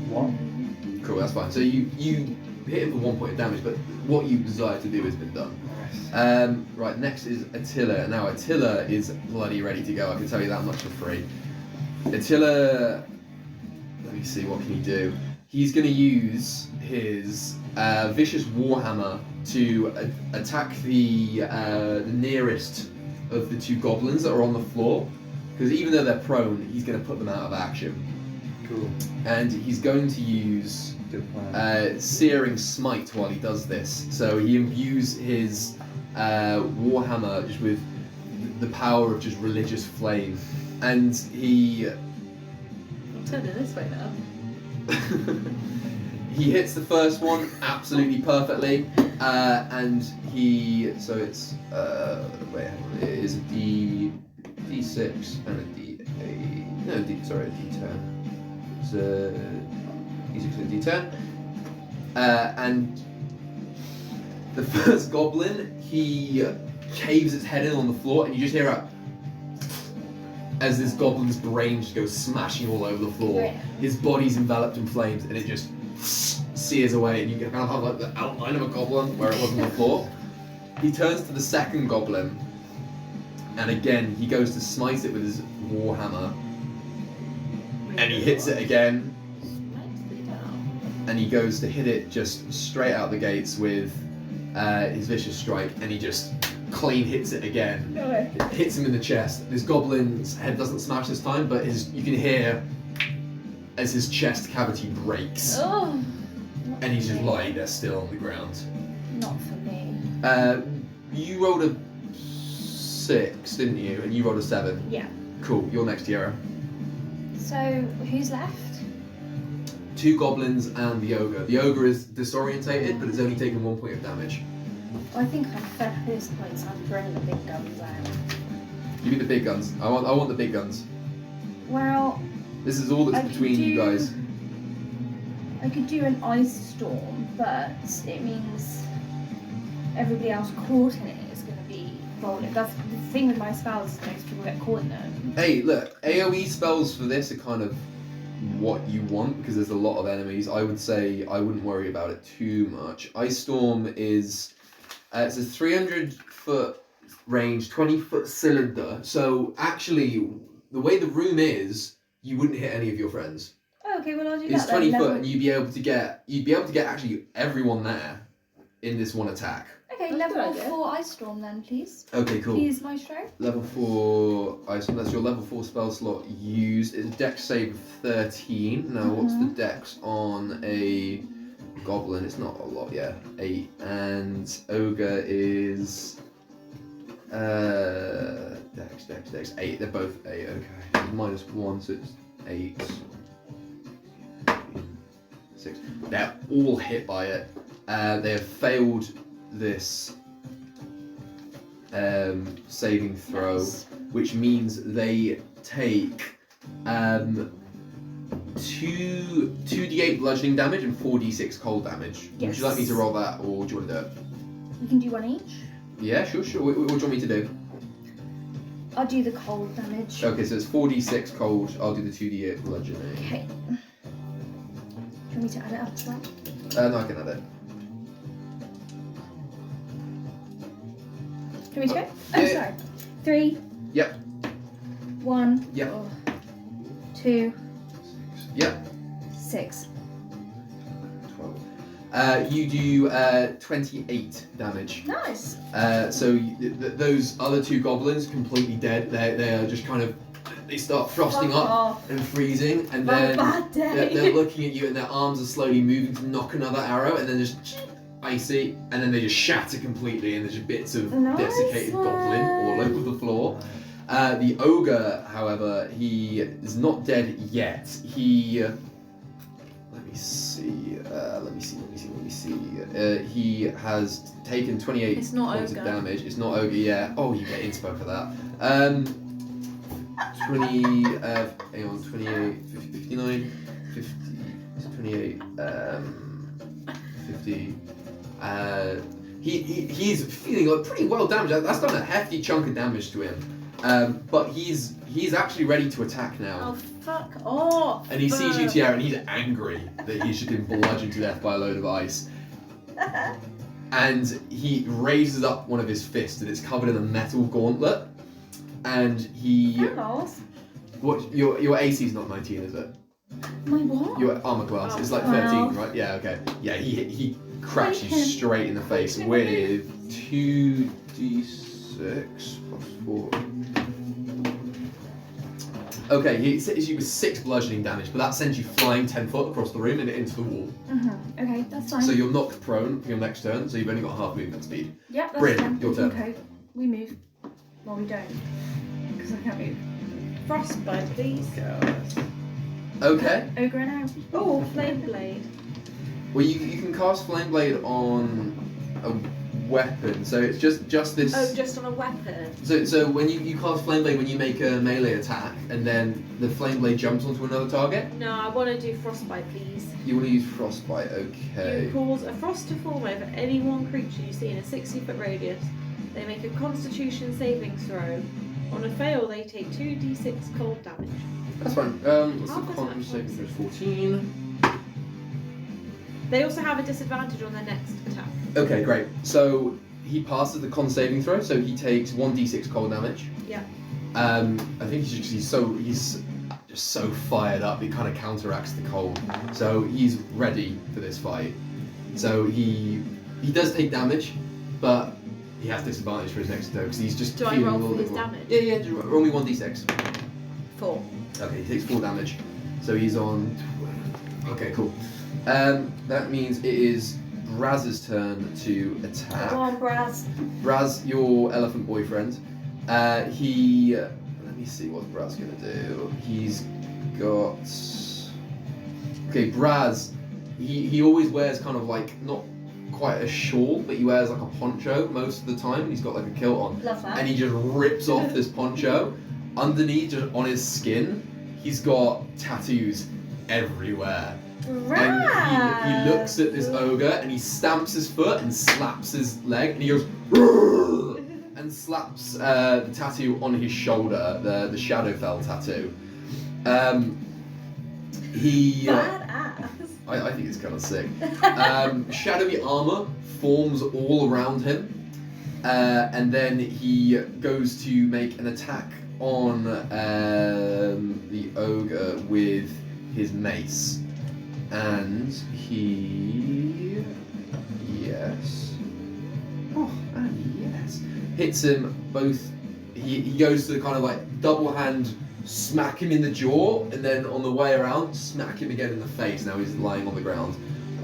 [SPEAKER 2] One.
[SPEAKER 1] Cool, that's fine. So you hit him for 1 point of damage, but what you desire to do has been done.
[SPEAKER 2] Nice.
[SPEAKER 1] Right, next is Attila. Now Attila is bloody ready to go. I can tell you that much for free. Attila, let me see, what can he do? He's going to use his vicious warhammer to attack the nearest of the 2 goblins that are on the floor. Because even though they're prone, he's going to put them out of action.
[SPEAKER 2] Cool.
[SPEAKER 1] And he's going to use
[SPEAKER 2] Good plan.
[SPEAKER 1] Searing Smite while he does this. So he imbues his warhammer just with the power of just religious flame, and he
[SPEAKER 5] I'm turning this way now.
[SPEAKER 1] he hits the first one absolutely perfectly, and he it's wait, hang on, it is a D6 and a D8. No, a D10. It's a D6 and a D10, and the first goblin, he caves its head in on the floor, and you just hear a as this goblin's brain just goes smashing all over the floor. His body's enveloped in flames, and it just sears away, and you can kind of have like the outline of a goblin where it was on the floor. He turns to the second goblin, and again he goes to smite it with his warhammer, and he hits it again, and he goes to hit it just straight out the gates with his vicious strike, and he just clean hits it again. It hits him in the chest. This goblin's head doesn't smash this time, but you can hear as his chest cavity breaks,
[SPEAKER 3] Oh,
[SPEAKER 1] and he's just lying there still on the ground.
[SPEAKER 3] not for me.
[SPEAKER 1] You rolled a 6, didn't you? And you rolled a 7.
[SPEAKER 3] Yeah.
[SPEAKER 1] Cool. You're next, Yara.
[SPEAKER 3] So, who's left?
[SPEAKER 1] 2 goblins and the ogre. The ogre is disorientated, but it's only taken 1 point of damage.
[SPEAKER 3] I think I'm fed up at this point, so I'm bringing the big guns out.
[SPEAKER 1] Give me the big guns. I want the big guns.
[SPEAKER 3] Well,
[SPEAKER 1] This is all that's
[SPEAKER 3] I
[SPEAKER 1] between
[SPEAKER 3] could
[SPEAKER 1] you
[SPEAKER 3] do-
[SPEAKER 1] guys.
[SPEAKER 3] I could do an ice storm, but it means everybody else caught in it is going to be rolling. That's the thing with my spells, is most people get caught in them.
[SPEAKER 1] Hey, look, AoE spells for this are kind of what you want because there's a lot of enemies. I would say I wouldn't worry about it too much. Ice Storm is it's a 300-foot range, 20-foot cylinder. So actually, the way the room is, you wouldn't hit any of your friends.
[SPEAKER 3] Oh, okay, well I'll do
[SPEAKER 1] It's
[SPEAKER 3] that
[SPEAKER 1] 20
[SPEAKER 3] then.
[SPEAKER 1] foot, and you'd be able to get actually everyone there in this one attack.
[SPEAKER 3] Okay,
[SPEAKER 4] That's a
[SPEAKER 3] level
[SPEAKER 4] good idea.
[SPEAKER 3] 4 Ice Storm then, please.
[SPEAKER 1] Okay, cool.
[SPEAKER 3] Please, Maestro.
[SPEAKER 1] Level 4 ice. That's your level 4 spell slot used. It's a dex save of 13. Now, what's the dex on a goblin? It's not a lot, yeah. 8. And ogre is dex 8. They're both 8. Okay, -1, so it's 8. 6. They're all hit by it. They have failed this saving throw,
[SPEAKER 3] Nice.
[SPEAKER 1] which means they take 2d8 bludgeoning damage and 4d6 cold damage. Would you like me to
[SPEAKER 3] Yes.
[SPEAKER 1] roll that, or do you want to do it?
[SPEAKER 3] We can do one each.
[SPEAKER 1] Yeah, sure. What do you want me to do?
[SPEAKER 3] I'll do the cold damage.
[SPEAKER 1] Okay, so it's 4d6 cold. I'll do the 2d8 bludgeoning.
[SPEAKER 3] Okay. Do you want me to add it up as well?
[SPEAKER 1] No, I can add it.
[SPEAKER 3] Do you want me to go?
[SPEAKER 1] Yeah.
[SPEAKER 3] Oh, sorry. 3.
[SPEAKER 1] Yep.
[SPEAKER 3] 1.
[SPEAKER 1] Yep.
[SPEAKER 3] 2.
[SPEAKER 1] Yep.
[SPEAKER 3] 6.
[SPEAKER 1] 12. You do 28 damage.
[SPEAKER 3] Nice.
[SPEAKER 1] So those other 2 goblins completely dead. They are just kind of, they start frosting up and freezing, and then
[SPEAKER 3] bad day.
[SPEAKER 1] they're looking at you, and their arms are slowly moving to knock another arrow, and then just icy, and then they just shatter completely, and there's just bits of
[SPEAKER 3] Nice
[SPEAKER 1] desiccated goblin all over the floor. The ogre, however, he is not dead yet. He let me see. He has taken 28
[SPEAKER 4] It's not
[SPEAKER 1] points
[SPEAKER 4] ogre.
[SPEAKER 1] of damage. It's not ogre yet. Oh, you get inspo for that. 20. Hang on. 28, 50, 59, 50, 28, 50. He's feeling like pretty well damaged. That's done a hefty chunk of damage to him. But he's actually ready to attack now.
[SPEAKER 4] Oh, fuck off.
[SPEAKER 1] And he sees you, Tiara, and he's angry that he's just been bludgeoned to death by a load of ice. And he raises up one of his fists, and it's covered in a metal gauntlet. And he... What? Your AC's not 19, is it?
[SPEAKER 3] My what?
[SPEAKER 1] Your armor class is like 13, right? Yeah, okay. Yeah, he cracks you straight in the face with 2d6 plus 4. Okay, he hits you with 6 bludgeoning damage, but that sends you flying 10 foot across the room and into the wall.
[SPEAKER 3] Okay, that's fine.
[SPEAKER 1] So you're knocked prone for your next turn, so you've only got half movement speed.
[SPEAKER 3] Yeah, that's
[SPEAKER 1] Bryn,
[SPEAKER 3] fine.
[SPEAKER 1] your turn.
[SPEAKER 3] Okay, we move. Well, we don't. Because I can't move.
[SPEAKER 5] Frostbite, please.
[SPEAKER 1] Okay.
[SPEAKER 3] Ogre now.
[SPEAKER 5] Oh, flame blade.
[SPEAKER 1] Well, you can cast Flame Blade on a weapon, so it's just this.
[SPEAKER 5] Oh, just on a weapon.
[SPEAKER 1] So when you cast Flame Blade when you make a melee attack, and then the Flame Blade jumps onto another target.
[SPEAKER 5] No, I want to do frostbite, please.
[SPEAKER 1] You want to use Frostbite, okay?
[SPEAKER 5] You cause a frost to form over any one creature you see in a 60-foot radius. They make a Constitution saving throw. On a fail, they take 2d6 cold damage.
[SPEAKER 1] That's fine. What's
[SPEAKER 5] How
[SPEAKER 1] the
[SPEAKER 5] does
[SPEAKER 1] con
[SPEAKER 5] that
[SPEAKER 1] saving
[SPEAKER 5] work?
[SPEAKER 1] throw? 14.
[SPEAKER 5] They also have a disadvantage on their next attack.
[SPEAKER 1] Okay, great. So he passes the con saving throw, so he takes 1d6 cold damage.
[SPEAKER 5] Yeah.
[SPEAKER 1] I think he's just so fired up, it kind of counteracts the cold. So he's ready for this fight. So he does take damage, but he has disadvantage for his next turn because he's just
[SPEAKER 5] Do I
[SPEAKER 1] feeling
[SPEAKER 5] roll
[SPEAKER 1] a little
[SPEAKER 5] for
[SPEAKER 1] bit
[SPEAKER 5] his
[SPEAKER 1] more.
[SPEAKER 5] damage?
[SPEAKER 1] Yeah, just roll me 1d6.
[SPEAKER 5] 4.
[SPEAKER 1] Okay, he takes 4 damage. So he's on 12. Okay, cool. That means it is Braz's turn to attack.
[SPEAKER 3] Go on, Braz.
[SPEAKER 1] Braz, your elephant boyfriend. Let me see what Braz gonna do. He's got. Okay, Braz. He always wears kind of like not quite a shawl, but he wears like a poncho most of the time. He's got like a kilt on,
[SPEAKER 3] Love that.
[SPEAKER 1] and he just rips off this poncho. Underneath, just on his skin, he's got tattoos everywhere. And he looks at this ogre and he stamps his foot and slaps his leg and he goes "Rrrr!" and slaps the tattoo on his shoulder, the Shadowfell tattoo. He.
[SPEAKER 5] Badass.
[SPEAKER 1] I think it's kind of sick. Shadowy armor forms all around him, and then he goes to make an attack on the ogre with his mace, and he hits him both. He goes to kind of like double hand smack him in the jaw, and then on the way around smack him again in the face. Now he's lying on the ground,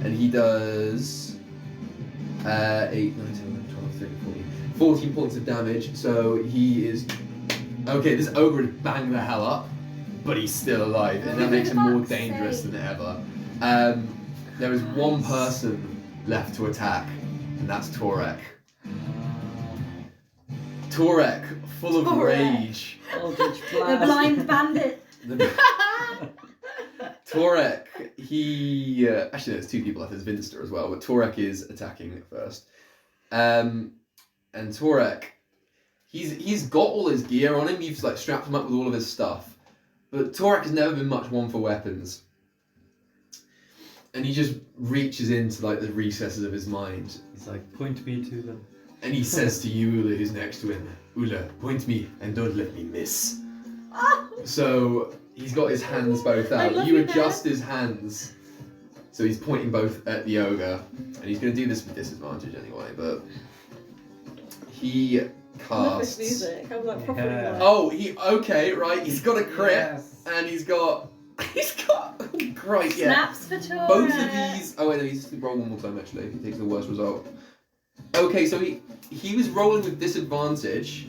[SPEAKER 1] and he does 8, 9, 10, 11, 12, 13, 14 points of damage. So he is okay. This ogre is banged the hell up, but he's still alive, and that makes him more dangerous than ever. There is one person left to attack, and that's Torek. Torek, full of rage.
[SPEAKER 2] Eldritch
[SPEAKER 3] The
[SPEAKER 2] blast.
[SPEAKER 3] blind bandit.
[SPEAKER 1] Torek, he actually there's 2 people left. There's Vinster as well, but Torek is attacking first. And Torek, he's got all his gear on him. You've like strapped him up with all of his stuff, but Torek has never been much one for weapons. And he just reaches into like the recesses of his mind.
[SPEAKER 2] He's like, point me to them.
[SPEAKER 1] And he says to you, Ula, who's next to him, Ula, point me and don't let me miss. So he's got his hands both
[SPEAKER 5] I
[SPEAKER 1] out.
[SPEAKER 5] love
[SPEAKER 1] You
[SPEAKER 5] you,
[SPEAKER 1] adjust his hands. So he's pointing both at the ogre. And he's going to do this with disadvantage anyway, but he
[SPEAKER 5] I love this
[SPEAKER 1] casts...
[SPEAKER 5] music. I'm like properly
[SPEAKER 2] Yeah.
[SPEAKER 5] like.
[SPEAKER 1] Oh, okay, right. He's got a crit.
[SPEAKER 2] Yes.
[SPEAKER 1] And he's got... Oh, Christ, yeah.
[SPEAKER 3] Snaps for Torek.
[SPEAKER 1] Both of these... Oh, wait, no, he's roll one more time, actually. He takes the worst result. Okay, so he was rolling with disadvantage,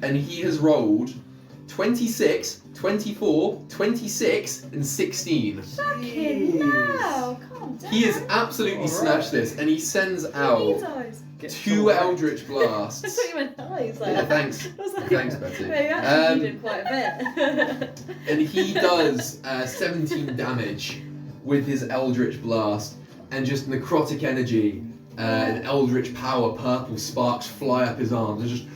[SPEAKER 1] and he has rolled 26, 24, 26, and 16.
[SPEAKER 3] Fucking no, calm down.
[SPEAKER 1] He has absolutely
[SPEAKER 2] Alright.
[SPEAKER 1] smashed this, and he sends
[SPEAKER 5] Needs
[SPEAKER 1] out
[SPEAKER 5] eyes.
[SPEAKER 2] Get
[SPEAKER 1] 2
[SPEAKER 2] some
[SPEAKER 1] Eldritch
[SPEAKER 5] I
[SPEAKER 1] blasts.
[SPEAKER 5] thought you meant eyes. Like,
[SPEAKER 1] Yeah, thanks.
[SPEAKER 5] I was like,
[SPEAKER 1] Thanks, Betty.
[SPEAKER 5] They actually needed quite a bit.
[SPEAKER 1] And he does 17 damage with his Eldritch blast, and just necrotic energy and Eldritch power, purple sparks fly up his arms, and just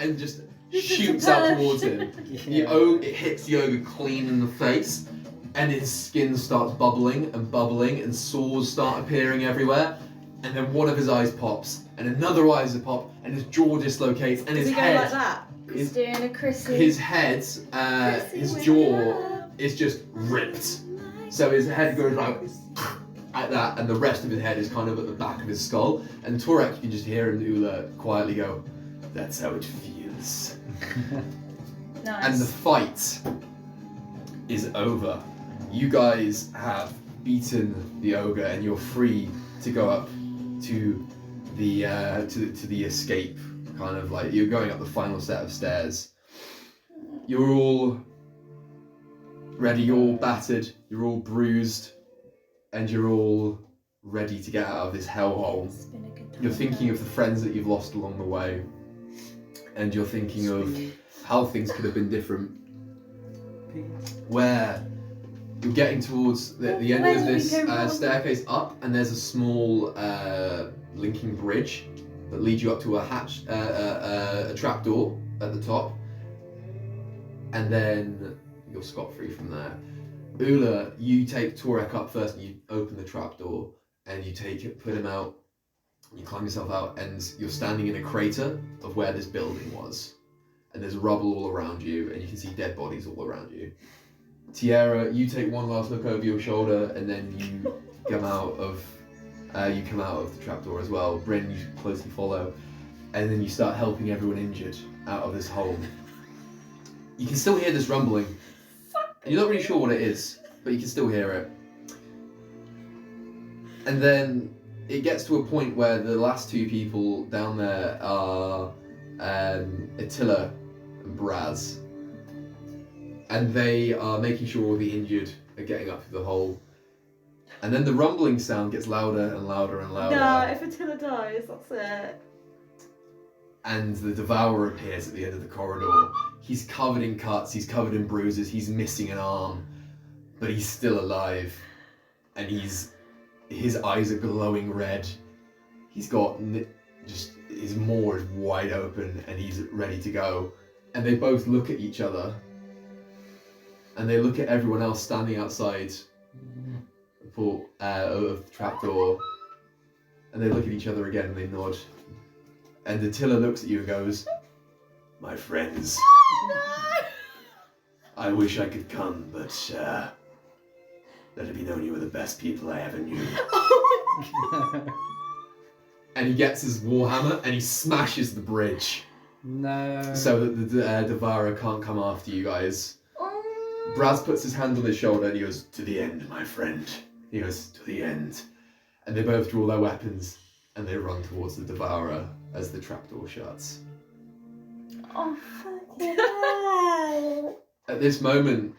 [SPEAKER 1] and just shoots out towards him. It hits the ogre clean in the face, and his skin starts bubbling, and sores start appearing everywhere. And then one of his eyes pops, and another eye pop, and his jaw dislocates, and
[SPEAKER 5] Does
[SPEAKER 1] his
[SPEAKER 5] he go
[SPEAKER 1] head.
[SPEAKER 5] like that?
[SPEAKER 3] He's doing a Chrissy.
[SPEAKER 1] His head, his jaw is just ripped. So his head goes like at that, and the rest of his head is kind of at the back of his skull. And Torek, you can just hear him, Ula, quietly go, "That's how it feels."
[SPEAKER 3] Nice.
[SPEAKER 1] And the fight is over. You guys have beaten the ogre, and you're free to go up to the escape. Kind of like you're going up the final set of stairs. You're all ready. You're all battered. You're all bruised, and you're all ready to get out of this hellhole.
[SPEAKER 3] It's been a good time.
[SPEAKER 1] You're thinking of the friends that you've lost along the way, and you're thinking of how things could have been different. Where you're getting towards the end
[SPEAKER 3] Where
[SPEAKER 1] of
[SPEAKER 3] did we
[SPEAKER 1] this
[SPEAKER 3] go wrong?
[SPEAKER 1] staircase up, and there's a small linking bridge that leads you up to a hatch, a trapdoor at the top, and then you're scot-free from there. Ula, you take Torek up first, and you open the trapdoor, and you put him out. You climb yourself out, and you're standing in a crater of where this building was. And there's rubble all around you, and you can see dead bodies all around you. Tierra, you take one last look over your shoulder, and then you come out of the trapdoor as well. Bryn, you closely follow, and then you start helping everyone injured out of this hole. You can still hear this rumbling, and you're not really sure what it is, but you can still hear it. And then it gets to a point where the last 2 people down there are Attila and Braz, and they are making sure all the injured are getting up through the hole. And then the rumbling sound gets louder and louder and louder.
[SPEAKER 5] No, if Attila dies, that's it.
[SPEAKER 1] And the Devourer appears at the end of the corridor. He's covered in cuts, he's covered in bruises, he's missing an arm, but he's still alive. And his eyes are glowing red. He's got just his maw is wide open, and he's ready to go. And they both look at each other, and they look at everyone else standing outside of the trapdoor, and they look at each other again and they nod. And Attila looks at you and goes, "My friends, I wish I could come, but let it be known you were the best people I ever knew." And he gets his warhammer and he smashes the bridge.
[SPEAKER 2] No.
[SPEAKER 1] So that the Devourer can't come after you guys. Braz puts his hand on his shoulder and he goes, "To the end, my friend." He goes, "To the end." And they both draw their weapons and they run towards the Devourer as the trapdoor shuts.
[SPEAKER 7] Oh, fucking hell.
[SPEAKER 1] At this moment,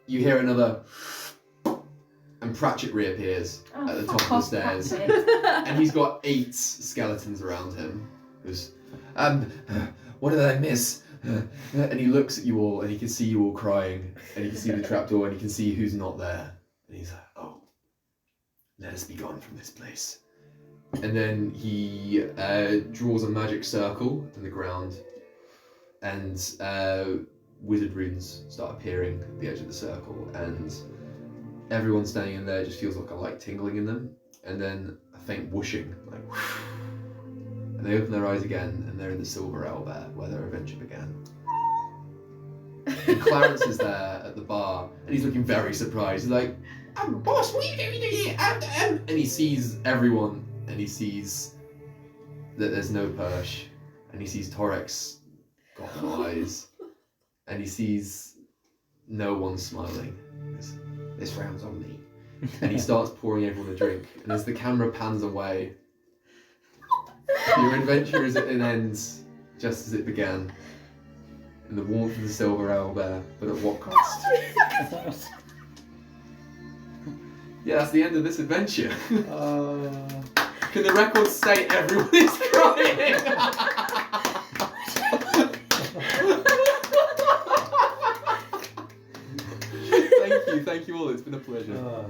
[SPEAKER 1] you hear another, and Pratchett reappears at the top of the stairs. And he's got 8 skeletons around him. He goes, "What did I miss?" And he looks at you all, and he can see you all crying, and he can see the trapdoor, and he can see who's not there. And he's like, "Oh, let us be gone from this place." And then he draws a magic circle in the ground, and wizard runes start appearing at the edge of the circle, and everyone standing in there just feels like a light tingling in them, and then a faint whooshing, like whoosh. And they open their eyes again, and they're in the Silver Owlbear, where their adventure began. And Clarence is there at the bar, and he's looking very surprised. He's like, "Boss, what are you doing here?" And he sees everyone, and he sees that there's no Persh, and he sees Torex got no eyes, and he sees no one smiling. He goes, "This round's on me." And he starts pouring everyone a drink, and as the camera pans away, your adventure is at an end, just as it began, in the warmth of the Silver Owlbear, but at what cost? Yeah, that's the end of this adventure. Can the record say everyone is crying? Thank you all, it's been a pleasure.